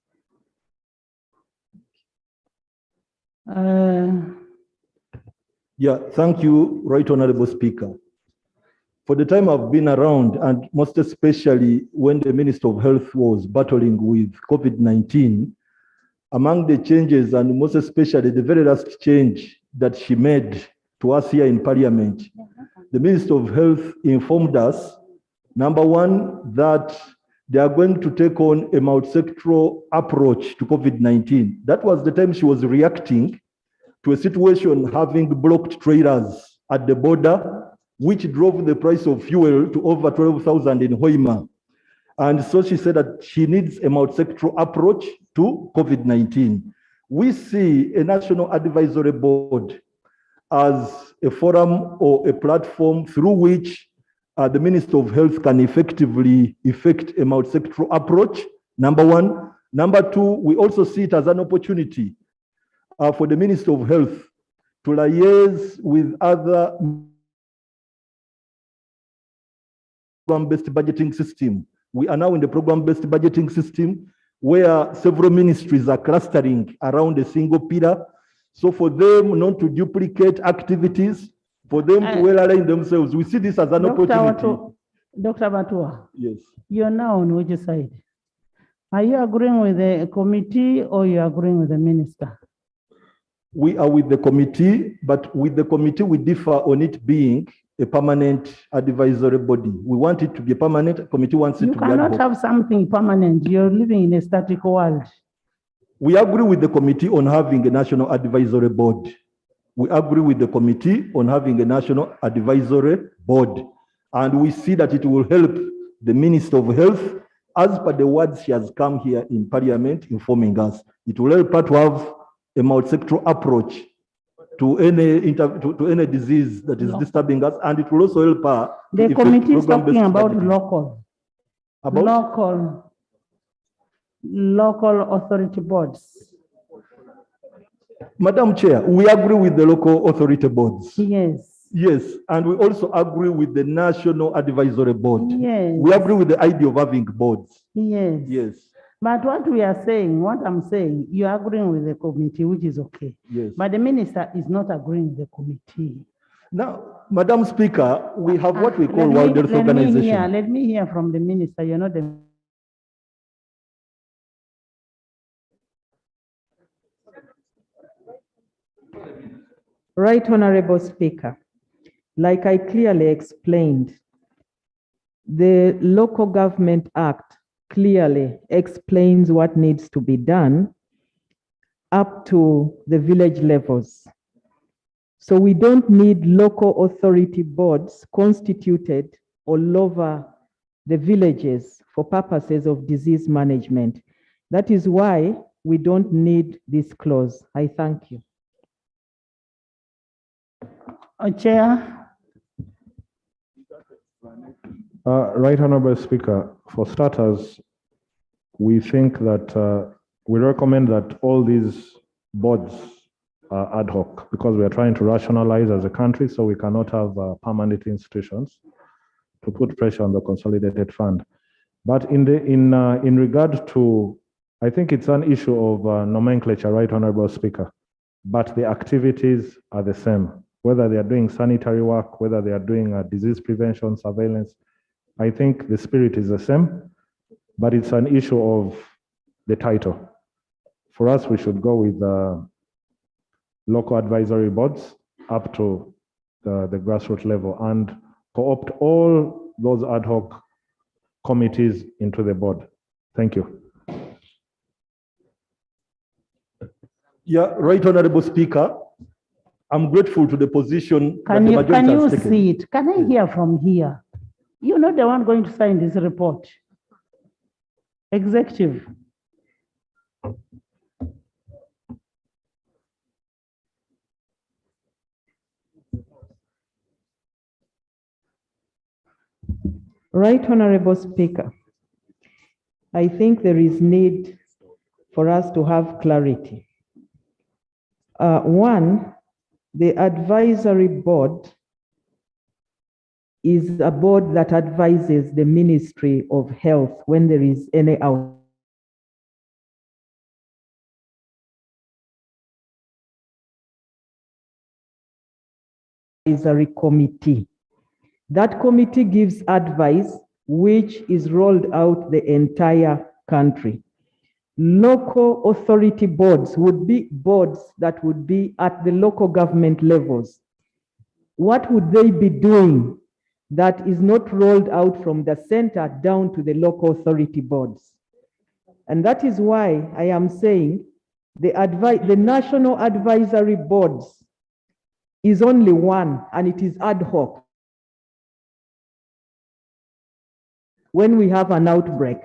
Speaker 10: Yeah, thank you, Right Honorable Speaker. For the time I've been around, and most especially when the Minister of Health was battling with COVID-19, among the changes, and most especially the very last change that she made to us here in Parliament, the Minister of Health informed us, number one, that they are going to take on a multi-sectoral approach to COVID-19. That was the time she was reacting to a situation having blocked trailers at the border, which drove the price of fuel to over 12,000 in Hoima. And so she said that she needs a multi-sectoral approach to COVID-19. We see a National Advisory Board as a forum or a platform through which the Minister of Health can effectively effect a multi-sectoral approach, number one. Number two, we also see it as an opportunity for the Minister of Health to liaise with other program-based budgeting system. We are now in the program-based budgeting system where several ministries are clustering around a single pillar. So for them not to duplicate activities, for them to well align themselves, we see this as an opportunity.
Speaker 4: Dr. Batua.
Speaker 10: Yes.
Speaker 4: You're now on which side? Are you agreeing with the committee or you are agreeing with the minister?
Speaker 10: We are with the committee, but with the committee we differ on it being a permanent advisory body. We want it to be a permanent, committee wants it to be ad
Speaker 4: You cannot
Speaker 10: hoc.
Speaker 4: have something permanent. You're living in a static world.
Speaker 10: We agree with the committee on having a national advisory board. We agree with the committee on having a national advisory board. And we see that it will help the Minister of Health, as per the words she has come here in Parliament informing us. It will help her to have a multi-sectoral approach to any disease that is disturbing us, and it will also help her.
Speaker 4: The committee is talking about local. Local authority boards.
Speaker 10: Madam Chair, we agree with the local authority boards.
Speaker 4: Yes.
Speaker 10: Yes, and we also agree with the National Advisory Board.
Speaker 4: Yes.
Speaker 10: We agree with the idea of having boards.
Speaker 4: Yes.
Speaker 10: Yes.
Speaker 4: But what we are saying, what I'm saying, you're agreeing with the committee, which is okay.
Speaker 10: Yes.
Speaker 4: But the minister is not agreeing with the committee.
Speaker 10: Now, Madam Speaker, we have what we call World Health Organization.
Speaker 4: Let me hear from the minister. You're not the.
Speaker 13: Right Honorable Speaker, like I clearly explained, the Local Government Act clearly explains what needs to be done up to the village levels. So we don't need local authority boards constituted all over the villages for purposes of disease management. That is why we don't need this clause. I thank you.
Speaker 4: Chair.
Speaker 12: Right Honorable Speaker, for starters, we think that we recommend that all these boards are ad hoc because we are trying to rationalize as a country, so we cannot have permanent institutions to put pressure on the consolidated fund. But in regard to, I think it's an issue of nomenclature, Right Honorable Speaker, but the activities are the same, whether they are doing sanitary work, whether they are doing disease prevention, surveillance. I think the spirit is the same, but it's an issue of the title. For us, we should go with local advisory boards up to the grassroots level and co-opt all those ad hoc committees into the board. Thank you.
Speaker 10: Yeah, Right Honorable Speaker, I'm grateful to the position
Speaker 4: Can
Speaker 10: that the
Speaker 4: you,
Speaker 10: majority
Speaker 4: can you
Speaker 10: has taken.
Speaker 4: see it? Can I hear from here? You're not the one going to sign this report. Executive.
Speaker 13: Right Honorable Speaker, I think there is need for us to have clarity. One, the advisory board is a board that advises the Ministry of Health when there is any out. Advisory committee. That committee gives advice which is rolled out the entire country. Local authority boards would be boards that would be at the local government levels. What would they be doing that is not rolled out from the center down to the local authority boards? And that is why I am saying the national advisory boards is only one, and it is ad hoc. When we have an outbreak,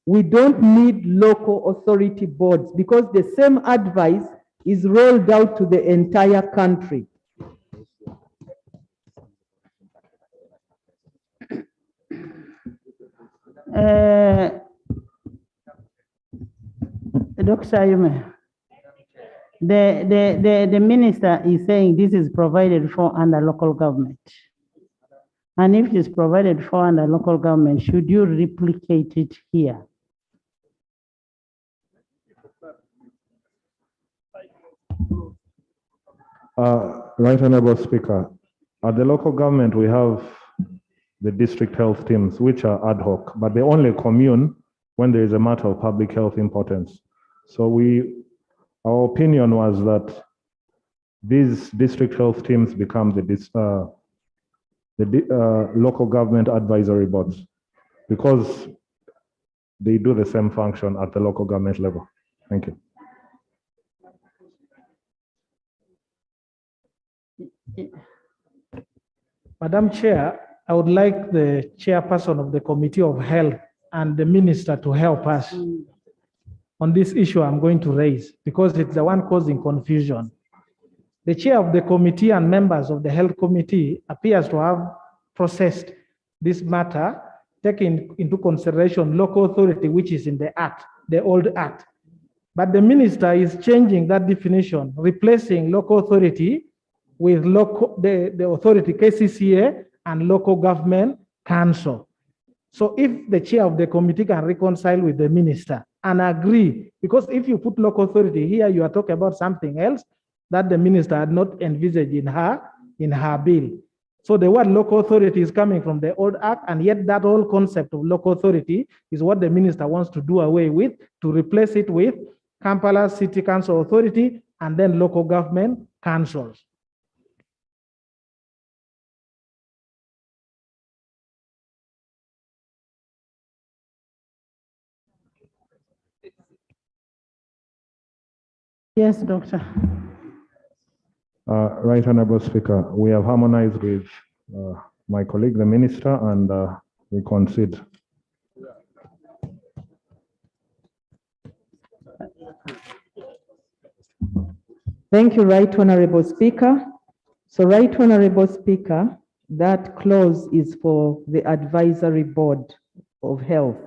Speaker 13: we don't need local authority boards because the same advice is rolled out to the entire country.
Speaker 4: Dr. Ayume, the minister is saying this is provided for under local government. And if it is provided for under local government, should you replicate it here?
Speaker 19: Right Honorable Speaker, at the local government, we have the district health teams, which are ad hoc, but they only commune when there is a matter of public health importance. So our opinion was that these district health teams become the local government advisory boards because they do the same function at the local government level. Thank you.
Speaker 18: Madam Chair, I would like the chairperson of the Committee of Health and the minister to help us on this issue I'm going to raise because it's the one causing confusion. The chair of the committee and members of the health committee appears to have processed this matter, taking into consideration local authority, which is in the act, the old act. But the minister is changing that definition, replacing local authority with the authority KCCA and local government council. So if the chair of the committee can reconcile with the minister and agree, because if you put local authority here, you are talking about something else that the minister had not envisaged in her bill. So the word local authority is coming from the old act, and yet that whole concept of local authority is what the minister wants to do away with, to replace it with Kampala City Council Authority and then local government councils.
Speaker 4: Yes, Doctor.
Speaker 19: Right Honorable Speaker, we have harmonized with my colleague, the minister, and we concede.
Speaker 13: Thank you, Right Honorable Speaker. So, Right Honorable Speaker, that clause is for the advisory board of health.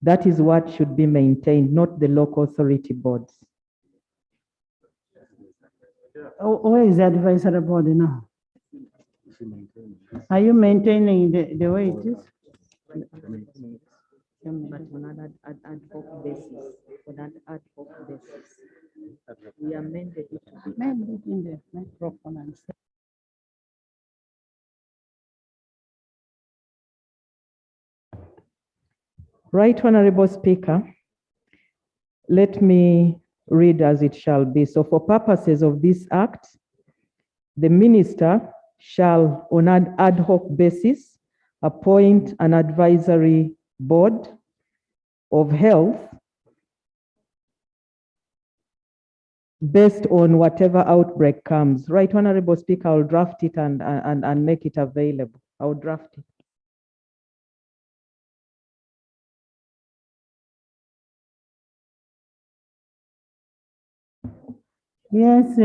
Speaker 13: That is what should be maintained, not the local authority boards.
Speaker 4: Where is the advisory board now? Are you maintaining the way it is?
Speaker 9: But on an ad hoc basis, we amended it to be.
Speaker 4: Maybe in the microphone and say.
Speaker 13: Right Honorable Speaker, let me read as it shall be. So for purposes of this act, the minister shall on an ad hoc basis appoint an advisory board of health based on whatever outbreak comes. Right Honorable Speaker, I'll draft it and make it available. I'll draft it.
Speaker 4: Yes,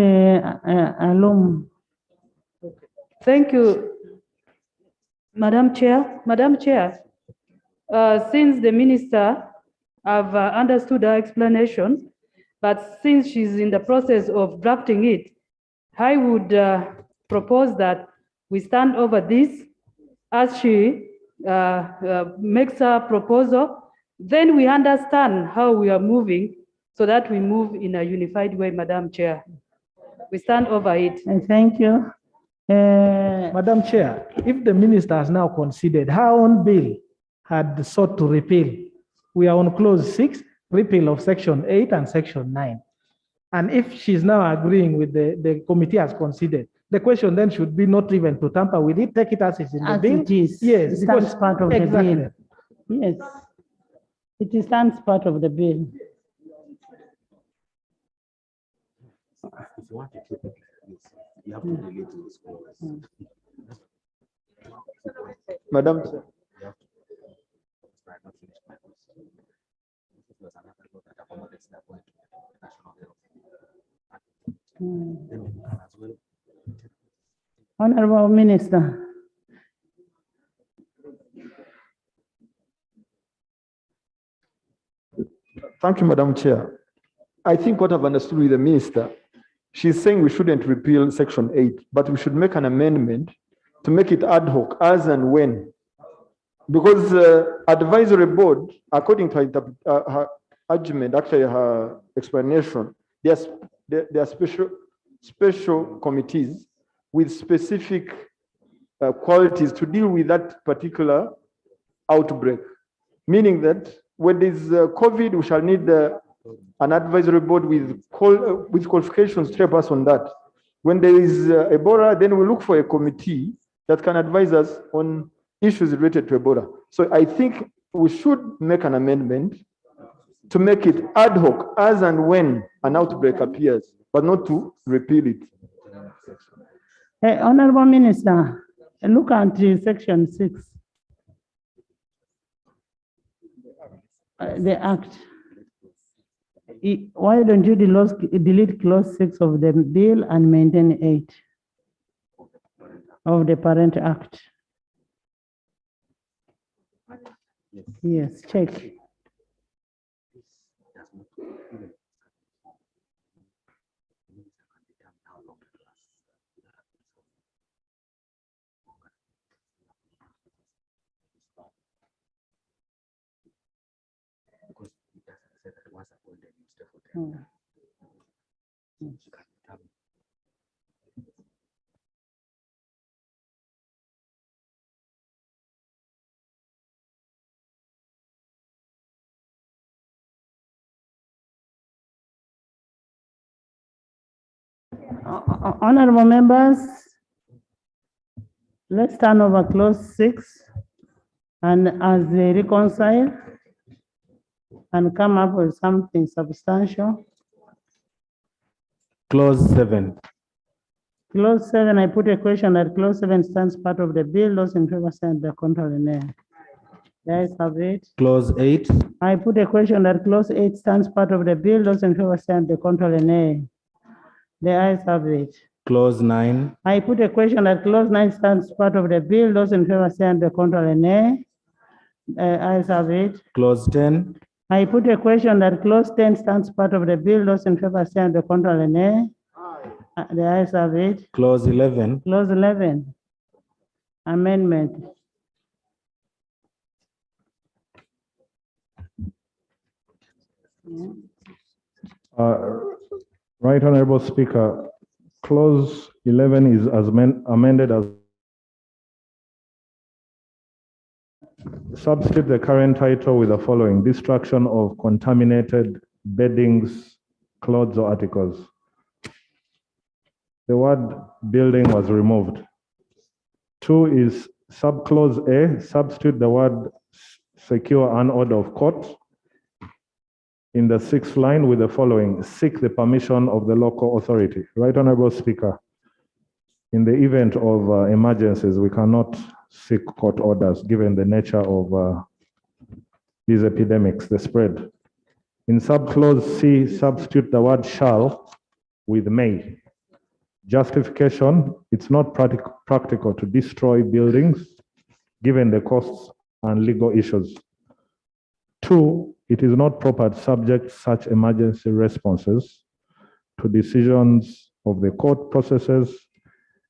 Speaker 4: Alum.
Speaker 14: Thank you, Madam Chair. Madam Chair, since the minister have understood our explanation, but since she's in the process of drafting it, I would propose that we stand over this as she makes a proposal, then we understand how we are moving so that we move in a unified way, Madam Chair. We stand over it.
Speaker 4: And thank you.
Speaker 18: Madam Chair, if the minister has now considered her own bill had sought to repeal, we are on clause 6, repeal of section 8 and section 9. And if she's now agreeing with the committee has considered, the question then should be not even to tamper with it, take it as it's in the bill.
Speaker 4: It is.
Speaker 18: Yes,
Speaker 4: It stands part of the
Speaker 18: exactly.
Speaker 4: bill. Yes, it stands part of the bill.
Speaker 2: If you want to keep it, you have to delete this clause.
Speaker 20: Madam Chair.
Speaker 4: Honorable Minister.
Speaker 20: Thank you, Madam Chair. I think what I've understood with the minister, she's saying we shouldn't repeal section 8, but we should make an amendment to make it ad hoc as and when. Because advisory board, according to her argument, actually her explanation, there are special committees with specific qualities to deal with that particular outbreak. Meaning that when there's COVID, we shall need an advisory board with qualifications to help us on that. When there is Ebola, then we look for a committee that can advise us on issues related to Ebola. So I think we should make an amendment to make it ad hoc as and when an outbreak appears, but not to repeal it.
Speaker 4: Honorable Minister, look at section 6. The act. Why don't you delete clause 6 of the bill and maintain 8 of the parent act? Yes, check. Honorable members, let's turn over clause 6 and as they reconcile and come up with something substantial.
Speaker 2: Clause 7.
Speaker 4: Clause 7, I put a question that clause 7 stands part of the bill. Those in favor stand the contrary nay. The ayes have it.
Speaker 2: Clause 8.
Speaker 4: I put a question that clause 8 stands part of the bill. Those in favor stand the contrary nay. The ayes have it.
Speaker 2: Clause 9.
Speaker 4: I put a question that clause 9 stands part of the bill. Those in favor stand the contrary nay. The ayes have it.
Speaker 2: Clause 10.
Speaker 4: I put a question that clause 10 stands part of the bill. Those in favor stand the contrary nay. The ayes have it.
Speaker 2: Clause 11.
Speaker 4: Clause 11. Amendment.
Speaker 12: Right Honorable Speaker, clause 11 is as amended as substitute the current title with the following: destruction of contaminated beddings, clothes or articles. The word building was removed. 2 is subclause A, substitute the word secure an order of court in the 6th line with the following: seek the permission of the local authority. Right Honorable Speaker, in the event of emergencies, we cannot seek court orders given the nature of these epidemics, the spread. In subclause C, substitute the word shall with may. Justification, it's not practical to destroy buildings given the costs and legal issues. 2, it is not proper to subject such emergency responses to decisions of the court processes,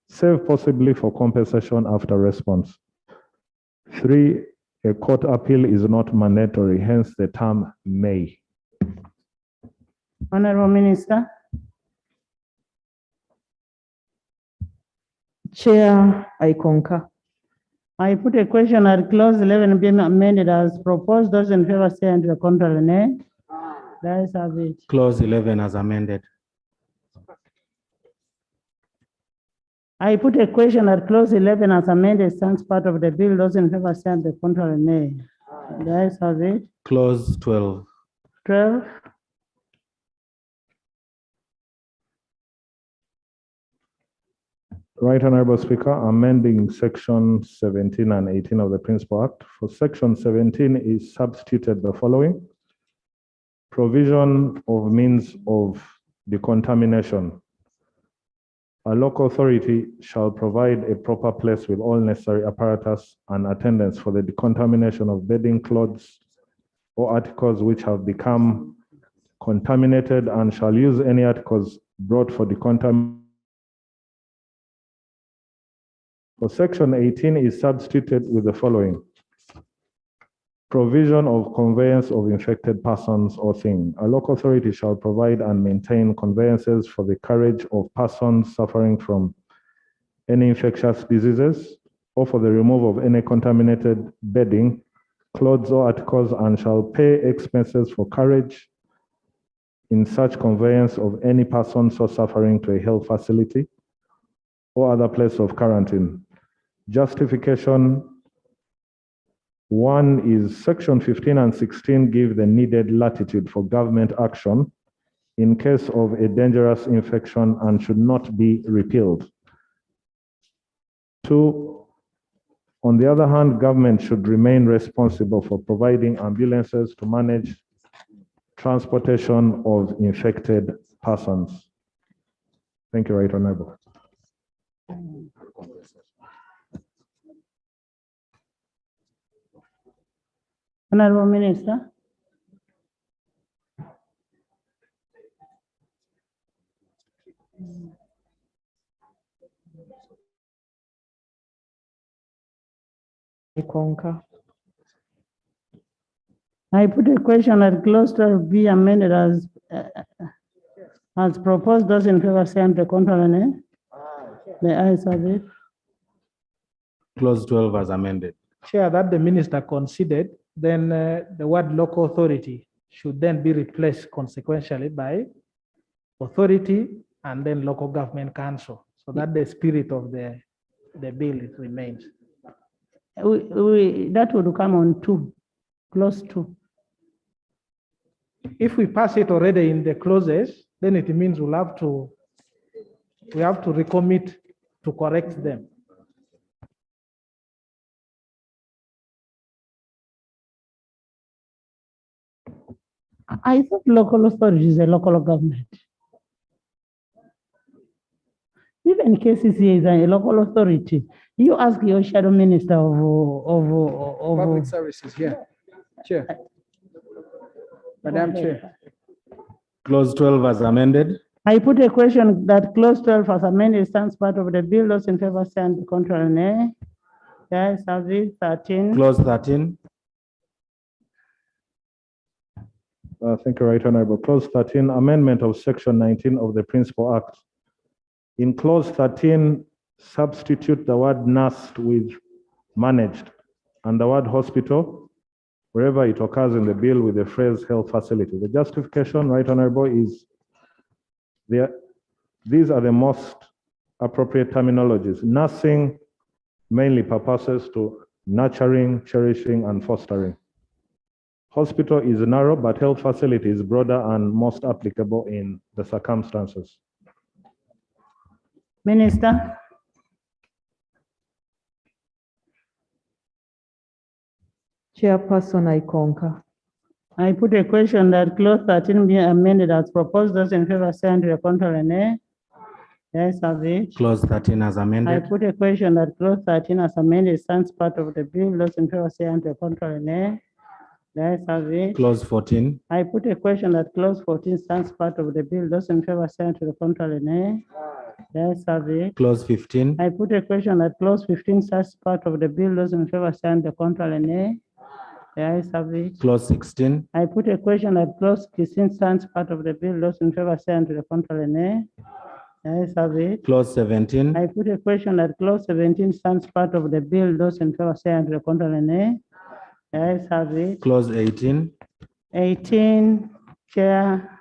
Speaker 12: save possibly for compensation after response.
Speaker 19: 3, a court appeal is not mandatory, hence the term may.
Speaker 4: Honorable Minister.
Speaker 13: Chair, I concur.
Speaker 4: I put a question that clause 11 be amended as proposed. Those in favor say and to the contrary, nay. The ayes have it.
Speaker 2: Clause 11 as amended.
Speaker 4: I put a question that clause 11 as amended stands part of the bill. Those in favor say and to the contrary, nay. The ayes have it.
Speaker 2: Clause 12.
Speaker 4: 12.
Speaker 19: Right Honorable Speaker, amending section 17 and 18 of the Principal Act. For section 17 is substituted the following: provision of means of decontamination. A local authority shall provide a proper place with all necessary apparatus and attendance for the decontamination of bedding, clothes, or articles which have become contaminated, and shall use any articles brought for decontamination. For section 18 is substituted with the following: provision of conveyance of infected persons or thing. A local authority shall provide and maintain conveyances for the carriage of persons suffering from any infectious diseases or for the removal of any contaminated bedding, clothes, or articles, and shall pay expenses for carriage in such conveyance of any person so suffering to a health facility or other place of quarantine. Justification 1 is section 15 and 16 give the needed latitude for government action in case of a dangerous infection and should not be repealed. 2, on the other hand, government should remain responsible for providing ambulances to manage transportation of infected persons. Thank you, Right Honorable.
Speaker 4: Honorable Minister.
Speaker 13: I concur.
Speaker 4: I put a question that clause 12 be amended as proposed. Those in favor say and to the contrary, nay. The ayes have it.
Speaker 2: Clause 12 as amended.
Speaker 18: Chair, that the minister considered, then the word local authority should then be replaced consequentially by authority and then local government council, so that the spirit of the bill it remains.
Speaker 4: That would come on 2, clause 2.
Speaker 18: If we pass it already in the clauses, then it means we have to recommit to correct them.
Speaker 4: I thought local authority is a local government. Even KCC is a local authority. You ask your shadow minister of
Speaker 6: Public services here. Chair. Madam Chair.
Speaker 2: Clause 12 as amended.
Speaker 4: I put a question that clause 12 as amended stands part of the bill. Those in favor say and contrary, nay. Yes, have it. 13.
Speaker 2: Clause 13.
Speaker 19: Thank you, Right Honorable. Clause 13, amendment of section 19 of the Principal Act. In clause 13, substitute the word nursed with managed and the word hospital wherever it occurs in the bill with the phrase health facility. The justification, Right Honorable, is these are the most appropriate terminologies. Nursing mainly purposes to nurturing, cherishing, and fostering. Hospital is narrow, but health facility is broader and most applicable in the circumstances.
Speaker 4: Minister.
Speaker 13: Chairperson, I concur.
Speaker 4: I put a question that clause 13 be amended as proposed. Those in favor say and to the contrary, nay. Yes, have it.
Speaker 2: Clause 13 as
Speaker 4: I
Speaker 2: amended.
Speaker 4: put a question that clause 13 as amended stands part of the bill. Those in favor say and to the contrary, nay. Yes, have it.
Speaker 2: Clause 14.
Speaker 4: I put a question that clause 14 stands part of the bill. Those in favor say and to the contrary, nay. The ayes have it.
Speaker 2: Clause 15.
Speaker 4: I put a question that clause 15 starts part of the bill. Those in favor say aye, the contrary nay. The ayes have it.
Speaker 2: Clause 16.
Speaker 4: I put a question that clause 16 stands part of the bill. Those in favor say aye, to the contrary nay. The ayes have it.
Speaker 2: Clause 17.
Speaker 4: I put a question that clause 17 stands part of the bill. Those in favor say aye, to the contrary nay. The ayes have it.
Speaker 2: Clause 18.
Speaker 4: 18, Chair.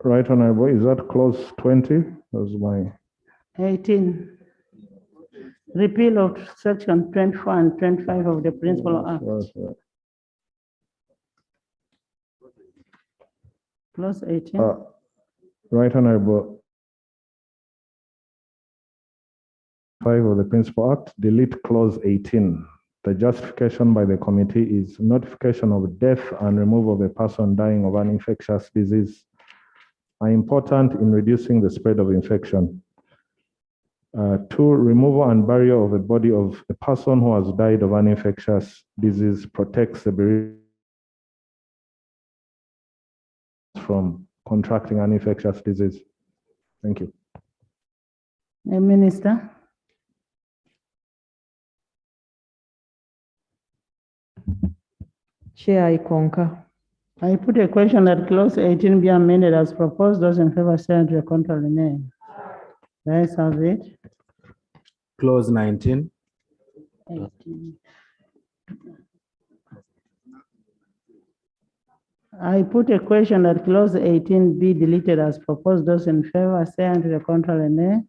Speaker 12: Right Honorable, is that clause 20? That's my
Speaker 4: 18. Repeal of section 24 and 25 of the Principal Act. Clause 18.
Speaker 12: Right Honorable. 5 of the Principal Act, delete clause 18. The justification by the committee is notification of death and removal of a person dying of an infectious disease are important in reducing the spread of infection. 2, removal and burial of a body of a person who has died of an infectious disease protects the bereaved from contracting an infectious disease. Thank you.
Speaker 4: Minister.
Speaker 13: Chair, I concur.
Speaker 4: I put a question that clause 18 be amended as proposed. Those in favor say aye, to the contrary nay. The ayes have it.
Speaker 2: Clause 19.
Speaker 4: 18. I put a question that clause 18 be deleted as proposed. Those in favor say aye, to the contrary nay.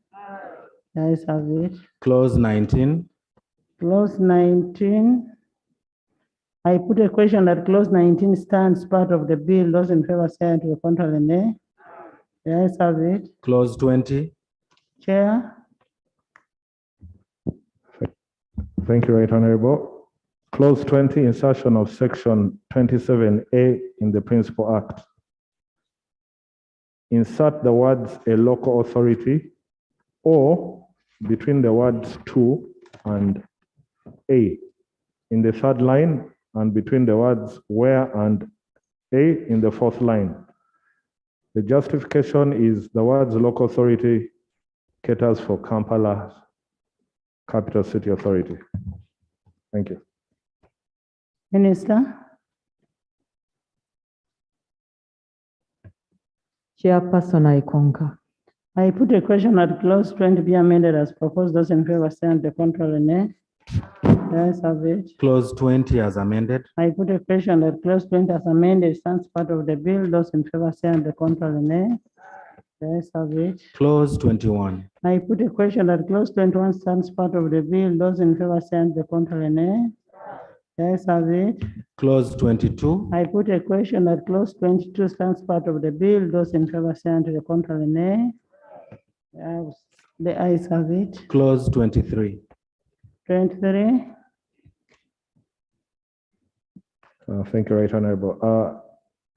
Speaker 4: The ayes have it.
Speaker 2: Clause 19.
Speaker 4: Clause 19. I put a question that clause 19 stands part of the bill. Those in favor say aye, to the contrary nay. The ayes have it.
Speaker 2: Clause 20.
Speaker 4: Chair.
Speaker 12: Thank you, Right Honorable. Clause 20, insertion of section 27A in the Principal Act. Insert the words a local authority or between the words to and a in the third line and between the words where and a in the fourth line. The justification is the words local authority caters for Kampala Capital City Authority. Thank you.
Speaker 4: Minister.
Speaker 13: Chairperson, I concur.
Speaker 4: I put a question that clause 20 be amended as proposed. Those in favor say aye, the contrary nay. The ayes have it.
Speaker 2: Clause 20 as amended.
Speaker 4: I put a question that clause 20 as amended stands part of the bill. Those in favor say aye, the contrary nay. The ayes have it.
Speaker 2: Clause 21.
Speaker 4: I put a question that clause 21 stands part of the bill. Those in favor say aye, the contrary nay. The ayes have it.
Speaker 2: Clause 22.
Speaker 4: I put a question that clause 22 stands part of the bill. Those in favor say aye, to the contrary nay. The ayes have it.
Speaker 2: Clause 23.
Speaker 4: 23.
Speaker 12: Thank you, Right Honorable.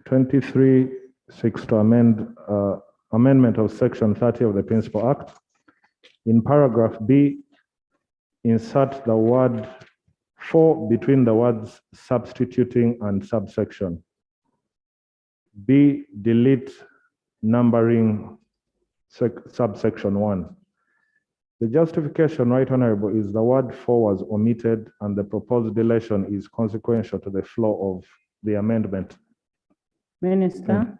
Speaker 12: 23 seeks to amend amendment of section 30 of the Principal Act. In paragraph B, insert the word for between the words substituting and subsection. B, delete numbering subsection 1. The justification, Right Honorable, is the word for was omitted and the proposed deletion is consequential to the flow of the amendment.
Speaker 4: Minister.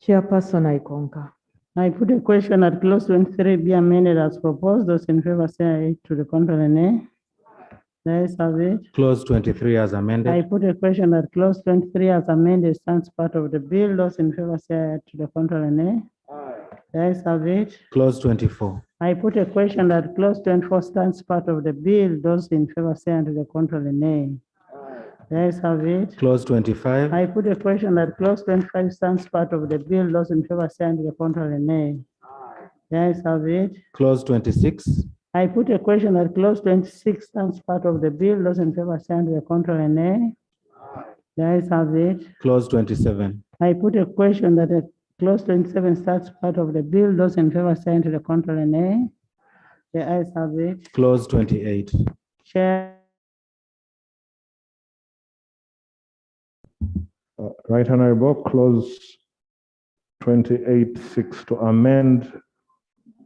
Speaker 13: Chairperson, I concur.
Speaker 4: I put a question that clause 23 be amended as proposed. Those in favor say aye, to the contrary nay. The ayes have it.
Speaker 2: Clause 23 as amended.
Speaker 4: I put a question that clause 23 as amended stands part of the bill. Those in favor say aye, to the contrary nay. The ayes have it.
Speaker 2: Clause 24.
Speaker 4: I put a question that clause 24 stands part of the bill. Those in favor say aye, to the contrary nay. The ayes have it.
Speaker 2: Clause 25.
Speaker 4: I put a question that clause 25 stands part of the bill. Those in favor say aye, to the contrary nay. The ayes have it.
Speaker 2: Clause 26.
Speaker 4: I put a question that clause 26 stands part of the bill. Those in favor say the contrary, nay. The ayes have it.
Speaker 2: Clause 27.
Speaker 4: I put a question that clause 27 starts part of the bill. Those in favor say the contrary, nay. The ayes have it.
Speaker 2: Clause 28.
Speaker 4: Chair.
Speaker 12: Right Honorable, clause 28 seeks to amend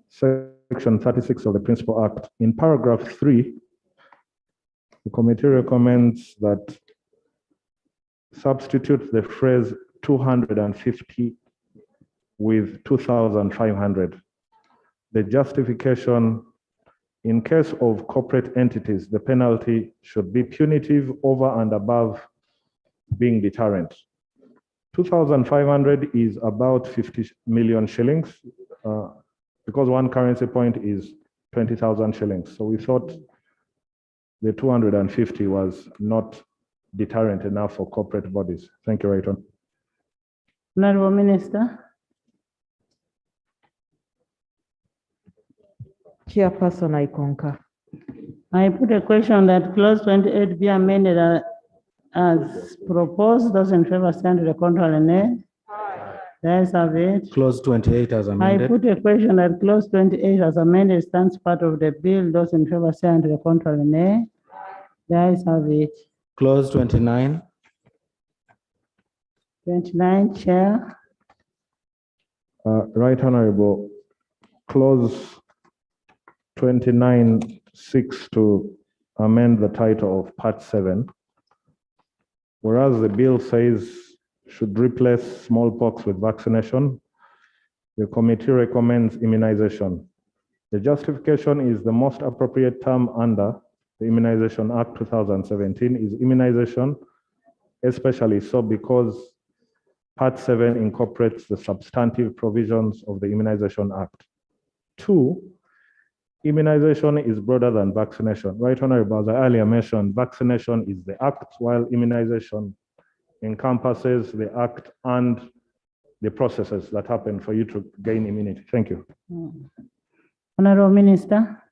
Speaker 12: section 36 of the Principal Act. In paragraph 3, the committee recommends that substitute the phrase 250 with 2,500. The justification: in case of corporate entities, the penalty should be punitive over and above being deterrent. 2,500 is about 50 million shillings because one currency point is 20,000 shillings. So we thought the 250 was not deterrent enough for corporate bodies. Thank you, Right Hon.
Speaker 4: Honorable Minister.
Speaker 13: Chairperson, I concur.
Speaker 4: I put a question that clause 28 be amended as proposed. Those in favor stand to the contrary, nay. The ayes have it.
Speaker 2: Clause 28 as
Speaker 4: I
Speaker 2: amended.
Speaker 4: put a question that clause 28 as amended stands part of the bill. Those in favor stand to the contrary, nay. The ayes have it.
Speaker 2: Clause 29.
Speaker 4: 29, Chair.
Speaker 12: Right Honorable, clause 29 seeks to amend the title of part 7. Whereas the bill says should replace smallpox with vaccination, the committee recommends immunization. The justification is the most appropriate term under the Immunization Act 2017 is immunization, especially so because Part 7 incorporates the substantive provisions of the Immunization Act. 2, immunization is broader than vaccination. Right Honorable, as I earlier mentioned, vaccination is the act, while immunization encompasses the act and the processes that happen for you to gain immunity. Thank you.
Speaker 4: Honorable Minister.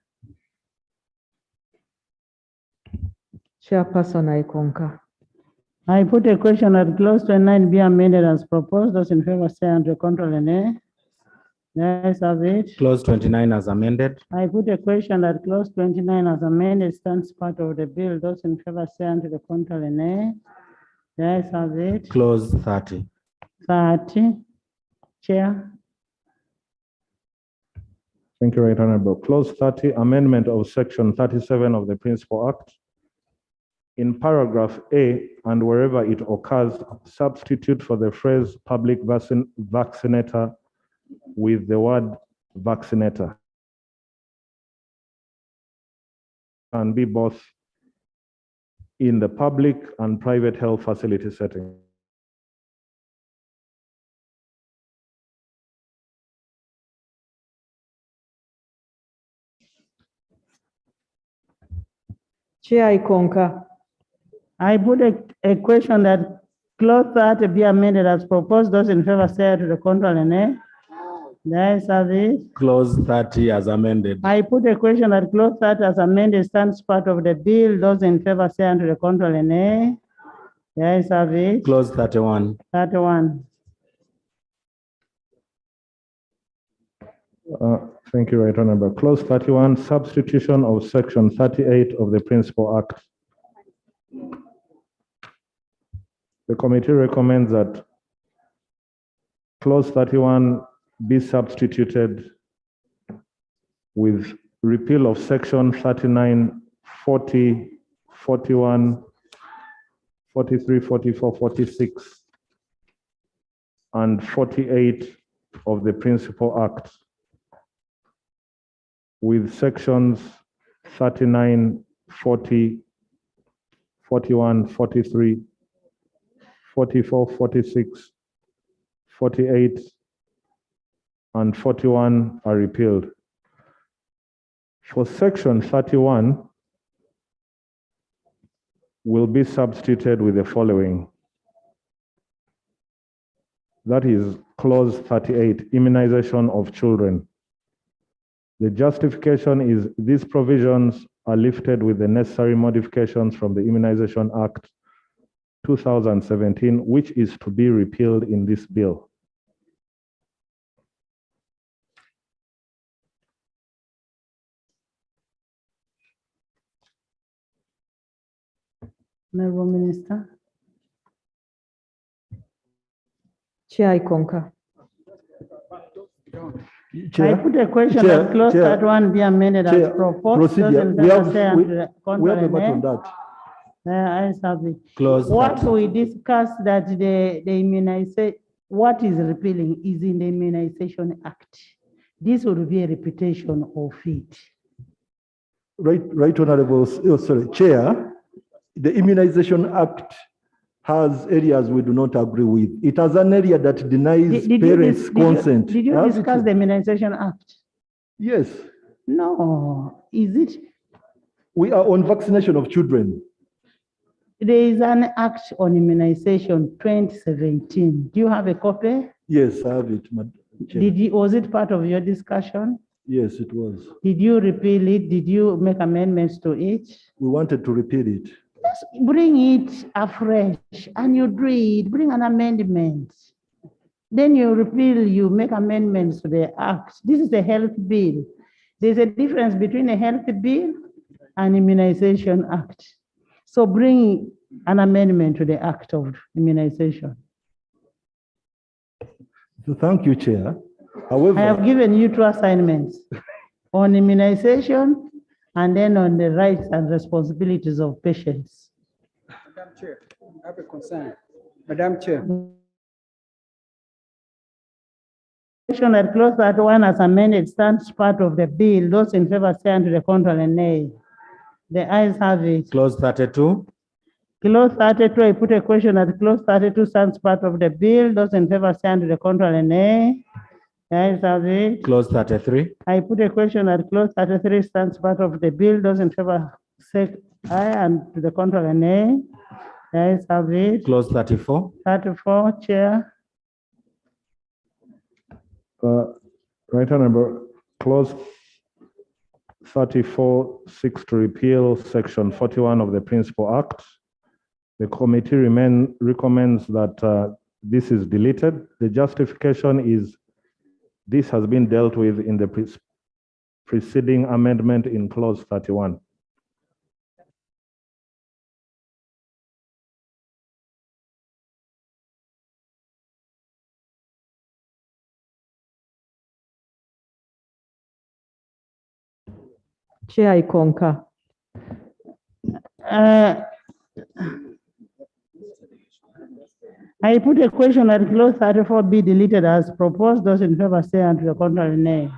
Speaker 13: Chairperson, I concur.
Speaker 4: I put a question that clause 29 be amended as proposed. Those in favor say under contrary, nay. The ayes have it.
Speaker 2: Clause 29 as amended.
Speaker 4: I put a question that clause 29 as amended stands part of the bill. Those in favor say under the contrary, nay. The ayes have it.
Speaker 2: Clause 30.
Speaker 4: 30. Chair.
Speaker 12: Thank you, Right Honorable. Clause 30, amendment of section 37 of the Principal Act. In paragraph A, and wherever it occurs, substitute for the phrase public vaccinator with the word vaccinator. Can be both in the public and private health facility setting.
Speaker 13: Chair, I concur.
Speaker 4: I put a question that clause 30 be amended as proposed. Those in favor say to the contrary, nay. The ayes have it.
Speaker 2: Clause 30 as amended.
Speaker 4: I put a question that clause 30 as amended stands part of the bill. Those in favor say to the contrary, nay. The ayes have it.
Speaker 2: Clause 31.
Speaker 4: 31.
Speaker 12: Thank you, Right Honorable. Clause 31, substitution of section 38 of the Principal Act. The committee recommends that clause 31 be substituted with repeal of section 39, 40, 41, 43, 44, 46, and 48 of the Principal Act, with sections 39, 40, 41, 43, 44, 46, 48, and 41 are repealed. For section 31, will be substituted with the following. That is clause 38, immunization of children.
Speaker 19: The justification is these provisions are lifted with the necessary modifications from the Immunization Act 2017, which is to be repealed in this bill.
Speaker 4: Honorable Minister.
Speaker 13: Chair, I concur.
Speaker 4: I put a question that clause that one be amended as proposed.
Speaker 10: Procedure. We have a matter on that.
Speaker 4: I have it.
Speaker 2: Close
Speaker 4: What
Speaker 2: that.
Speaker 4: we discussed that the immunization, what is repealing is in the Immunization Act. This would be a repetition of it.
Speaker 10: Right, Honorable, Chair, the Immunization Act has areas we do not agree with. It has an area that denies parents' consent.
Speaker 4: Did you discuss the Immunization Act?
Speaker 10: Yes.
Speaker 4: No, is it?
Speaker 10: We are on vaccination of children.
Speaker 4: There is an act on immunization 2017. Do you have a copy?
Speaker 10: Yes, I have it, Madam Chair.
Speaker 4: Was it part of your discussion?
Speaker 10: Yes, it was.
Speaker 4: Did you repeal it? Did you make amendments to it?
Speaker 10: We wanted to repeal it.
Speaker 4: Just bring it afresh and you do it, bring an amendment. Then you repeal, you make amendments to the act. This is a health bill. There's a difference between a health bill and Immunization Act. So bring an amendment to the act of immunization.
Speaker 10: So thank you, Chair. However,
Speaker 4: I have given you 2 assignments on immunization and then on the rights and responsibilities of patients.
Speaker 6: Madam Chair, I have a concern. Madam Chair.
Speaker 4: That clause that one as amended stands part of the bill. Those in favor stand to the contrary, nay. The ayes have it.
Speaker 2: Clause 32.
Speaker 4: Clause 32, I put a question that clause 32 stands part of the bill. Those in favor stand to the contrary, nay. The ayes have it.
Speaker 2: Clause 33.
Speaker 4: I put a question that clause 33 stands part of the bill. Those in favor say aye, and to the contrary, nay. The ayes have it.
Speaker 2: Clause 34.
Speaker 4: 34, Chair.
Speaker 19: Right Honorable, clause 34 seeks to repeal section 41 of the Principal Act. The committee recommends that this is deleted. The justification is this has been dealt with in the preceding amendment in clause 31.
Speaker 13: Chair, I concur.
Speaker 4: I put a question that clause 34 be deleted as proposed. Those in favor say and to the contrary, nay.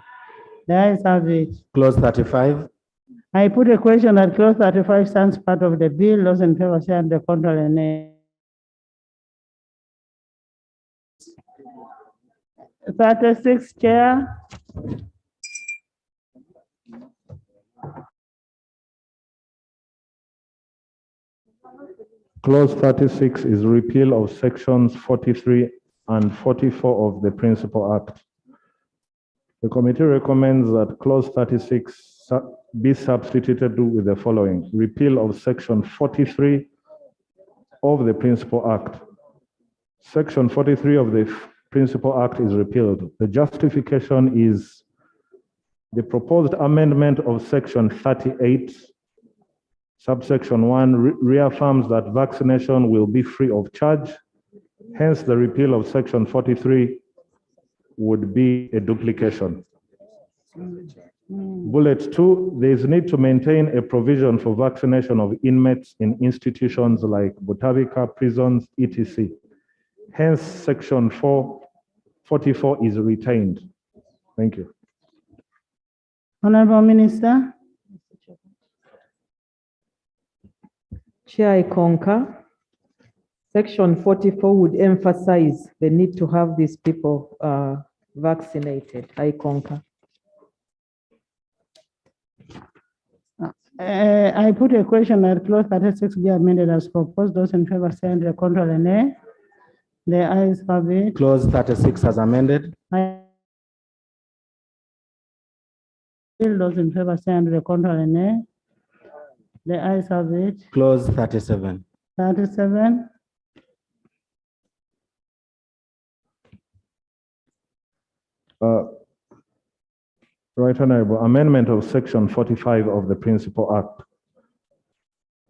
Speaker 4: The ayes have it.
Speaker 2: Clause 35.
Speaker 4: I put a question that clause 35 stands part of the bill. Those in favor say and to the contrary, nay. 36, Chair.
Speaker 19: Clause 36 is repeal of sections 43 and 44 of the Principal Act. The committee recommends that clause 36 be substituted with the following: repeal of section 43 of the Principal Act. Section 43 of the Principal Act is repealed. The justification is the proposed amendment of section 38 subsection 1 reaffirms that vaccination will be free of charge. Hence, the repeal of section 43 would be a duplication. Bullet 2, there is need to maintain a provision for vaccination of inmates in institutions like Butavika, prisons, etc. Hence, section 44 is retained. Thank you.
Speaker 4: Honorable Minister.
Speaker 13: Chair, I concur. Section 44 would emphasize the need to have these people vaccinated. I concur.
Speaker 4: I put a question that clause 36 be amended as proposed. Those in favor say and the contrary, nay. The ayes have it.
Speaker 2: Clause 36 as amended.
Speaker 4: Those in favor say under the contrary, nay. The ayes have it.
Speaker 2: Clause 37.
Speaker 4: 37.
Speaker 12: Right Honorable, amendment of section 45 of the Principal Act.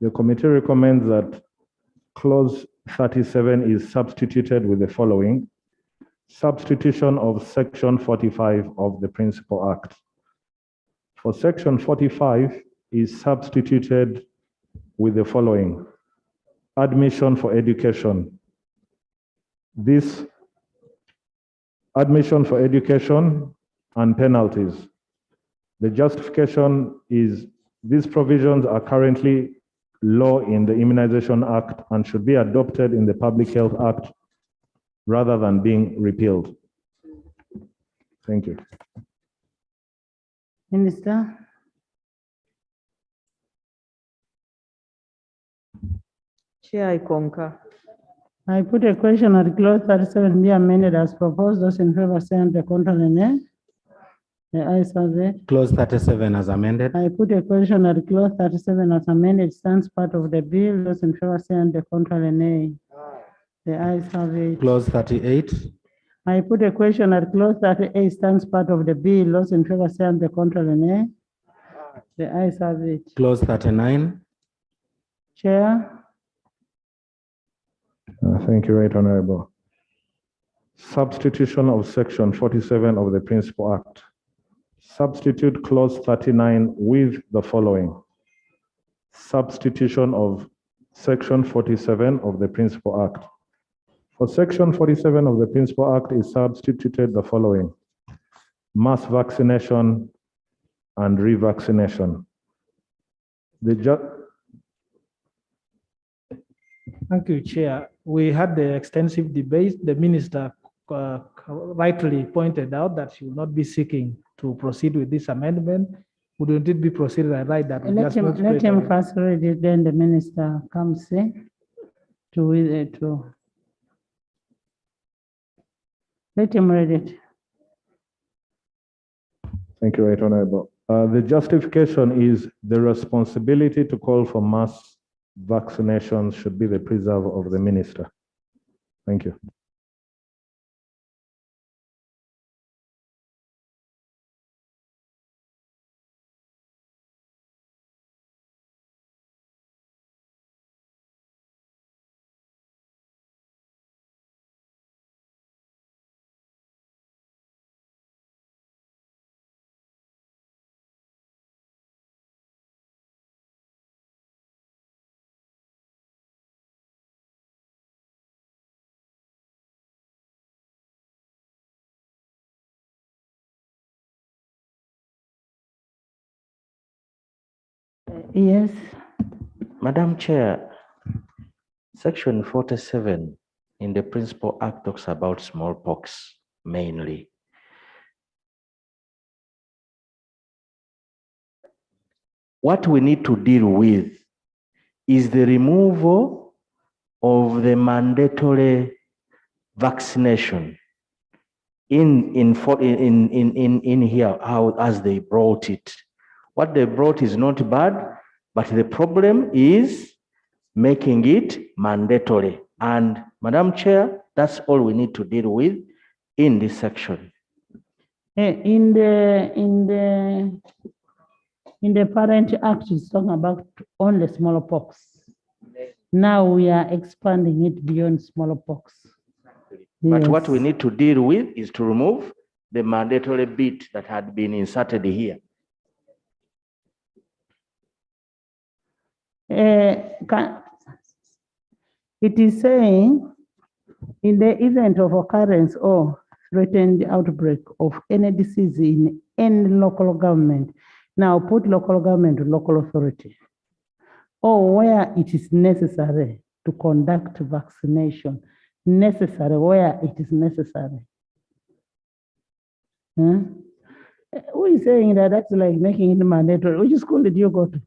Speaker 12: The committee recommends that clause 37 is substituted with the following. Substitution of section 45 of the Principal Act. For section 45 is substituted with the following. Admission for education. This admission for education and penalties. The justification is these provisions are currently law in the Immunization Act and should be adopted in the Public Health Act rather than being repealed. Thank you.
Speaker 4: Minister.
Speaker 9: Chair, I concur.
Speaker 4: I put a question that clause 37 be amended as proposed. Those in favor say under the contrary, nay. The ayes have it.
Speaker 2: Clause 37 as amended.
Speaker 4: I put a question that clause 37 as amended stands part of the bill. Those in favor say under the contrary, nay. The ayes have it.
Speaker 2: Clause 38.
Speaker 4: I put a question that clause 38 stands part of the bill. Those in favor say under the contrary, nay. The ayes have it.
Speaker 2: Clause 39.
Speaker 4: Chair.
Speaker 12: Thank you, Right Honorable. Substitution of section 47 of the Principal Act. Substitute clause 39 with the following. Substitution of section 47 of the Principal Act. For section 47 of the Principal Act is substituted the following. Mass vaccination and revaccination.
Speaker 18: Thank you, Chair. We had the extensive debate. The minister rightly pointed out that she will not be seeking to proceed with this amendment. Wouldn't it be proceeded? I write that.
Speaker 4: Let him first read it, then the minister comes in to let him read it.
Speaker 12: Thank you, Right Honorable. The justification is the responsibility to call for mass vaccinations should be the preserve of the minister. Thank you.
Speaker 4: Yes.
Speaker 11: Madam Chair, Section 47 in the Principal Act talks about smallpox mainly. What we need to deal with is the removal of the mandatory vaccination in here, how as they brought it. What they brought is not bad, but the problem is making it mandatory. And Madam Chair, that's all we need to deal with in this section.
Speaker 4: In the Parent Act, it's talking about only smallpox. Now we are expanding it beyond smallpox.
Speaker 11: But
Speaker 4: Yes.
Speaker 11: what we need to deal with is to remove the mandatory bit that had been inserted here.
Speaker 4: It is saying, in the event of occurrence or threatened outbreak of any disease in any local government, now put local government to local authority, or where it is necessary to conduct vaccination, necessary where it is necessary. Who is saying that that's like making it mandatory? Which school did you go to?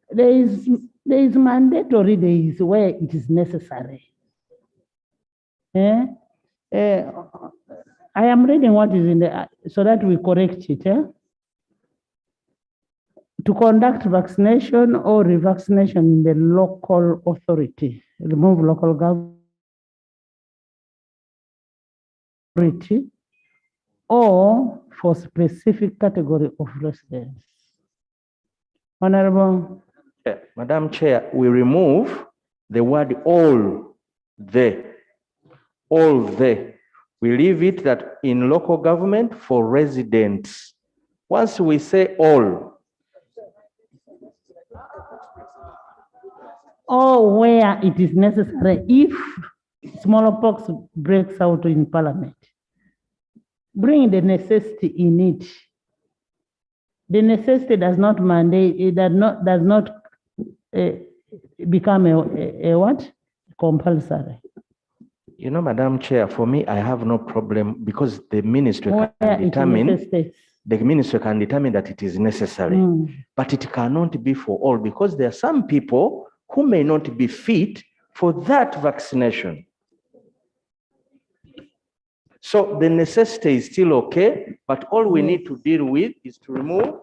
Speaker 4: There is mandatory, there is where it is necessary. I am reading what is in the, so that we correct it. to conduct vaccination or revaccination in the local authority, remove local government, or for specific category of residents. Honorable.
Speaker 11: Madam Chair, we remove the word all there. All there. We leave it that in local government for residents. Once we say all,
Speaker 4: or where it is necessary if smallpox breaks out in parliament. Bring the necessity in it. The necessity does not mandate, it does not become a what? Compulsory.
Speaker 11: you know, Madam Chair, for me, I have no problem because the ministry can determine that it is necessary, but it cannot be for all because there are some people who may not be fit for that vaccination. So the necessity is still okay, but all we need to deal with is to remove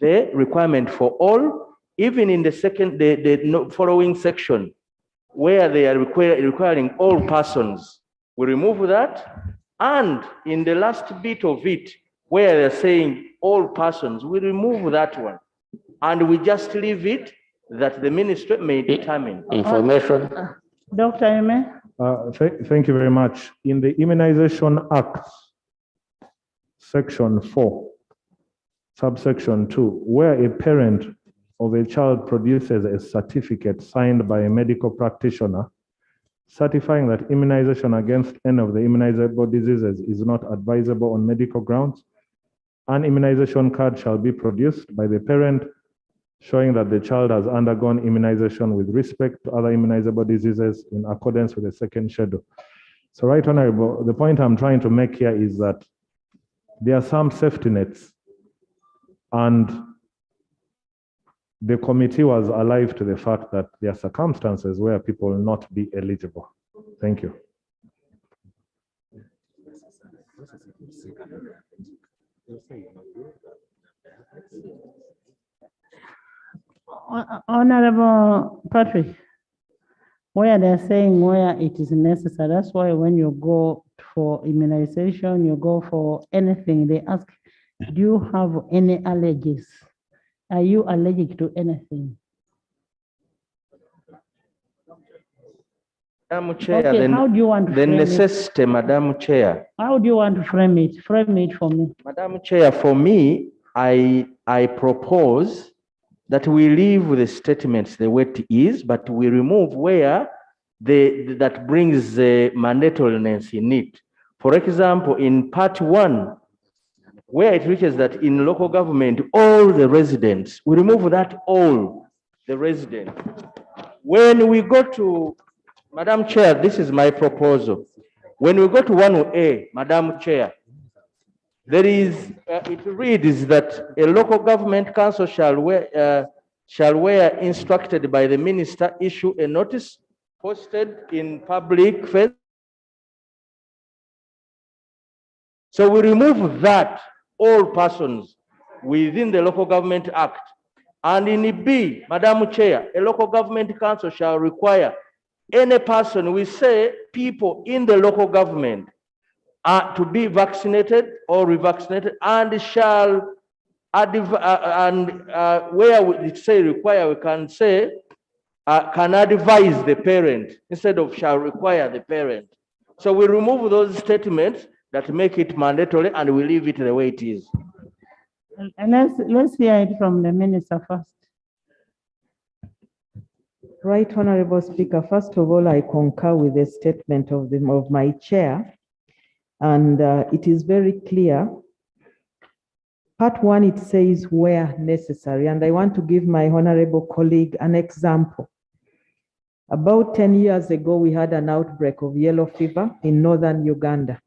Speaker 11: the requirement for all, even in the following section, where they are requiring all persons. We remove that. And in the last bit of it, where they're saying all persons, we remove that one. And we just leave it that the ministry may determine.
Speaker 16: Information.
Speaker 4: Dr. Eme?
Speaker 19: Thank you very much. In the Immunization Acts, Section 4, subsection 2, where a parent of a child produces a certificate signed by a medical practitioner certifying that immunization against any of the immunizable diseases is not advisable on medical grounds, an immunization card shall be produced by the parent showing that the child has undergone immunization with respect to other immunizable diseases in accordance with the second schedule. So, Right Honorable, the point I'm trying to make here is that there are some safety nets, and the committee was alive to the fact that there are circumstances where people will not be eligible. Thank you.
Speaker 4: Honorable Patrick, where they're saying where it is necessary, that's why when you go for immunization, you go for anything, they ask, do you have any allergies? Are you allergic to anything?
Speaker 11: Madam Chair,
Speaker 4: Okay, how do you want to
Speaker 11: the
Speaker 4: frame
Speaker 11: necessity,
Speaker 4: it?
Speaker 11: Madam Chair.
Speaker 4: How do you want to frame it? Frame it for me.
Speaker 11: Madam Chair, for me, I propose that we leave the statements the way it is, but we remove where that brings the mandatoriness in it. For example, in part 1, where it reaches that in local government, all the residents, we remove that all the residents. When we go to, Madam Chair, this is my proposal. When we go to 1A, Madam Chair, there is, it reads that a local government council shall, where instructed by the minister, issue a notice posted in public face. So we remove that, all persons within the Local Government Act. And in B, Madam Chair, a local government council shall require any person, we say people in the local government, to be vaccinated or revaccinated, and shall, where we say require, we can say, can advise the parent instead of shall require the parent. So we remove those statements that make it mandatory and we leave it the way it is.
Speaker 4: And let's hear it from the minister first.
Speaker 13: Right, Honorable Speaker. First of all, I concur with the statement of my chair, and it is very clear. Part 1, it says where necessary, and I want to give my honorable colleague an example. About 10 years ago, we had an outbreak of yellow fever in northern Uganda,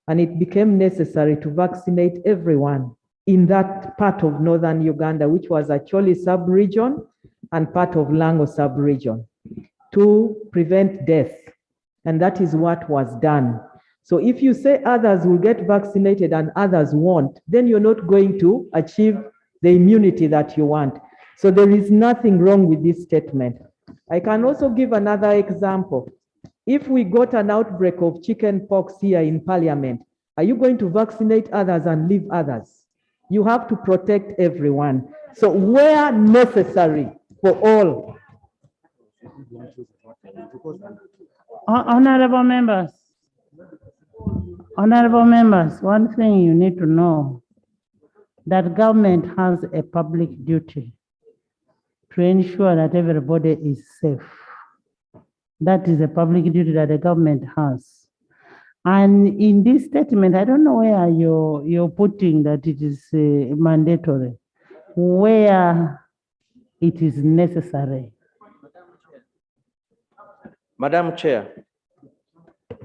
Speaker 13: and it became necessary to vaccinate everyone in that part of northern Uganda, which was actually sub-region and part of Lango sub-region, to prevent death. And that is what was done. So if you say others will get vaccinated and others won't, then you're not going to achieve the immunity that you want. So there is nothing wrong with this statement. I can also give another example. If we got an outbreak of chicken pox here in Parliament, are you going to vaccinate others and leave others? You have to protect everyone. So where necessary for all.
Speaker 4: Honorable members, one thing you need to know, that government has a public duty to ensure that everybody is safe. That is a public duty that the government has. And in this statement, I don't know where you're putting that it is mandatory, where it is necessary.
Speaker 11: Madam Chair,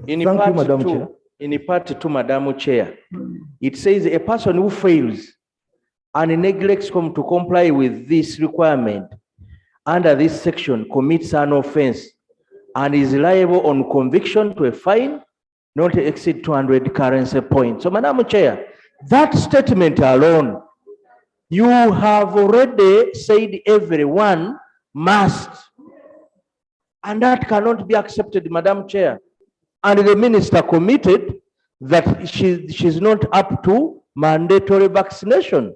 Speaker 11: in
Speaker 10: Thank you,
Speaker 11: part
Speaker 10: Madam
Speaker 11: two,
Speaker 10: Chair.
Speaker 11: in part two, Madam Chair, it says a person who fails and neglects to comply with this requirement under this section commits an offense and is liable on conviction to a fine not to exceed 200 currency points. So, Madam Chair, that statement alone, you have already said everyone must, and that cannot be accepted, Madam Chair. And the minister committed that she's not up to mandatory vaccination.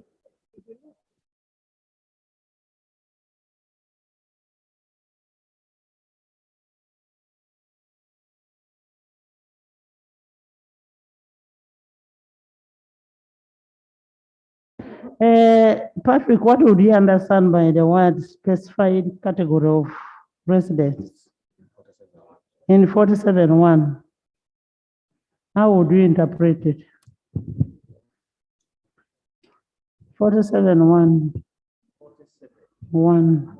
Speaker 4: Patrick, what would you understand by the word specified category of residents? In 47.1, how would you interpret it? 47.1, 1,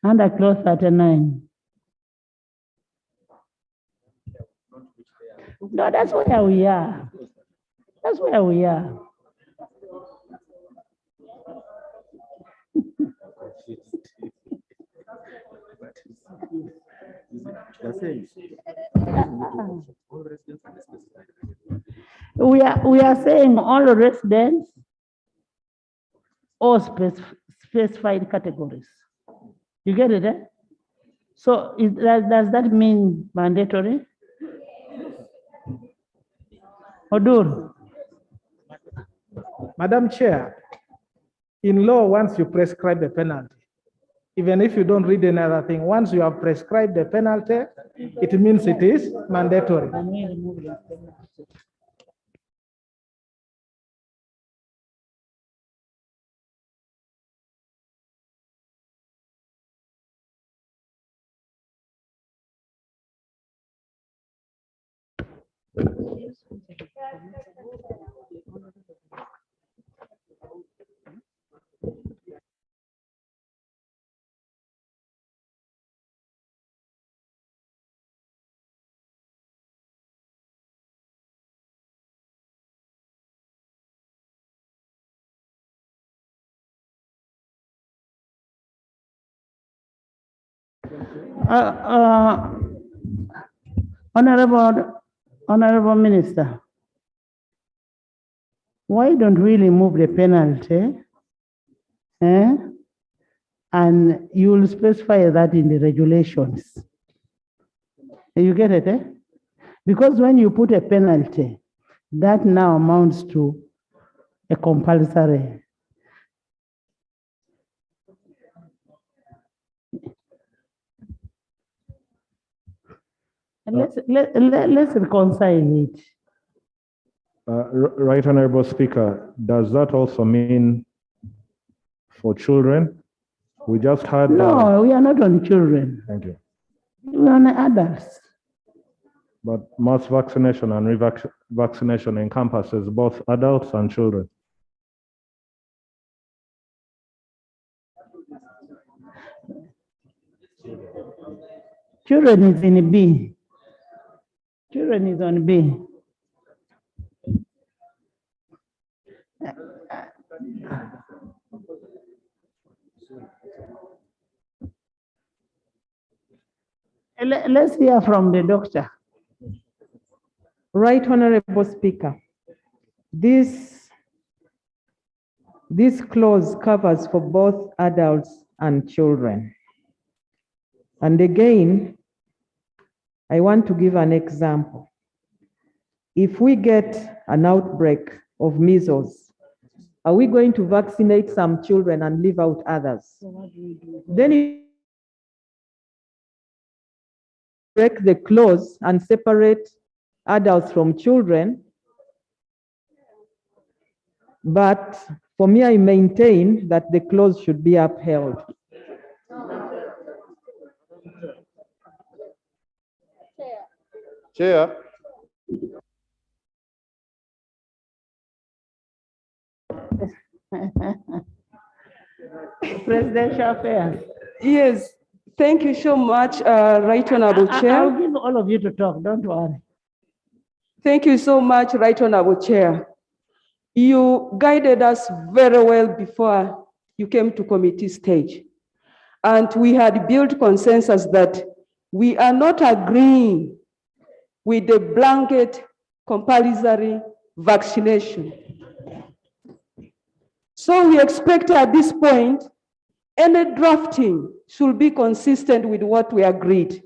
Speaker 4: under clause 39. No, that's where we are. That's where we are. We are saying all residents or specified categories. You get it, eh? So does that mean mandatory? Odur.
Speaker 18: Madam Chair, in law, once you prescribe a penalty, even if you don't read another thing, once you have prescribed the penalty, it means it is mandatory. Honorable Minister, why don't we remove the penalty? And you will specify that in the regulations. You get it, eh? Because when you put a penalty, that now amounts to a compulsory. Let's reconcile it.
Speaker 12: Right Honorable Speaker, does that also mean for children? We just had...
Speaker 4: No, we are not on children.
Speaker 12: Thank you.
Speaker 4: We are on adults.
Speaker 12: But mass vaccination and vaccination encompasses both adults and children.
Speaker 4: Children is in B. Children is on B. Let's hear from the doctor.
Speaker 13: Right Honorable Speaker, this This clause covers for both adults and children. And again, I want to give an example. If we get an outbreak of measles, are we going to vaccinate some children and leave out others? Then you break the clause and separate adults from children. But for me, I maintain that the clause should be upheld.
Speaker 15: Chair.
Speaker 4: Presidential affairs.
Speaker 1: Yes, thank you so much, Right Honorable Chair.
Speaker 4: I'll give all of you to talk, don't worry.
Speaker 1: Thank you so much, Right Honorable Chair. You guided us very well before you came to committee stage. And we had built consensus that we are not agreeing with the blanket compulsory vaccination. So we expect at this point, any drafting should be consistent with what we agreed.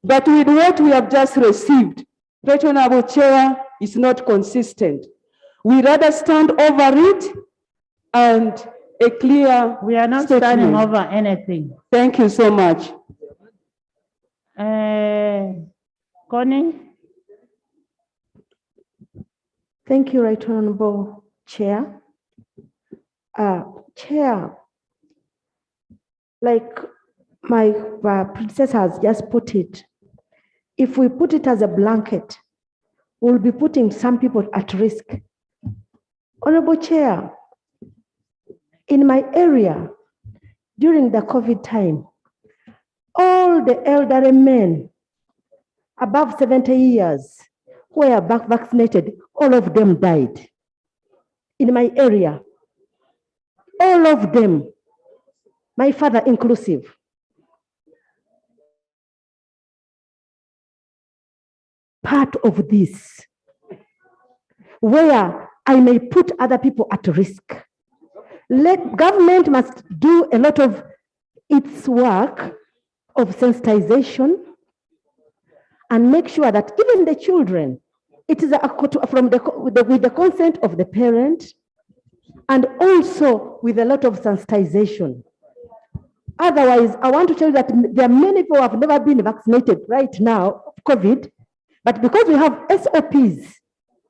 Speaker 1: But with what we have just received, Right Honorable Chair, is not consistent. We rather stand over it and a clear
Speaker 4: We are not
Speaker 1: statement.
Speaker 4: standing over anything.
Speaker 1: Thank you so much.
Speaker 4: Connie?
Speaker 17: Thank you, Right Honorable Chair. Chair, like my predecessor has just put it, if we put it as a blanket, we'll be putting some people at risk. Honorable Chair, in my area, during the COVID time, all the elderly men above 70 years who were vaccinated, all of them died. In my area, all of them, my father inclusive. Part of this, where I may put other people at risk. Government must do a lot of its work of sensitization and make sure that even the children, it is with the consent of the parent and also with a lot of sensitization. Otherwise, I want to tell you that there are many people who have never been vaccinated right now, COVID, but because we have SOPs,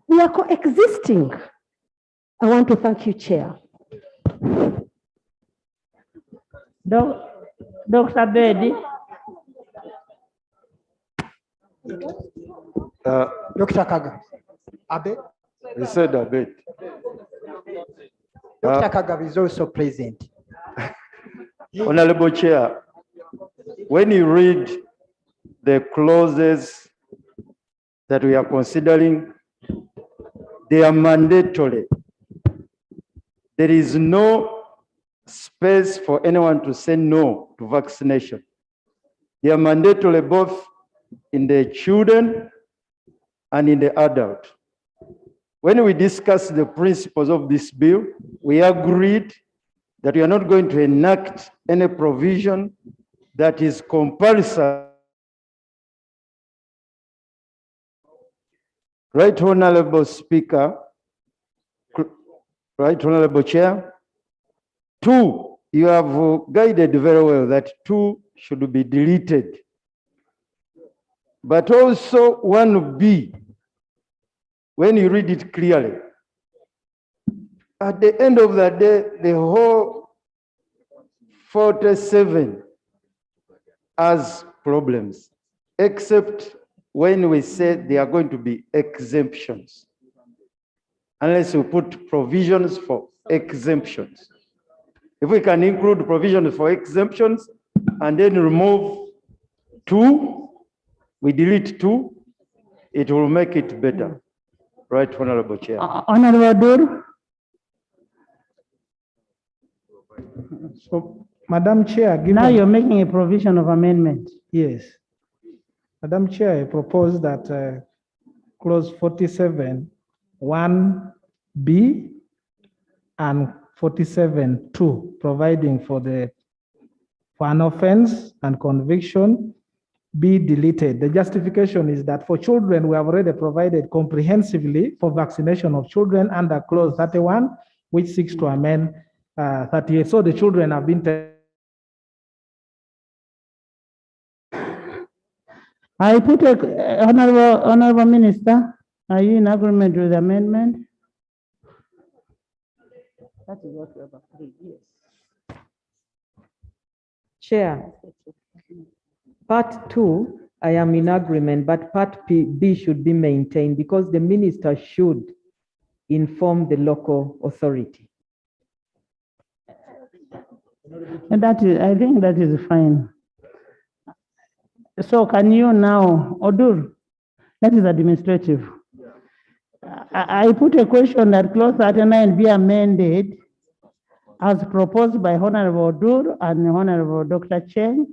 Speaker 17: we are coexisting. I want to thank you, Chair.
Speaker 4: Dr. Bedi.
Speaker 23: Dr. Kaga. Abe?
Speaker 15: He said a bit.
Speaker 23: Dr. Kaga is also present.
Speaker 15: Honorable Chair, when you read the clauses that we are considering, they are mandatory. There is no space for anyone to say no to vaccination. They are mandatory both in the children and in the adult. When we discussed the principles of this bill, we agreed that we are not going to enact any provision that is compulsory. Right Honorable Speaker, Right Honorable Chair, 2, you have guided very well that 2 should be deleted. But also 1B, when you read it clearly, at the end of the day, the whole 47 has problems, except when we say there are going to be exemptions, unless we put provisions for exemptions. If we can include provisions for exemptions and then remove 2, we delete 2, it will make it better. Right, Honorable Chair.
Speaker 4: Honorable Dur.
Speaker 18: So, Madam Chair,
Speaker 4: now you're making a provision of amendment.
Speaker 18: Yes. Madam Chair, I propose that clause 47, 1B and 47(2), providing for an offense and conviction be deleted. The justification is that for children, we have already provided comprehensively for vaccination of children under clause 31, which seeks to amend 38. So the children have been
Speaker 4: I put a, Honorable Minister, are you in agreement with the amendment?
Speaker 9: That is what we have agreed, yes. Chair, part 2, I am in agreement, but part B should be maintained because the minister should inform the local authority.
Speaker 4: And that is, I think that is fine. So can you now, Odur, that is administrative. I put a question that clause 39 be amended as proposed by Honorable Odur and Honorable Dr. Cheng.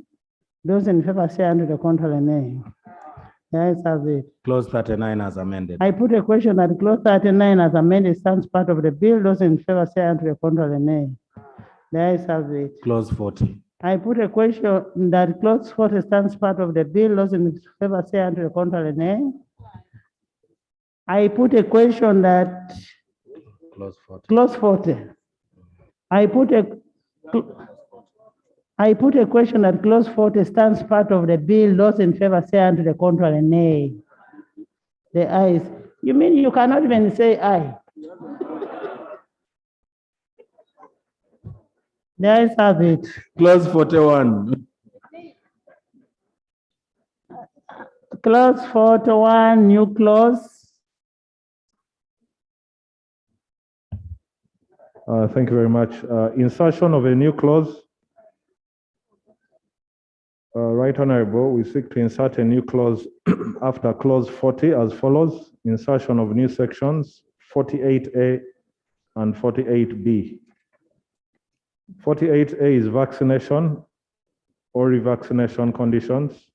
Speaker 4: Those in favor say under the contrary nay. The ayes have it.
Speaker 2: Clause 39 as amended.
Speaker 4: I put a question that clause 39 as amended stands part of the bill. Those in favor say under the contrary nay. The ayes have it.
Speaker 2: Clause 40.
Speaker 4: I put a question that clause 40 stands part of the bill. Those in favor say under the contrary nay. I put a question that
Speaker 2: Clause 40.
Speaker 4: I put a question that clause 40 stands part of the bill. Those in favor say unto the contrary nay. The ayes. You mean you cannot even say aye? The ayes have it.
Speaker 2: Clause 41.
Speaker 4: Clause 41, new clause.
Speaker 7: Thank you very much. Insertion of a new clause. Right Honorable, we seek to insert a new clause after clause 40 as follows. Insertion of new sections 48A and 48B. 48A is vaccination or revaccination conditions,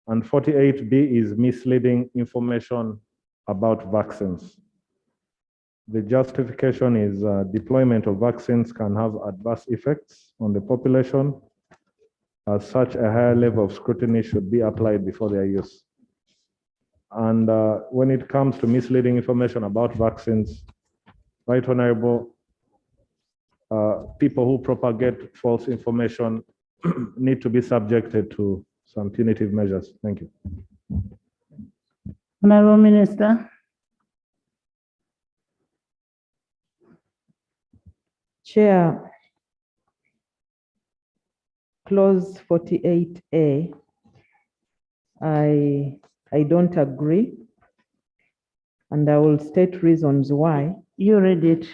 Speaker 7: and 48B is misleading information about vaccines. The justification is deployment of vaccines can have adverse effects on the population. As such, a higher level of scrutiny should be applied before their use. And when it comes to misleading information about vaccines, Right Honorable, people who propagate false information need to be subjected to some punitive measures. Thank you.
Speaker 4: Honorable Minister.
Speaker 9: Chair, clause 48A, I don't agree, and I will state reasons why.
Speaker 4: You read it.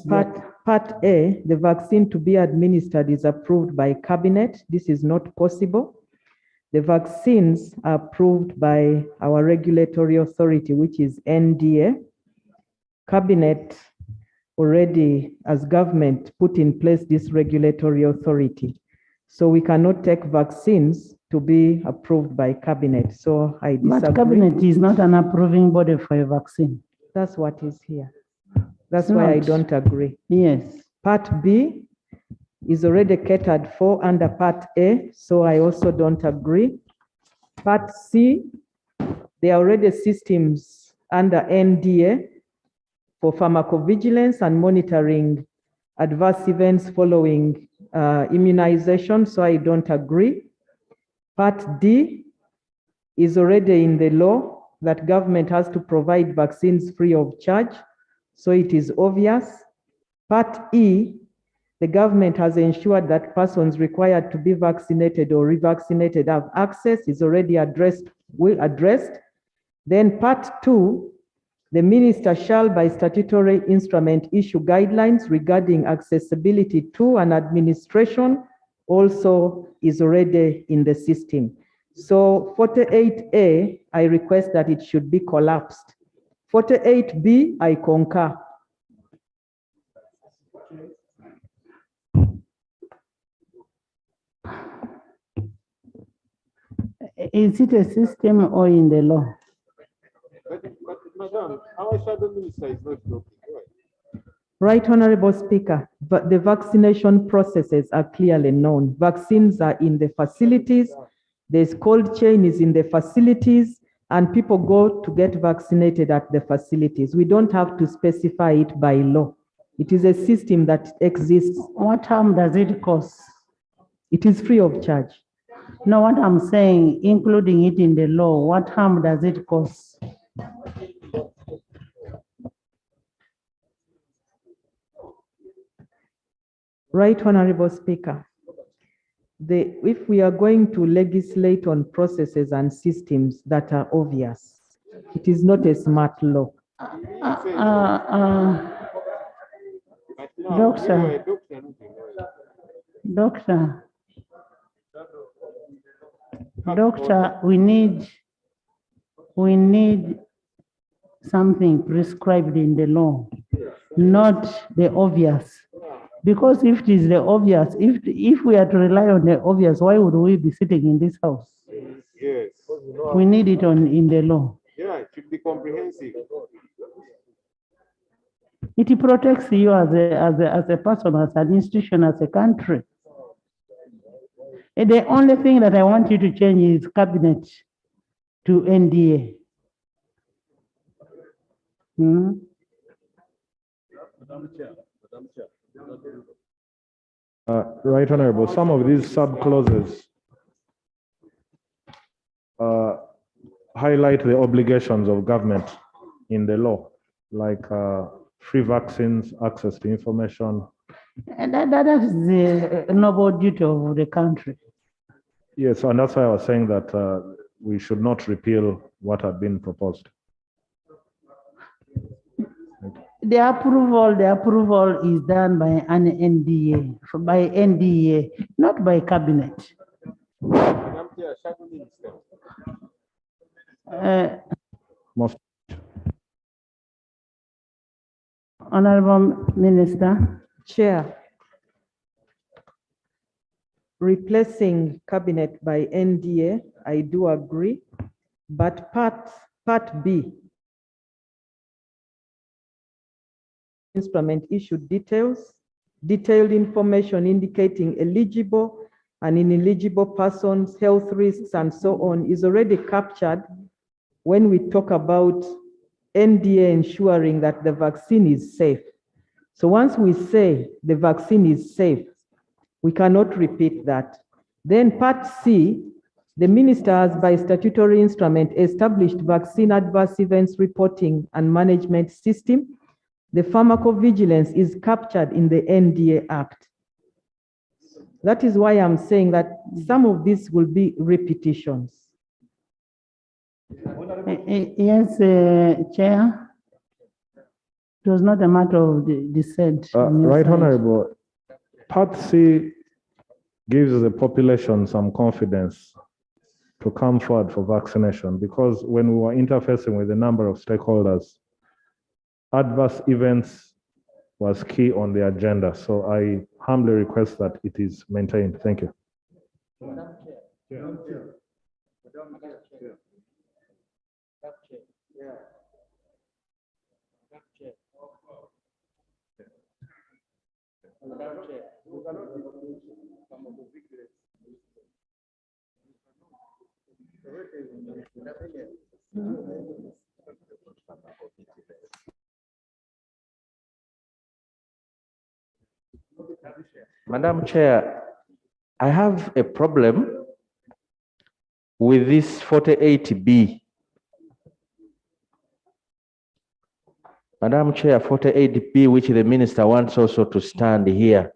Speaker 9: Part A, the vaccine to be administered is approved by cabinet. This is not possible. The vaccines are approved by our regulatory authority, which is NDA. Cabinet already, as government, put in place this regulatory authority. So we cannot take vaccines to be approved by cabinet. So I disagree.
Speaker 4: But cabinet is not an approving body for a vaccine.
Speaker 9: That's what is here. That's why I don't agree.
Speaker 4: Yes.
Speaker 9: Part B is already catered for under Part A, so I also don't agree. Part C, there are already systems under NDA for pharmacovigilance and monitoring adverse events following immunization, so I don't agree. Part D is already in the law that government has to provide vaccines free of charge, so it is obvious. Part E, the government has ensured that persons required to be vaccinated or revaccinated have access, is already addressed. Then Part 2, the minister shall by statutory instrument issue guidelines regarding accessibility to and administration, also is already in the system. So 48A, I request that it should be collapsed. 48B, I concur.
Speaker 4: Is it a system or in the law?
Speaker 3: But Madam, our shadow minister is not talking.
Speaker 13: Right, Honorable Speaker, but the vaccination processes are clearly known. Vaccines are in the facilities, there's cold chain is in the facilities, and people go to get vaccinated at the facilities. We don't have to specify it by law. It is a system that exists.
Speaker 4: What harm does it cause?
Speaker 13: It is free of charge.
Speaker 4: No, what I'm saying, including it in the law, what harm does it cause?
Speaker 13: Right, Honorable Speaker. If we are going to legislate on processes and systems that are obvious, it is not a smart law.
Speaker 4: Doctor, we need something prescribed in the law, not the obvious. Because if it is the obvious, if we are to rely on the obvious, why would we be sitting in this house?
Speaker 3: Yes.
Speaker 4: We need it in the law.
Speaker 3: Yeah, it should be comprehensive.
Speaker 4: It protects you as a person, as an institution, as a country. And the only thing that I want you to change is cabinet to NDA.
Speaker 2: Right, Honorable, some of these sub-clauses highlight the obligations of government in the law, like free vaccines, access to information.
Speaker 4: And that is the noble duty of the country.
Speaker 2: Yes, and that's why I was saying that we should not repeal what had been proposed.
Speaker 4: The approval is done by an NDA, not by cabinet. Honorable Minister.
Speaker 13: Chair, replacing cabinet by NDA, I do agree, but part B, instrument issued detailed information indicating eligible and ineligible persons, health risks, and so on is already captured when we talk about NDA ensuring that the vaccine is safe. So once we say the vaccine is safe, we cannot repeat that. Then part C, the minister has by statutory instrument established vaccine adverse events reporting and management system. The pharmacovigilance is captured in the NDA Act. That is why I'm saying that some of these will be repetitions.
Speaker 4: Yes, Chair. It was not a matter of dissent.
Speaker 2: Right, Honorable. Part C gives the population some confidence to come forward for vaccination, because when we were interfacing with a number of stakeholders, adverse events was key on the agenda. So I humbly request that it is maintained. Thank you.
Speaker 11: Madam Chair, I have a problem with this 48B. Madam Chair, 48B, which the minister wants also to stand here,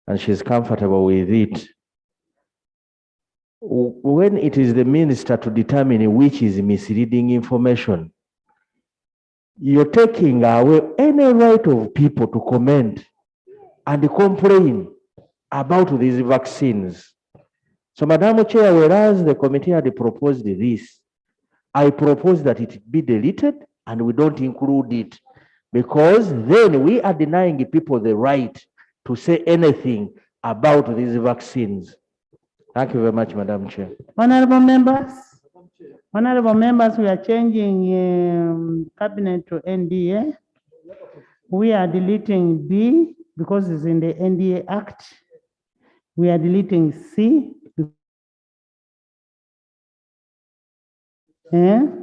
Speaker 11: and she's comfortable with it. When it is the minister to determine which is misleading information, you're taking away any right of people to comment and complain about these vaccines. So, Madam Chair, whereas the committee had proposed this, I propose that it be deleted and we don't include it, because then we are denying people the right to say anything about these vaccines. Thank you very much, Madam Chair.
Speaker 4: Honorable members, we are changing cabinet to NDA. We are deleting B because it's in the NDA Act. We are deleting C. Then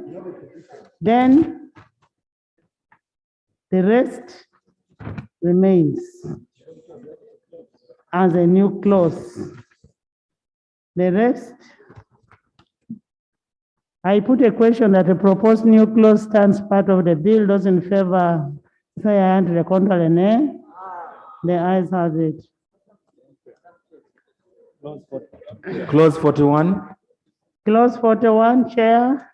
Speaker 4: the rest remains as a new clause. The rest, I put a question that the proposed new clause stands part of the bill. Those in favor, say aye, and the contrary, nay. The ayes have it.
Speaker 5: Clause 41.
Speaker 4: Clause 41, Chair.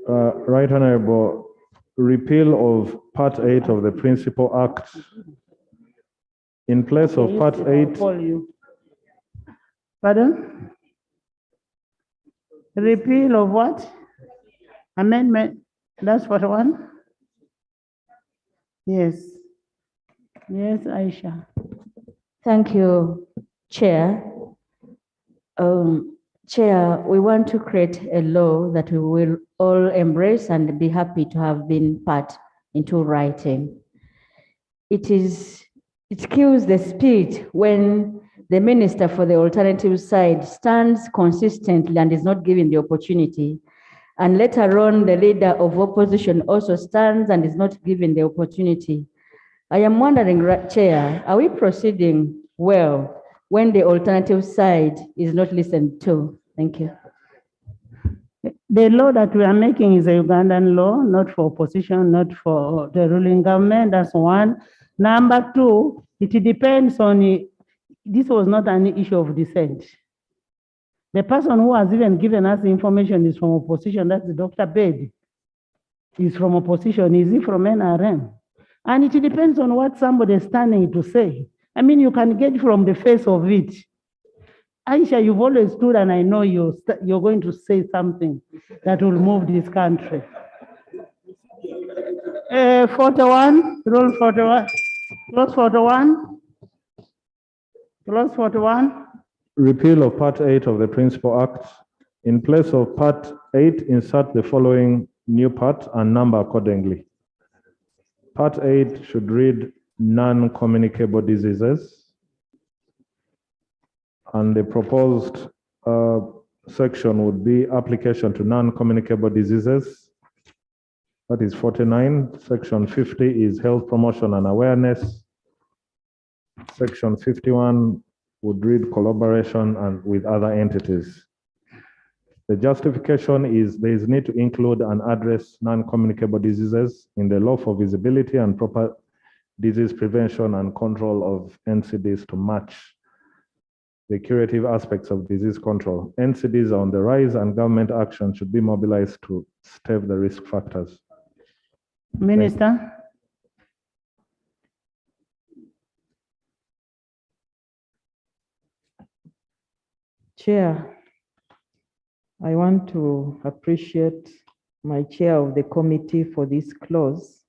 Speaker 2: Right Honorable, repeal of Part 8 of the Principal Act. In place of Part 8.
Speaker 4: Pardon? Repeal of what? Amendment, that's 41? Yes. Yes, Aisha.
Speaker 22: Thank you, Chair. Chair, we want to create a law that we will all embrace and be happy to have been part into writing. It kills the spirit when the minister for the alternative side stands consistently and is not given the opportunity. And later on, the leader of opposition also stands and is not given the opportunity. I am wondering, Chair, are we proceeding well when the alternative side is not listened to? Thank you.
Speaker 4: The law that we are making is a Ugandan law, not for opposition, not for the ruling government. That's one. Number two, it depends on, this was not an issue of dissent. The person who has even given us the information is from opposition. That's Dr. Bedi. He's from opposition. Is he from NRM? And it depends on what somebody is standing to say. I mean, you can get from the face of it. Aisha, you've always stood, and I know you're going to say something that will move this country. 41, rule 41, clause 41, clause 41.
Speaker 2: Repeal of Part 8 of the Principal Act. In place of Part 8, insert the following new part and number accordingly. Part 8 should read non-communicable diseases. And the proposed section would be application to non-communicable diseases. That is 49. Section 50 is health promotion and awareness. Section 51 would read collaboration and with other entities. The justification is there is need to include and address non-communicable diseases in the law for visibility and proper disease prevention and control of NCDs to match the curative aspects of disease control. NCDs are on the rise and government action should be mobilized to stave the risk factors.
Speaker 4: Minister.
Speaker 13: Chair, I want to appreciate my chair of the committee for this clause,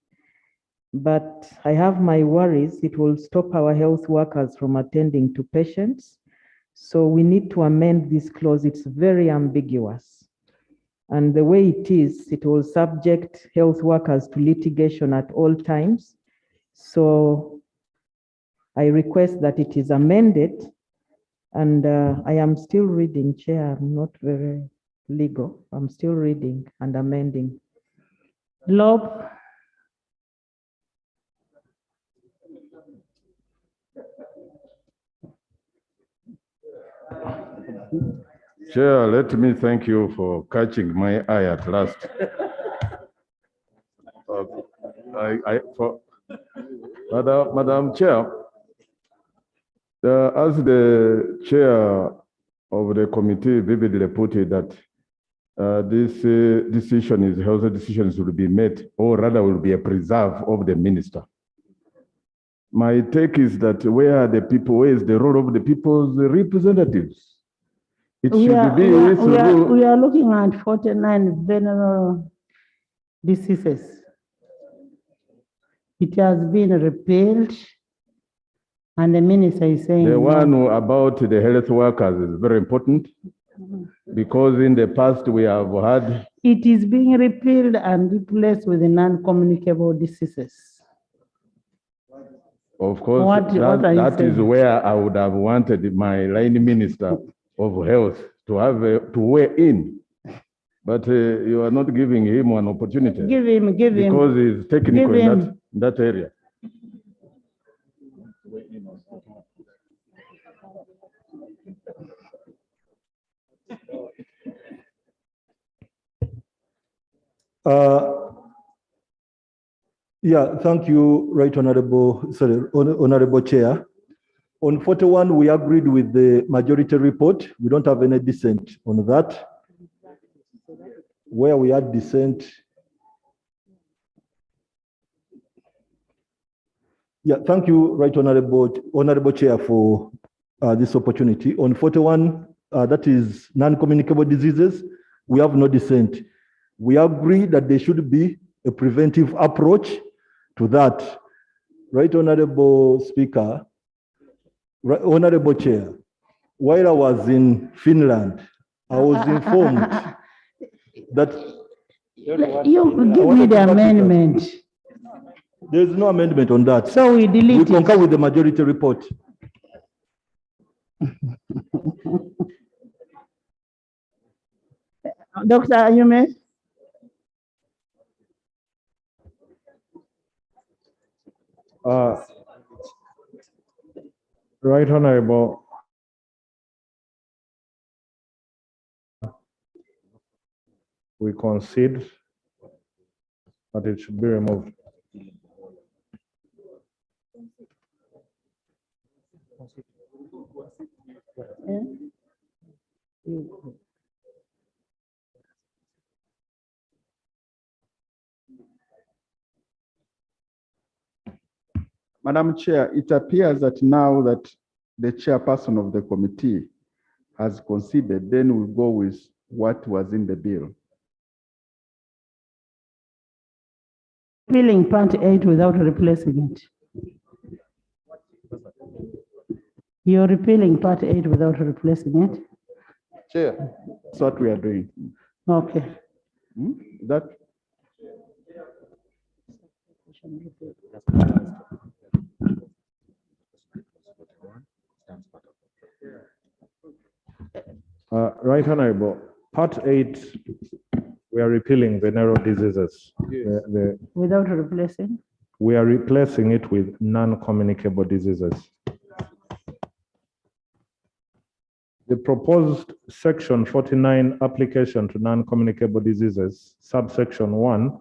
Speaker 13: but I have my worries. It will stop our health workers from attending to patients. So we need to amend this clause. It's very ambiguous. And the way it is, it will subject health workers to litigation at all times. So I request that it is amended. And I am still reading, Chair. I'm not very legal. I'm still reading and amending.
Speaker 4: Lob.
Speaker 7: Chair, let me thank you for catching my eye at last. Madam Chair, as the chair of the committee vividly put it that this decision is health decisions will be made, or rather will be a preserve of the minister. My take is that where are the people, where is the role of the people's representatives? It
Speaker 4: We
Speaker 7: should
Speaker 4: are,
Speaker 7: be
Speaker 4: we are looking at 49 venereal diseases. It has been repealed, and the minister is saying
Speaker 7: the
Speaker 4: no.
Speaker 7: one about the health workers is very important, because in the past we have had
Speaker 4: It is being repealed and replaced with the non-communicable diseases.
Speaker 8: Of course,
Speaker 4: What are you
Speaker 8: that is
Speaker 4: saying?
Speaker 8: where I would have wanted my line minister of health to have to weigh in. But you are not giving him an opportunity.
Speaker 4: Give him.
Speaker 8: Because he's technical in that area.
Speaker 10: Yeah, thank you, Right Honorable Chair. On 41, we agreed with the majority report. We don't have any dissent on that. Where we had dissent, yeah, thank you, Right Honorable Chair, for this opportunity. On 41, that is non-communicable diseases, we have no dissent. We agree that there should be a preventive approach to that. Right Honorable Speaker, Honorable Chair, while I was in Finland, I was informed that
Speaker 4: You give me the amendment.
Speaker 10: there's no amendment on that.
Speaker 4: So we delete
Speaker 10: We concur with the majority report.
Speaker 4: Dr. Ayume?
Speaker 2: Right Honorable, we concede that it should be removed.
Speaker 3: Madam Chair, it appears that now that the chairperson of the committee has conceded, then we'll go with what was in the bill.
Speaker 4: Repealing part 8 without replacing it. You're repealing part 8 without replacing it?
Speaker 3: Chair, that's what we are doing.
Speaker 4: Okay.
Speaker 3: That
Speaker 2: Right Honorable, part 8, we are repealing venereal diseases.
Speaker 4: Without replacing?
Speaker 2: We are replacing it with non-communicable diseases. The proposed section 49, application to non-communicable diseases, subsection 1,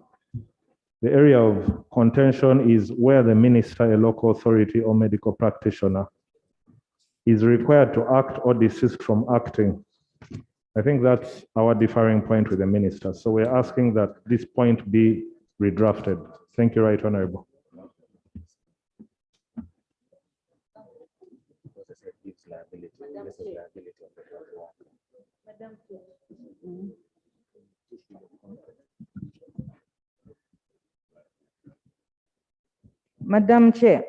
Speaker 2: the area of contention is where the minister, a local authority or medical practitioner is required to act or desist from acting. I think that's our differing point with the minister. So we're asking that this point be redrafted. Thank you, Right Honorable.
Speaker 9: Madam Chair.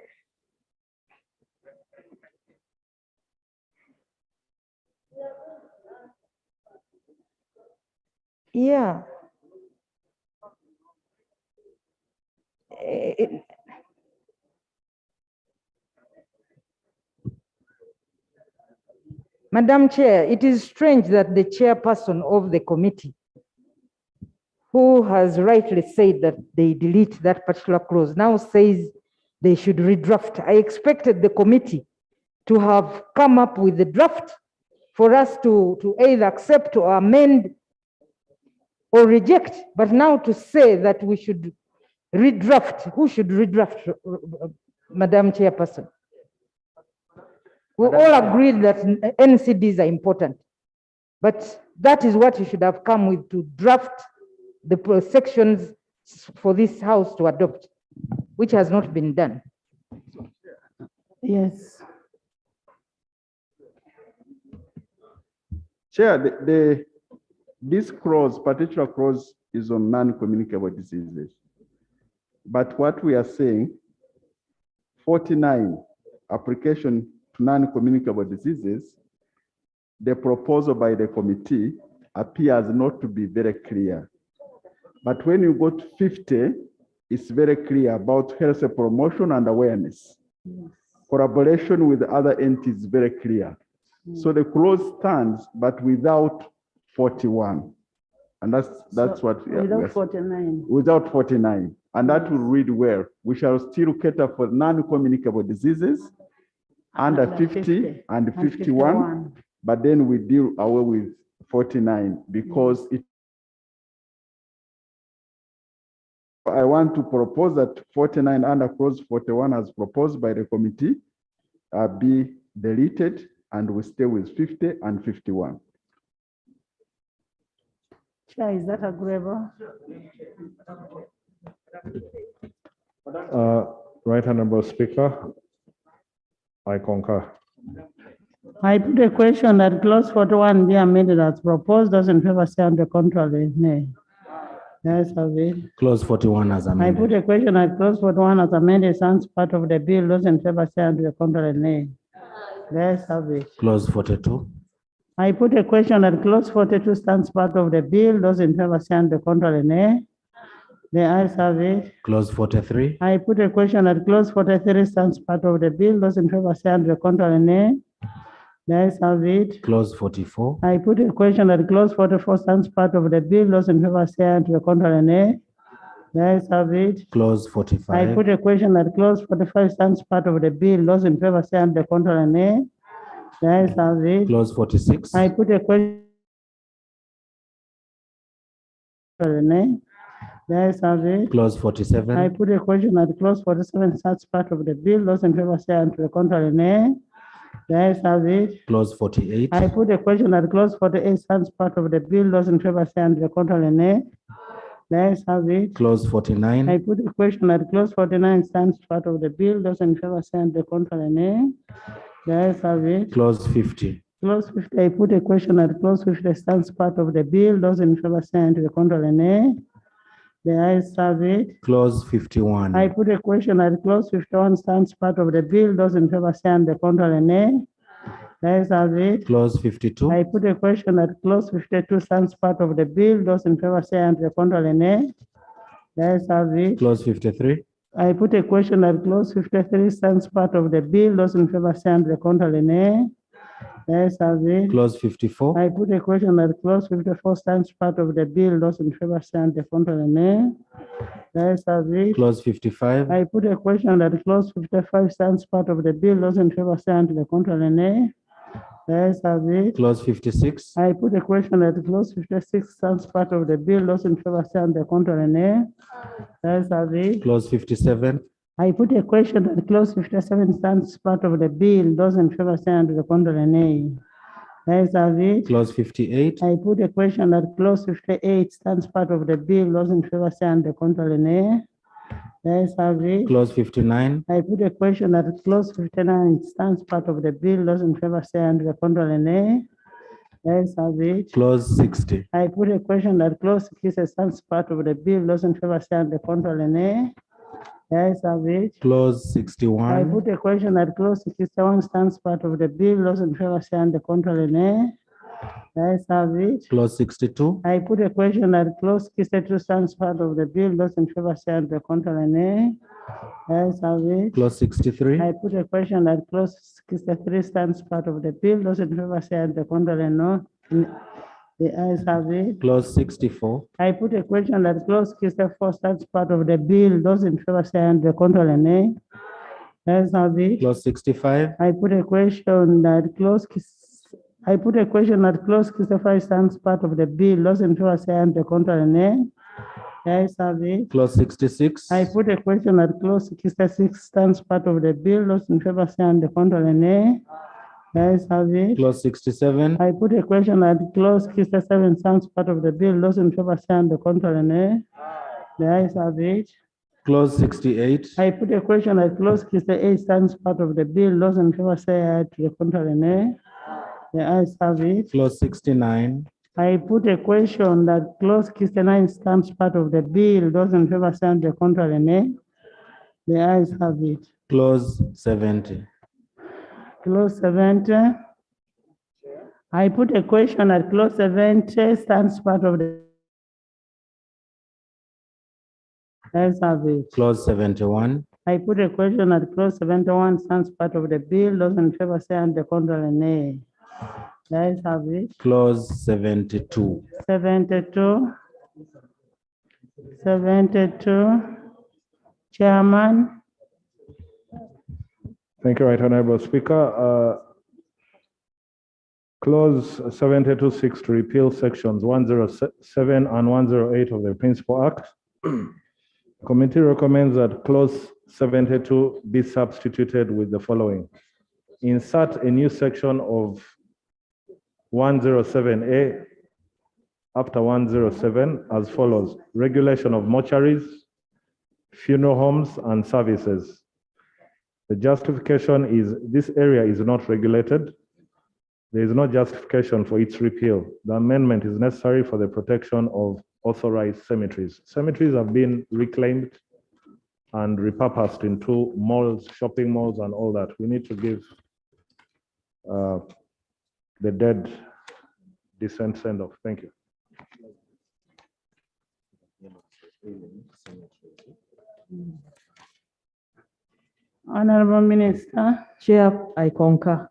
Speaker 9: Yeah. Madam Chair, it is strange that the chairperson of the committee, who has rightly said that they delete that particular clause, now says they should redraft. I expected the committee to have come up with the draft for us to either accept or amend or reject, but now to say that we should redraft, who should redraft, Madam Chairperson? We all agreed that NCDs are important, but that is what you should have come with, to draft the sections for this House to adopt, which has not been done.
Speaker 4: Yes.
Speaker 3: Chair, this clause, particular clause, is on non-communicable diseases. But what we are saying, 49, application to non-communicable diseases, the proposal by the committee appears not to be very clear. But when you go to 50, it's very clear about health promotion and awareness. Collaboration with other entities is very clear. So the clause stands, but without 41. And that's what.
Speaker 4: Without 49.
Speaker 3: Without 49. And that will read well. We shall still cater for non-communicable diseases under 50 and 51, but then we deal away with 49 because it. I want to propose that 49 under clause 41 as proposed by the committee be deleted and we stay with 50 and 51.
Speaker 4: Chair, is that agreeable?
Speaker 2: Right Honorable Speaker, I concur.
Speaker 4: I put a question that clause 41 be amended as proposed. Those in favor say on the contrary, nay. Yes, have it.
Speaker 5: Clause 41 as
Speaker 4: I
Speaker 5: amended.
Speaker 4: put a question that clause 41 as amended sounds part of the bill. Those in favor say on the contrary, nay. Yes, have it.
Speaker 5: Clause 42.
Speaker 4: I put a question that clause 42 stands part of the bill. Those in favor say on the contrary, nay. The ayes have it.
Speaker 5: Clause 43.
Speaker 4: I put a question that clause 43 stands part of the bill. Those in favor say on the contrary, nay. The ayes have it.
Speaker 5: Clause 44.
Speaker 4: I put a question that clause 44 stands part of the bill. Those in favor say on the contrary, nay. The ayes have it.
Speaker 5: Clause 45.
Speaker 4: I put a question that clause 45 stands part of the bill. Those in favor say on the contrary, nay. The ayes have it.
Speaker 5: Clause 46.
Speaker 4: I put a question. Nay. The ayes have it.
Speaker 5: Clause 47.
Speaker 4: I put a question that clause 47 stands part of the bill. Those in favor say on the contrary, nay. The ayes have it.
Speaker 5: Clause 48.
Speaker 4: I put a question that clause 48 stands part of the bill. Those in favor say on the contrary, nay. The ayes have it.
Speaker 5: Clause 49.
Speaker 4: I put a question that clause 49 stands part of the bill. Those in favor say on the contrary, nay. The ayes have it.
Speaker 5: Clause 50.
Speaker 4: Clause 50. I put a question that clause 50 stands part of the bill. Those in favor say on the contrary, nay. The ayes have it.
Speaker 5: Clause 51.
Speaker 4: I put a question that clause 51 stands part of the bill. Those in favor say on the contrary, nay. The ayes have it.
Speaker 5: Clause 52.
Speaker 4: I put a question that clause 52 stands part of the bill. Those in favor say on the contrary, nay. The ayes have it.
Speaker 5: Clause 53.
Speaker 4: I put a question that clause 53 stands part of the bill. Those in favor say on the contrary, nay. The ayes have it.
Speaker 5: Clause 54.
Speaker 4: I put a question that clause 54 stands part of the bill. Those in favor say on the contrary, nay. The ayes have it.
Speaker 5: Clause 55.
Speaker 4: I put a question that clause 55 stands part of the bill. Those in favor say on the contrary, nay. The ayes have it.
Speaker 5: Clause 56.
Speaker 4: I put a question that clause 56 stands part of the bill. Those in favor say on the contrary, nay. The ayes have it.
Speaker 5: Clause 57.
Speaker 4: I put a question that clause 57 stands part of the bill. Those in favor say on the contrary, nay. The ayes have it.
Speaker 5: Clause 58.
Speaker 4: I put a question that clause 58 stands part of the bill. Those in favor say on the contrary, nay. The ayes have it.
Speaker 5: Clause 59.
Speaker 4: I put a question that clause 59 stands part of the bill. Those in favor say on the contrary, nay. The ayes have it.
Speaker 5: Clause 60.
Speaker 4: I put a question that clause 60 stands part of the bill. Those in favor say on the contrary, nay. The ayes have it.
Speaker 5: Clause
Speaker 4: I
Speaker 5: 61.
Speaker 4: put a question that clause 61 stands part of the bill. Those in favor say on the contrary, nay. The ayes have it.
Speaker 5: Clause 62.
Speaker 4: I put a question that clause 62 stands part of the bill. Those in favor say on the contrary, nay. The ayes have it.
Speaker 5: Clause 63.
Speaker 4: I put a question that clause 63 stands part of the bill. Those in favor say on the contrary, no. The ayes have it.
Speaker 5: Clause 64.
Speaker 4: I put a question that clause 64 stands part of the bill. Those in favor say on the contrary, nay. The ayes have it.
Speaker 5: Clause 65.
Speaker 4: I put a question that clause 65 stands part of the bill. Those in favor say on the contrary, nay. The ayes have it.
Speaker 5: Clause 66.
Speaker 4: I put a question that clause 66 stands part of the bill. Those in favor say on the contrary, nay. The ayes have it.
Speaker 5: Clause 67.
Speaker 4: I put a question that clause 67 stands part of the bill. Those in favor say on the contrary, nay. The ayes have it.
Speaker 5: Clause 68.
Speaker 4: I put a question that clause 68 stands part of the bill. Those in favor say to the contrary, nay. The ayes have it.
Speaker 5: Clause 69.
Speaker 4: I put a question that clause 69 stands part of the bill. Those in favor say on the contrary, nay. The ayes have it.
Speaker 5: Clause 70.
Speaker 4: Clause 70. I put a question that clause 70 stands part of the Let's have it.
Speaker 5: Clause 71.
Speaker 4: I put a question at clause 71 stands part of the bill. Those in favor say and the contrary nay. Let's have it.
Speaker 5: Clause 72.
Speaker 4: 72. 72. Chairman.
Speaker 2: Thank you, Right Honorable Speaker. Clause 72 seeks to repeal sections 107 and 108 of the Principal Act. Committee recommends that clause 72 be substituted with the following. Insert a new section of 107A after 107 as follows. Regulation of mortuaries, funeral homes, and services. The justification is this area is not regulated. There is no justification for its repeal. The amendment is necessary for the protection of authorized cemeteries. Cemeteries have been reclaimed and repurposed into malls, shopping malls, and all that. We need to give the dead decent send-off. Thank you.
Speaker 4: Honorable Minister.
Speaker 13: Chair, I concur.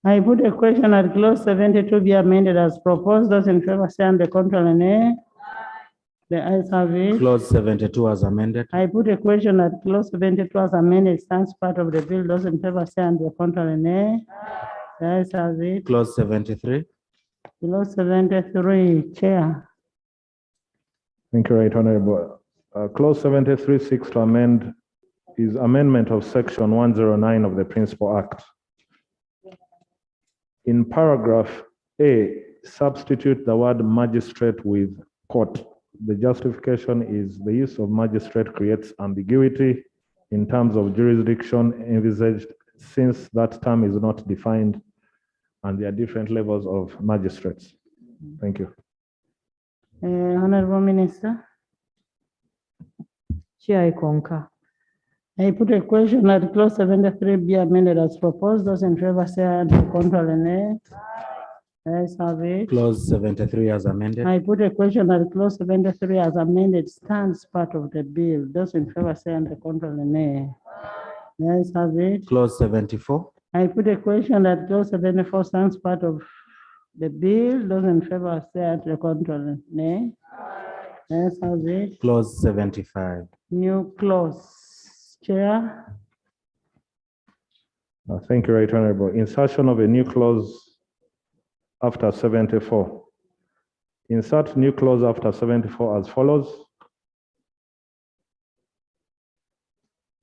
Speaker 4: I put a question at clause 72 be amended as proposed. Those in favor say and the contrary nay. The ayes have it.
Speaker 5: Clause 72 as amended.
Speaker 4: I put a question at clause 72 as amended stands part of the bill. Those in favor say and the contrary nay. The ayes have it.
Speaker 5: Clause 73.
Speaker 4: Clause 73, Chair.
Speaker 2: Thank you, Right Honorable. Clause 73 seeks to amend is amendment of section 109 of the Principal Act. In paragraph A, substitute the word magistrate with court. The justification is the use of magistrate creates ambiguity in terms of jurisdiction envisaged since that term is not defined and there are different levels of magistrates. Thank you.
Speaker 4: Honorable Minister.
Speaker 13: Chair, I concur.
Speaker 4: I put a question at clause 73 be amended as proposed. Those in favor say aye and the contrary nay. Ayes have it.
Speaker 5: Clause 73 as amended.
Speaker 4: I put a question at clause 73 as amended stands part of the bill. Those in favor say and the contrary nay. Ayes have it.
Speaker 5: Clause 74.
Speaker 4: I put a question that clause 74 stands part of the bill. Those in favor say and the contrary nay. Ayes have it.
Speaker 5: Clause 75.
Speaker 4: New clause. Chair.
Speaker 2: Thank you, Right Honorable. Insertion of a new clause after 74. Insert new clause after 74 as follows.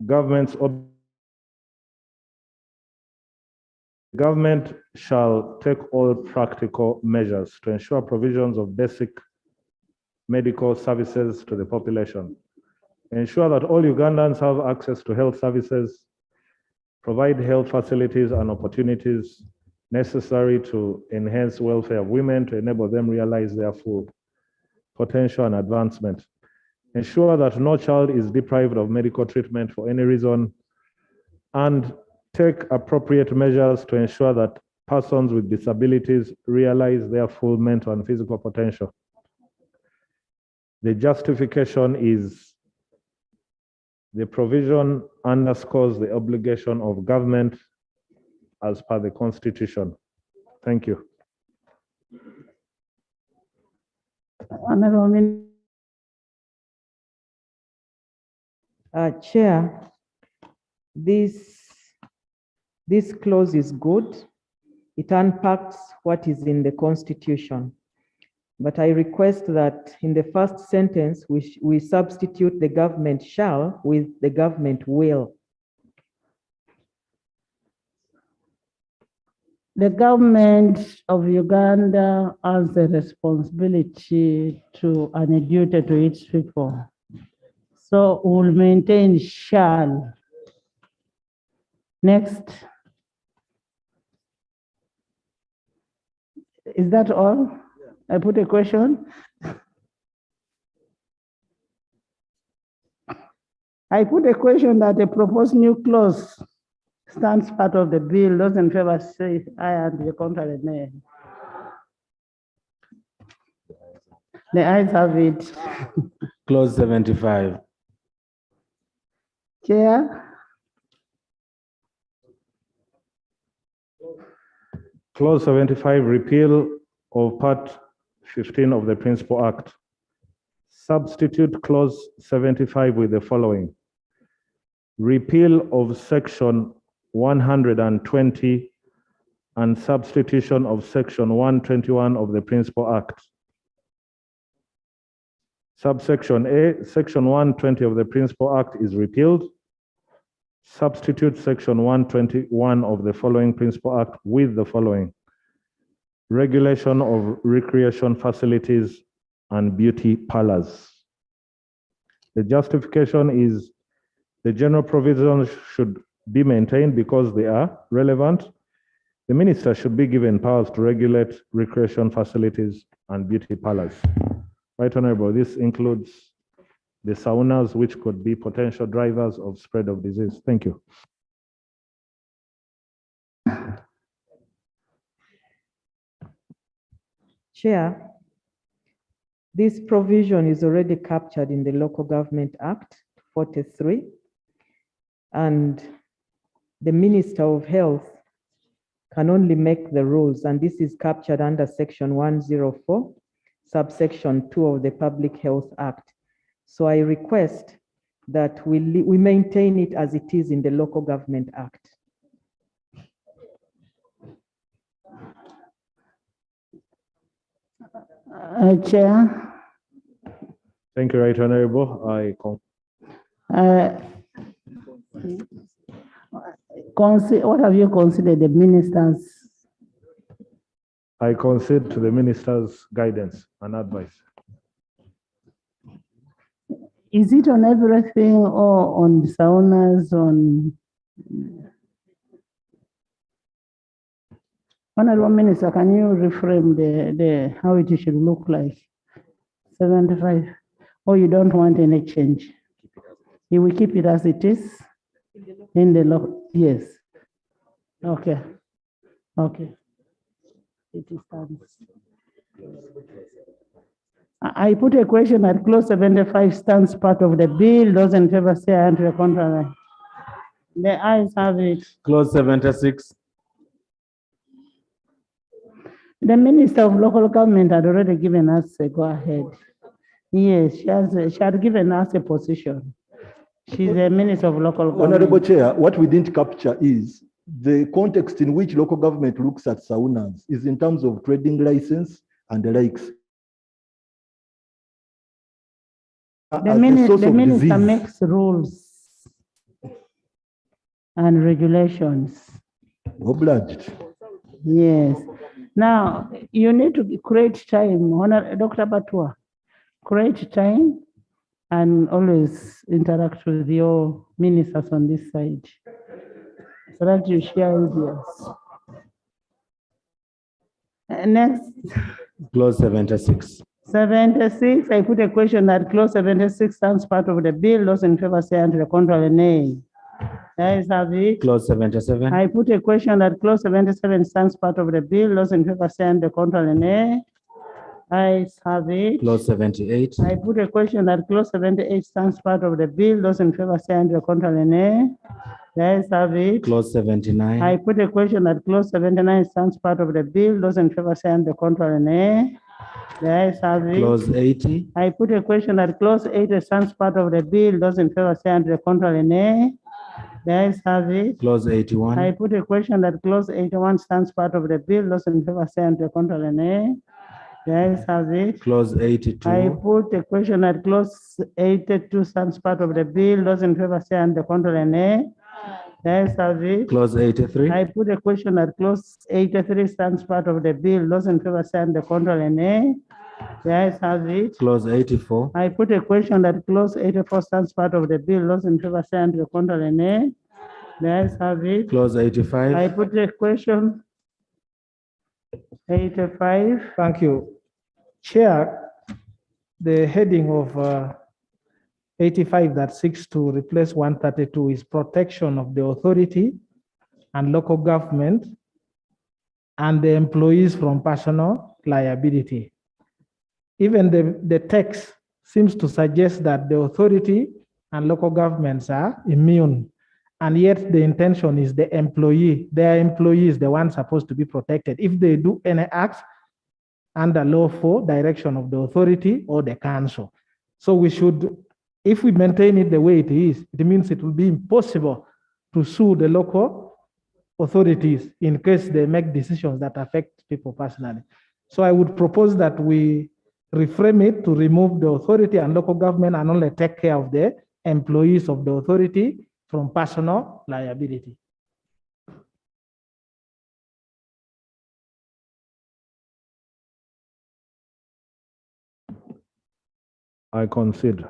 Speaker 2: Government shall take all practical measures to ensure provisions of basic medical services to the population. Ensure that all Ugandans have access to health services, provide health facilities and opportunities necessary to enhance welfare of women to enable them realize their full potential and advancement. Ensure that no child is deprived of medical treatment for any reason, and take appropriate measures to ensure that persons with disabilities realize their full mental and physical potential. The justification is the provision underscores the obligation of government as per the Constitution. Thank you.
Speaker 4: Honorable
Speaker 13: Chair, this clause is good. It unpacks what is in the Constitution. But I request that in the first sentence, we substitute the government shall with the government will.
Speaker 4: The government of Uganda has the responsibility to and a duty to its people. So we'll maintain shall. Next. Is that all? I put a question. I put a question that the proposed new clause stands part of the bill. Those in favor say aye and the contrary nay. The ayes have it.
Speaker 5: Clause 75.
Speaker 4: Chair,
Speaker 2: Clause 75, repeal of Part 15 of the Principal Act. Substitute Clause 75 with the following. Repeal of Section 120 and substitution of Section 121 of the Principal Act. Subsection A, Section 120 of the Principal Act is repealed. Substitute Section 121 of the following Principal Act with the following. Regulation of recreation facilities and beauty parlors. The justification is the general provisions should be maintained because they are relevant. The minister should be given powers to regulate recreation facilities and beauty parlors. Right, Honorable, this includes the saunas, which could be potential drivers of spread of disease. Thank you.
Speaker 13: Chair, this provision is already captured in the Local Government Act 43, and the Minister of Health can only make the rules, and this is captured under Section 104, subsection 2 of the Public Health Act. So I request that we maintain it as it is in the Local Government Act.
Speaker 4: Chair.
Speaker 2: Thank you, Right Honorable.
Speaker 4: What have you considered the ministers?
Speaker 2: I concede to the minister's guidance and advice.
Speaker 4: Is it on everything or on saunas, on? Honorable Minister, can you reframe the how it should look like? 75, or you don't want any change? You will keep it as it is in the law? Yes. Okay. Okay. It is done. I put a question that clause 75 stands part of the bill. Those in favor say aye, and to the contrary. The ayes have it.
Speaker 5: Clause 76.
Speaker 4: The Minister of Local Government had already given us a go ahead. Yes, she had given us a position. She's the Minister of Local Government.
Speaker 10: Honorable Chair, what we didn't capture is the context in which local government looks at saunas is in terms of trading license and the likes.
Speaker 4: The minister makes rules and regulations.
Speaker 10: Obliged.
Speaker 4: Yes. Now, you need to create time, Dr. Batua, create time and always interact with your ministers on this side so that you share ideas. Next.
Speaker 5: Clause 76.
Speaker 4: 76, I put a question that clause 76 stands part of the bill. Those in favor say aye, and to the contrary nay. Ayes have it.
Speaker 5: Clause 77.
Speaker 4: I put a question that clause 77 stands part of the bill. Those in favor say aye, and the contrary nay. Ayes have it.
Speaker 5: Clause 78.
Speaker 4: I put a question that clause 78 stands part of the bill. Those in favor say aye, and the contrary nay. Ayes have it.
Speaker 5: Clause 79.
Speaker 4: I put a question that clause 79 stands part of the bill. Those in favor say aye, and the contrary nay. The ayes have it.
Speaker 5: Clause 80.
Speaker 4: I put a question that clause 80 stands part of the bill. Those in favor say aye, and the contrary nay. The ayes have it.
Speaker 5: Clause 81.
Speaker 4: I put a question that clause 81 stands part of the bill. Those in favor say aye, and the contrary nay. The ayes have it.
Speaker 5: Clause 82.
Speaker 4: I put a question that clause 82 stands part of the bill. Those in favor say aye, and the contrary nay. The ayes have it.
Speaker 5: Clause 83.
Speaker 4: I put a question that clause 83 stands part of the bill. Those in favor say aye, and the contrary nay. The ayes have it.
Speaker 5: Clause 84.
Speaker 4: I put a question that clause 84 stands part of the bill. Those in favor say aye, and the contrary nay. The ayes have it.
Speaker 5: Clause 85.
Speaker 4: I put a question 85.
Speaker 18: Thank you. Chair, the heading of 85 that seeks to replace 132 is protection of the authority and local government and the employees from personal liability. Even the text seems to suggest that the authority and local governments are immune. And yet the intention is the employee, their employees, the ones supposed to be protected. If they do any acts under lawful direction of the authority or the council. So we should, if we maintain it the way it is, it means it will be impossible to sue the local authorities in case they make decisions that affect people personally. So I would propose that we reframe it to remove the authority and local government and only take care of the employees of the authority from personal liability.
Speaker 2: I concede.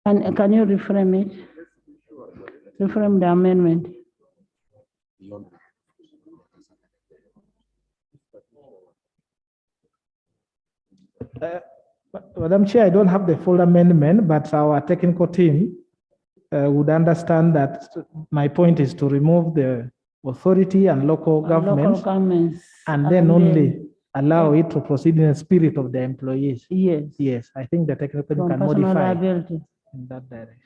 Speaker 4: And can you reframe it? Reframe the amendment.
Speaker 18: Madam Chair, I don't have the full amendment, but our technical team would understand that my point is to remove the authority and local governments, and then only allow it to proceed in the spirit of the employees.
Speaker 4: Yes.
Speaker 18: Yes, I think the technical team
Speaker 4: From
Speaker 18: can
Speaker 4: personal
Speaker 18: modify
Speaker 4: liability.
Speaker 18: in that direction.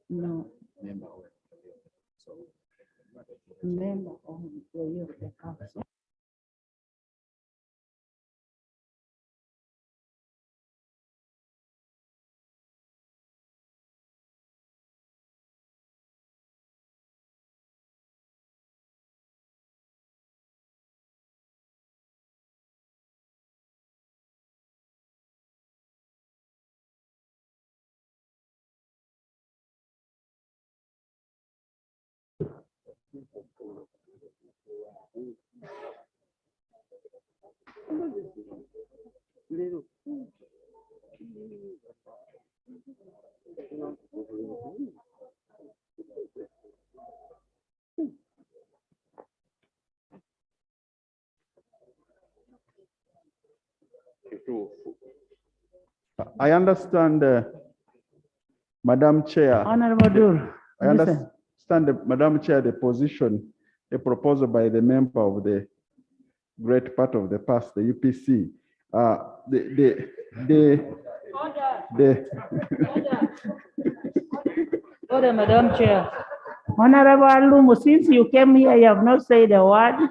Speaker 4: No. Member of employee of the council.
Speaker 3: I understand, Madam Chair.
Speaker 4: Honorable Dur,
Speaker 3: I understand, Madam Chair, the position, a proposal by the member of the great part of the past, the UPC.
Speaker 22: Order, Madam Chair.
Speaker 4: Honorable Alumu, since you came here, you have not said a word,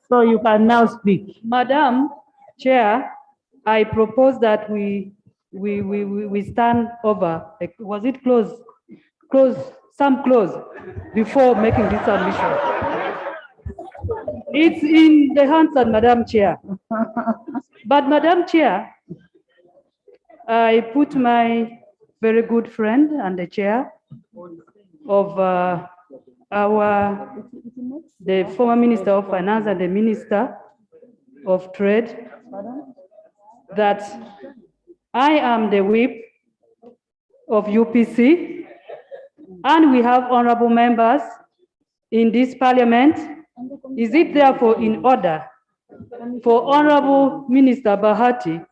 Speaker 4: so you can now speak.
Speaker 22: Madam Chair, I propose that we stand over, was it close before making this submission. It's in the hands of Madam Chair. But Madam Chair, I put my very good friend and the chair of the former Minister of Finance and the Minister of Trade, that I am the whip of UPC, and we have honorable members in this parliament. Is it therefore in order for Honorable Minister Bahati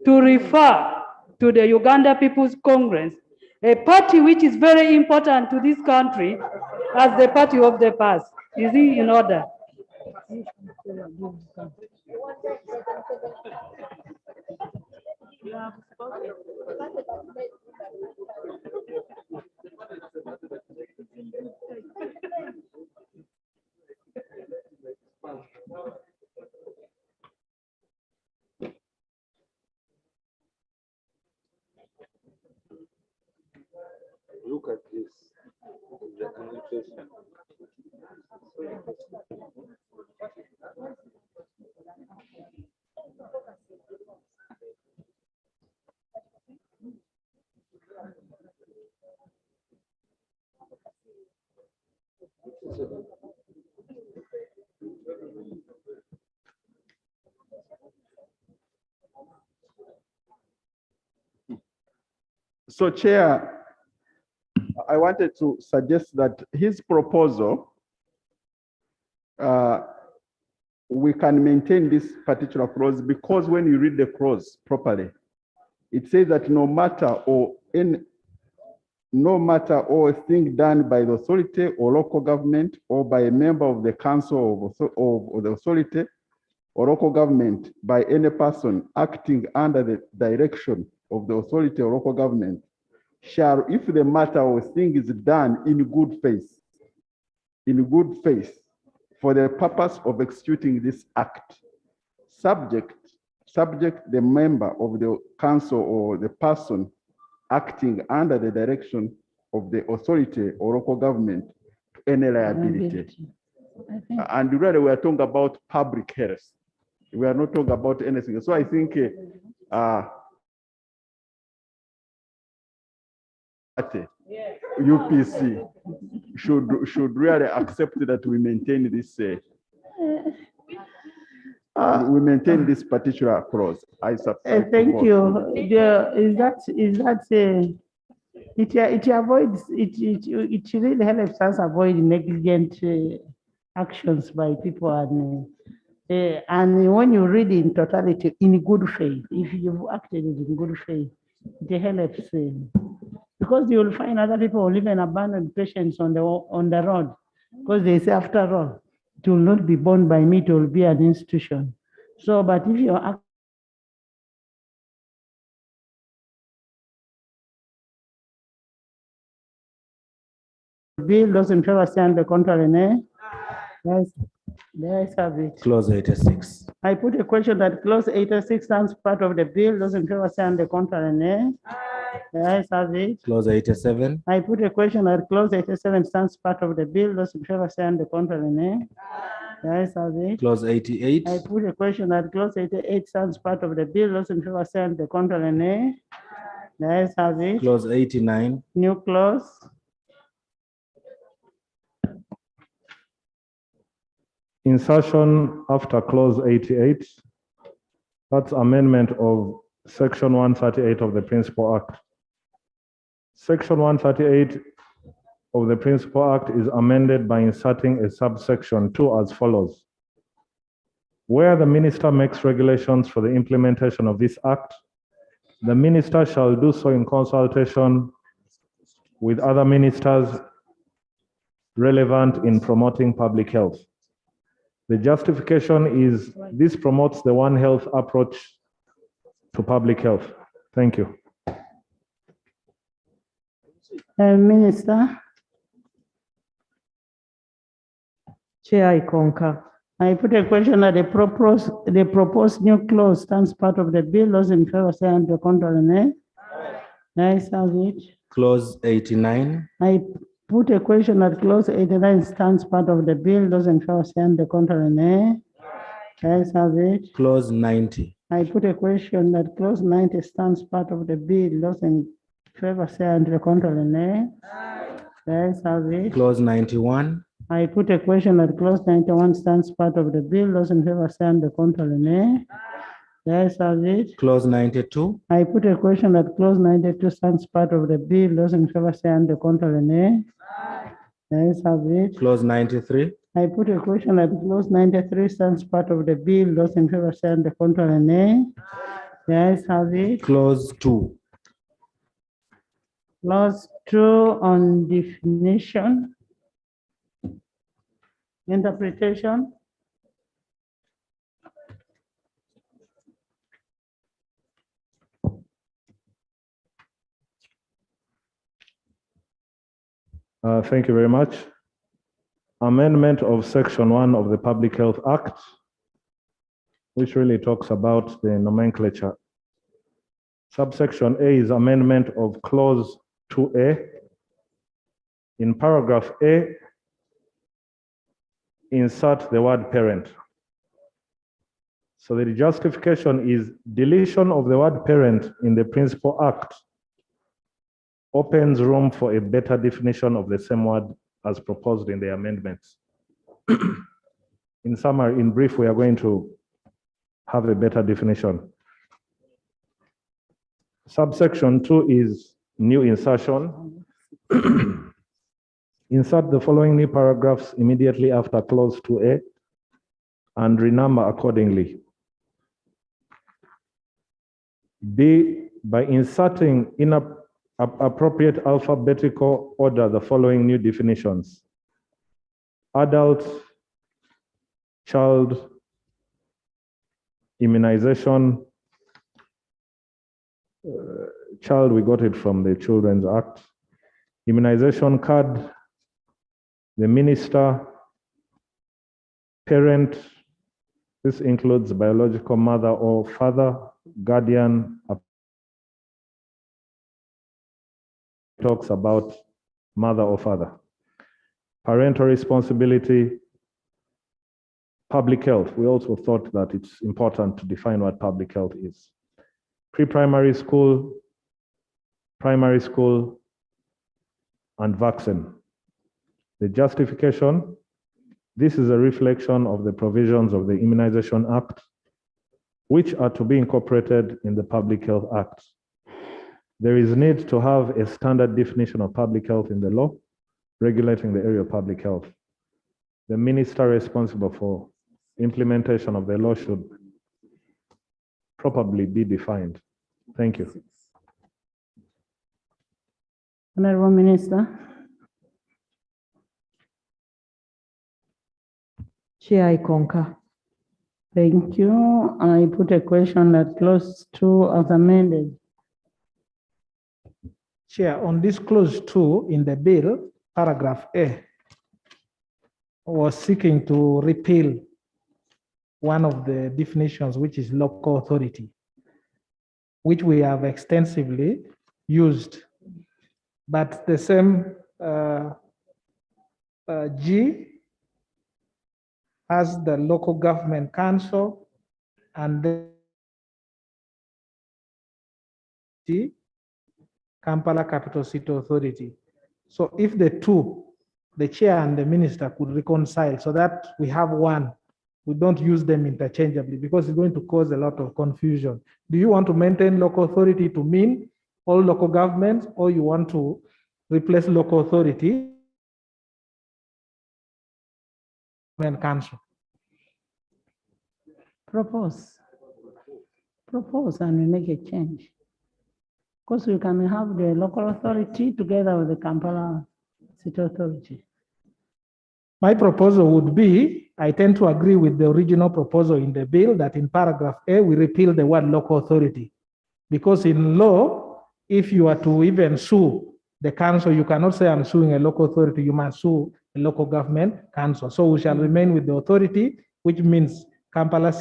Speaker 22: to refer to the Uganda People's Congress, a party which is very important to this country, as the party of the past? Is it in order?
Speaker 14: Look at this. The communication.
Speaker 3: So, Chair, I wanted to suggest that his proposal we can maintain this particular clause because when you read the clause properly, it says that no matter or thing done by the authority or local government or by a member of the council of the authority or local government by any person acting under the direction of the authority or local government shall, if the matter or thing is done in good faith for the purpose of executing this act, subject the member of the council or the person acting under the direction of the authority or local government to any liability. And really we are talking about public health. We are not talking about anything. So I think UPC should really accept that we maintain this particular clause. I subscribe.
Speaker 4: Thank you. It avoids it really helps us avoid negligent actions by people and when you read in totality in good faith, if you've acted in good faith, it helps because you will find other people will even abandon patients on the road because they say after all it will not be borne by me, it will be an institution. So, but if you act bill, those in favor stand the contrary, nay? Yes, there I have it.
Speaker 5: Clause 86.
Speaker 4: I put a question that clause 86 stands part of the bill, those in favor stand the contrary, nay? There I have it.
Speaker 5: Clause 87.
Speaker 4: I put a question that clause 87 stands part of the bill, those in favor stand the contrary, nay? There I have it.
Speaker 5: Clause 88.
Speaker 4: I put a question that clause 88 stands part of the bill, those in favor stand the contrary, nay? There I have it.
Speaker 5: Clause 89.
Speaker 4: New clause.
Speaker 2: Insertion after clause 88, that's amendment of section 138 of the Principal Act. Section 138 of the Principal Act is amended by inserting a subsection 2 as follows. Where the minister makes regulations for the implementation of this act, the minister shall do so in consultation with other ministers relevant in promoting public health. The justification is this promotes the One Health approach to public health. Thank you.
Speaker 4: Minister.
Speaker 13: Chair, I concur.
Speaker 4: I put a question that the proposed new clause stands part of the bill. Those in favor say and the contrary, nay? Nice have it.
Speaker 5: Clause 89.
Speaker 4: I put a question that clause 89 stands part of the bill. Those in favor say and the contrary, nay? Nice have it.
Speaker 5: Clause 90.
Speaker 4: I put a question that clause 90 stands part of the bill. Those in favor say and the contrary, nay? Nice have it.
Speaker 5: Clause 91.
Speaker 4: I put a question that clause 91 stands part of the bill. Those in favor say and the contrary, nay? Yes, have it.
Speaker 5: Clause 92.
Speaker 4: I put a question that clause 92 stands part of the bill. Those in favor say and the contrary, nay? Yes, have it.
Speaker 5: Clause 93.
Speaker 4: I put a question that clause 93 stands part of the bill. Those in favor say and the contrary, nay? Yes, have it.
Speaker 5: Clause 2.
Speaker 4: Clause 2 on definition. Interpretation.
Speaker 2: Thank you very much. Amendment of Section 1 of the Public Health Act, which really talks about the nomenclature. Subsection A is amendment of Clause 2A. In paragraph A, insert the word parent. So the justification is deletion of the word parent in the Principal Act opens room for a better definition of the same word as proposed in the amendments. In summary, in brief, we are going to have a better definition. Subsection 2 is new insertion. Insert the following new paragraphs immediately after clause 2A and renumber accordingly. B, by inserting in appropriate alphabetical order the following new definitions: adult, child, immunization, child, we got it from the Children's Act, immunization card, the minister, parent, this includes biological mother or father, guardian, talks about mother or father, parental responsibility, public health. We also thought that it's important to define what public health is. Pre-primary school, primary school, and vaccine. The justification, this is a reflection of the provisions of the Immunization Act, which are to be incorporated in the Public Health Act. There is need to have a standard definition of public health in the law, regulating the area of public health. The minister responsible for implementation of the law should properly be defined. Thank you.
Speaker 4: Honorable Minister.
Speaker 13: Chair, I concur.
Speaker 4: Thank you. I put a question that clause 2 as amended.
Speaker 18: Chair, on this clause 2 in the bill, paragraph A, was seeking to repeal one of the definitions, which is local authority, which we have extensively used. But the same G has the local government council and the Kampala Capital City Authority. So if the two, the chair and the minister, could reconcile so that we have one, we don't use them interchangeably because it's going to cause a lot of confusion. Do you want to maintain local authority to mean all local governments, or you want to replace local authority and council?
Speaker 4: Propose and we make a change. Because we can have the local authority together with the Kampala City Authority.
Speaker 18: My proposal would be, I tend to agree with the original proposal in the bill that in paragraph A, we repeal the word local authority. Because in law, if you are to even sue the council, you cannot say I'm suing a local authority, you must sue a local government council. So we shall remain with the authority, which means Kampala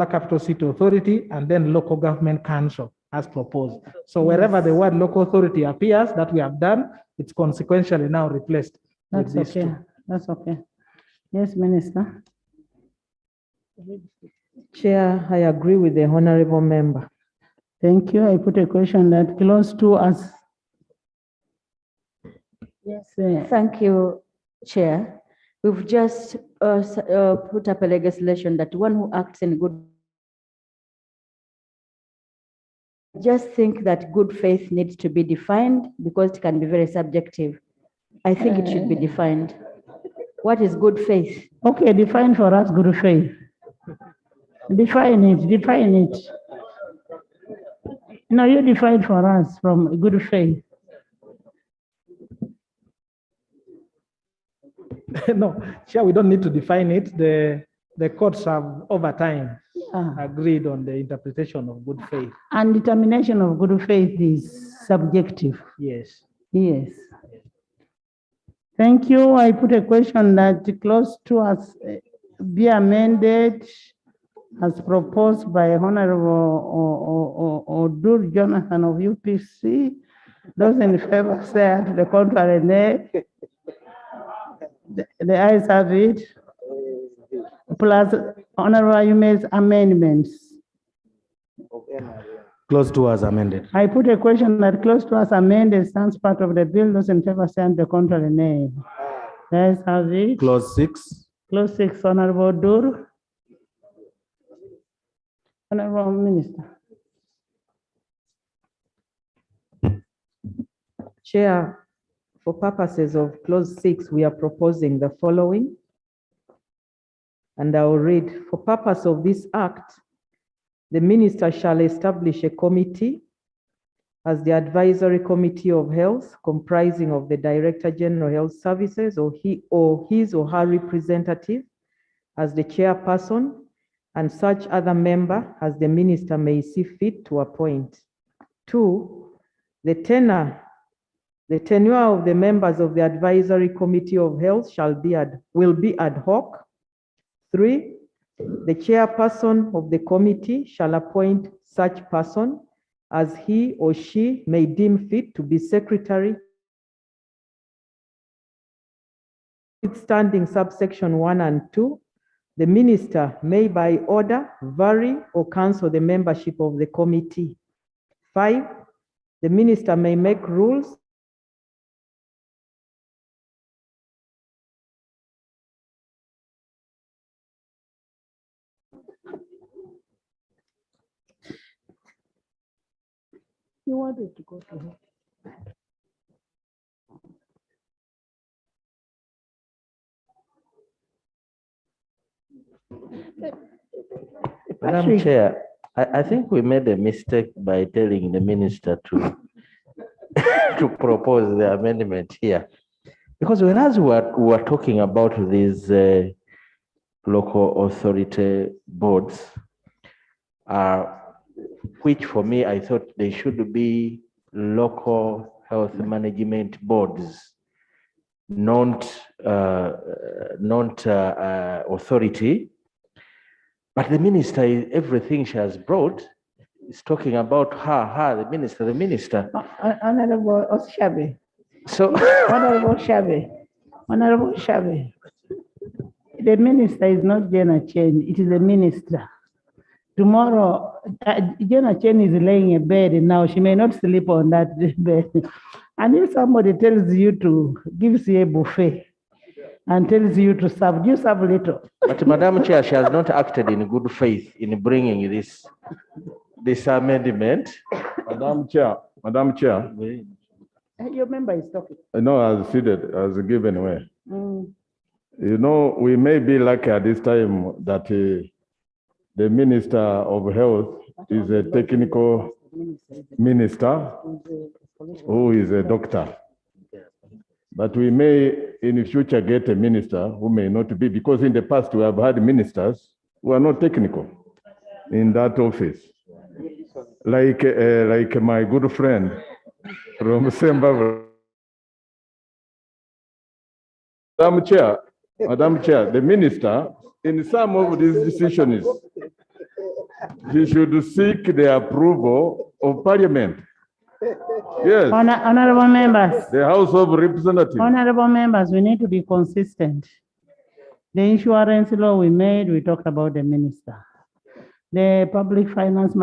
Speaker 18: Capital City Authority, and then local government council as proposed. So wherever the word local authority appears, that we have done, it's consequentially now replaced.
Speaker 4: That's okay. That's okay. Yes, Minister.
Speaker 13: Chair, I agree with the honorable member.
Speaker 4: Thank you. I put a question that clause 2 as.
Speaker 22: Yes, thank you, Chair. We've just put up a legislation that one who acts in good. Just think that good faith needs to be defined because it can be very subjective. I think it should be defined. What is good faith?
Speaker 4: Okay, define for us good faith. Define it. No, you define for us from good faith.
Speaker 18: No, Chair, we don't need to define it. The courts have over time agreed on the interpretation of good faith.
Speaker 4: And determination of good faith is subjective.
Speaker 18: Yes.
Speaker 4: Yes. Thank you. I put a question that clause 2 has be amended as proposed by Honorable Odur Jonathan of UPC. Those in favor say aye, the contrary nay. The ayes have it. Plus Honorable Ayume's amendments.
Speaker 5: Clause 2 as amended.
Speaker 4: I put a question that clause 2 as amended stands part of the bill. Those in favor say aye, the contrary nay. The ayes have it.
Speaker 5: Clause 6.
Speaker 4: Clause 6, Honorable Odur. Honorable Minister.
Speaker 13: Chair, For purposes of clause 6, we are proposing the following. And I will read, for purpose of this act, the minister shall establish a committee as the advisory committee of health, comprising of the Director General Health Services or his or her representative as the chairperson, and such other member as the minister may see fit to appoint. 2, the tenure of the members of the advisory committee of health will be ad hoc. 3, the chairperson of the committee shall appoint such person as he or she may deem fit to be secretary. Notwithstanding subsection 1 and 2, the minister may by order vary or cancel the membership of the committee. 5, the minister may make rules
Speaker 4: You wanted to go to her.
Speaker 11: Madam Chair, I think we made a mistake by telling the minister to to propose the amendment here. Because whereas we were talking about these local authority boards, which for me, I thought they should be local health management boards, not authority. But the minister, everything she has brought is talking about the minister.
Speaker 4: Honorable Oshabe.
Speaker 11: So,
Speaker 4: Honorable Shabe, the minister is not Jenna Chen, it is the minister. Tomorrow, Jenna Chen is laying in bed now, she may not sleep on that bed. And if somebody tells you to give you a buffet and tells you to serve, you serve little.
Speaker 11: But Madam Chair, she has not acted in good faith in bringing this amendment.
Speaker 8: Madam Chair.
Speaker 4: Your member is talking.
Speaker 8: No, as seated, as given way. You know, we may be lucky at this time that the Minister of Health is a technical minister who is a doctor. But we may in the future get a minister who may not be, because in the past we have had ministers who are not technical in that office. Like my good friend from Zimbabwe. Madam Chair, the minister, in some of these decisions, he should seek the approval of Parliament. Yes.
Speaker 4: Honorable members.
Speaker 8: The House of Representatives.
Speaker 4: Honorable members, we need to be consistent. The insurance law we made, we talked about the minister. The public finance,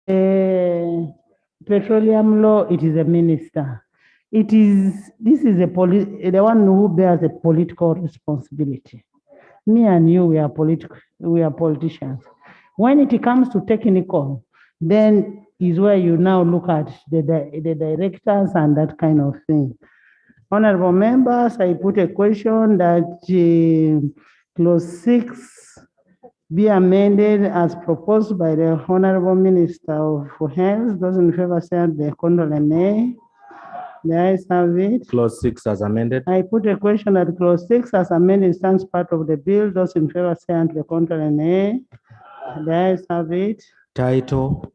Speaker 4: the petroleum law, it is a minister. This is the one who bears a political responsibility. Me and you, we are politicians. When it comes to technical, then is where you now look at the directors and that kind of thing. Honorable members, I put a question that clause 6 be amended as proposed by the Honorable Minister of Health. Those in favor say the condolence nay. The ayes have it.
Speaker 5: Clause 6 as amended.
Speaker 4: I put a question that clause 6 as amended stands part of the bill. Those in favor say the contrary nay. The ayes have it.
Speaker 5: Title.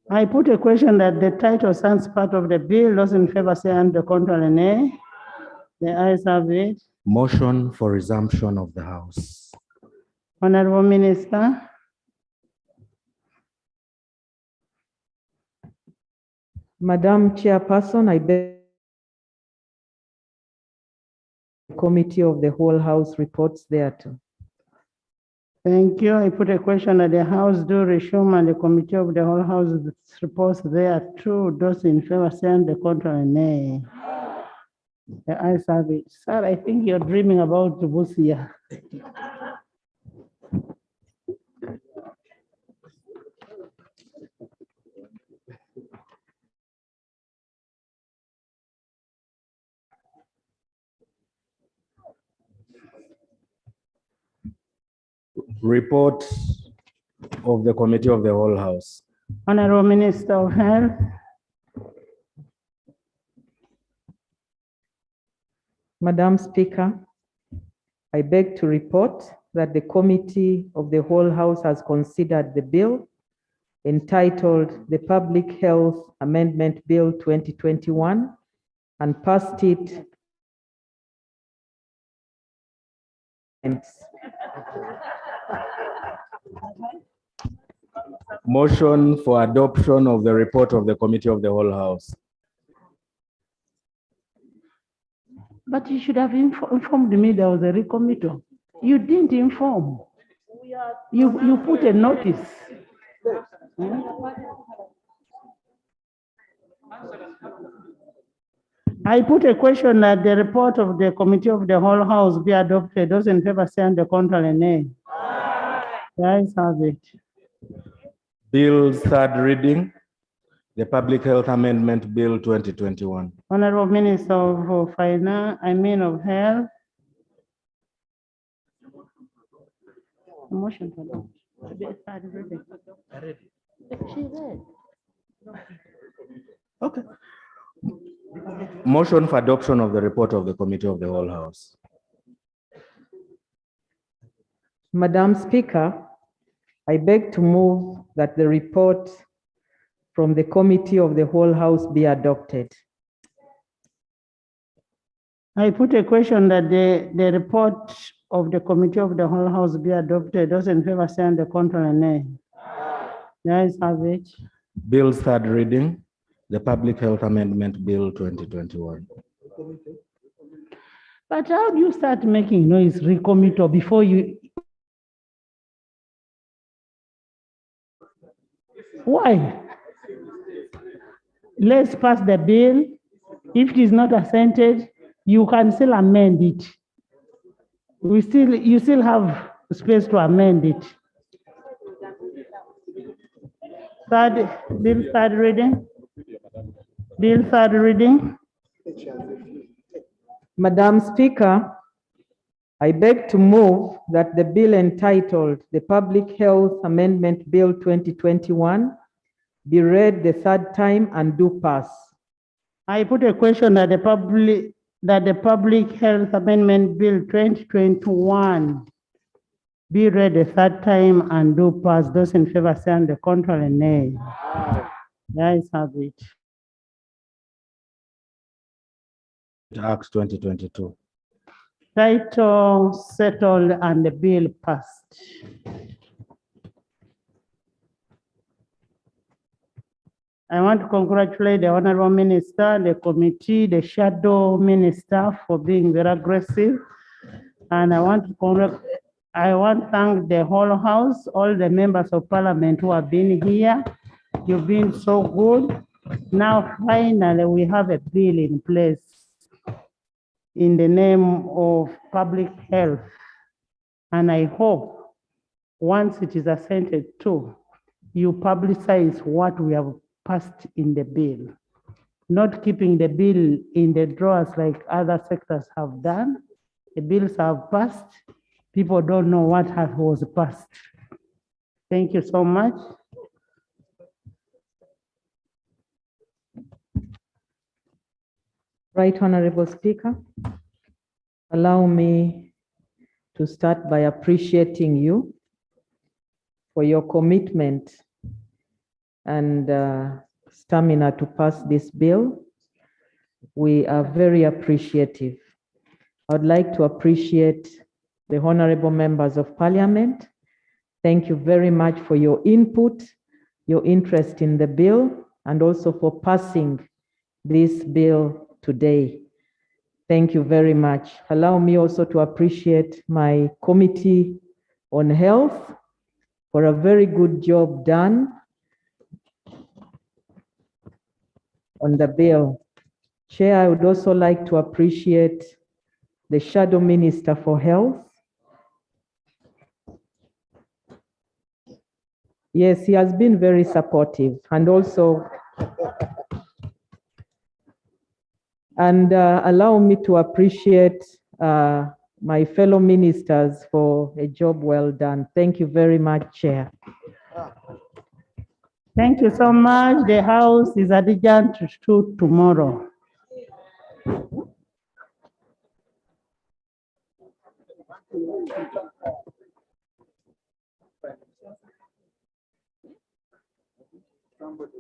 Speaker 4: I put a question that the title stands part of the bill. Those in favor say the contrary nay. The ayes have it.
Speaker 5: Motion for resumption of the House.
Speaker 4: Honorable Minister.
Speaker 13: Madam Chairperson, I beg the Committee of the Whole House reports thereto.
Speaker 4: Thank you. I put a question that the House do resume and the Committee of the Whole House reports thereto. Those in favor say the contrary nay. The ayes have it. Sir, I think you're dreaming about Busia.
Speaker 5: Report of the Committee of the Whole House.
Speaker 4: Honorable Minister of Health.
Speaker 13: Madam Speaker, I beg to report that the Committee of the Whole House has considered the bill entitled the Public Health Amendment Bill 2021 and passed it.
Speaker 5: Motion for adoption of the report of the Committee of the Whole House.
Speaker 4: But you should have informed me there was a recommittal. You didn't inform. You put a notice. I put a question that the report of the Committee of the Whole House be adopted. Those in favor say on the contrary, nay. The ayes have it.
Speaker 5: Bill's third reading, the Public Health Amendment Bill 2021.
Speaker 4: Honorable Minister of Finance, of Health. Motion for the third reading. She read.
Speaker 5: Okay. Motion for adoption of the report of the Committee of the Whole House.
Speaker 13: Madam Speaker, I beg to move that the report from the Committee of the Whole House be adopted.
Speaker 4: I put a question that the report of the Committee of the Whole House be adopted. Those in favor say on the contrary, nay. The ayes have it.
Speaker 5: Bill's third reading, the Public Health Amendment Bill 2021.
Speaker 4: But how do you start making noise recommittal before you? Why? Let's pass the bill. If it is not assented, you can still amend it. You still have space to amend it. Bill third reading. Bill third reading.
Speaker 13: Madam Speaker, I beg to move that the bill entitled the Public Health Amendment Bill 2021 be read the third time and do pass.
Speaker 4: I put a question that the Public Health Amendment Bill 2021 be read the third time and do pass. Those in favor say on the contrary, nay. The ayes have it.
Speaker 5: Acts 2022.
Speaker 4: Title settled and the bill passed. I want to congratulate the Honorable Minister, the committee, the shadow minister for being very aggressive. And I want to thank the whole house, all the members of parliament who have been here. You've been so good. Now, finally, we have a bill in place in the name of public health. And I hope once it is assented to, you publicize what we have passed in the bill, not keeping the bill in the drawers like other sectors have done. The bills have passed. People don't know what was passed. Thank you so much.
Speaker 13: Right, Honorable Speaker. Allow me to start by appreciating you for your commitment and stamina to pass this bill. We are very appreciative. I would like to appreciate the honorable members of parliament. Thank you very much for your input, your interest in the bill, and also for passing this bill today. Thank you very much. Allow me also to appreciate my Committee on Health for a very good job done on the bill. Chair, I would also like to appreciate the Shadow Minister for Health. Yes, he has been very supportive, and also allow me to appreciate my fellow ministers for a job well done. Thank you very much, Chair.
Speaker 4: Thank you so much. The House is adjourned to tomorrow.
Speaker 3: Somebody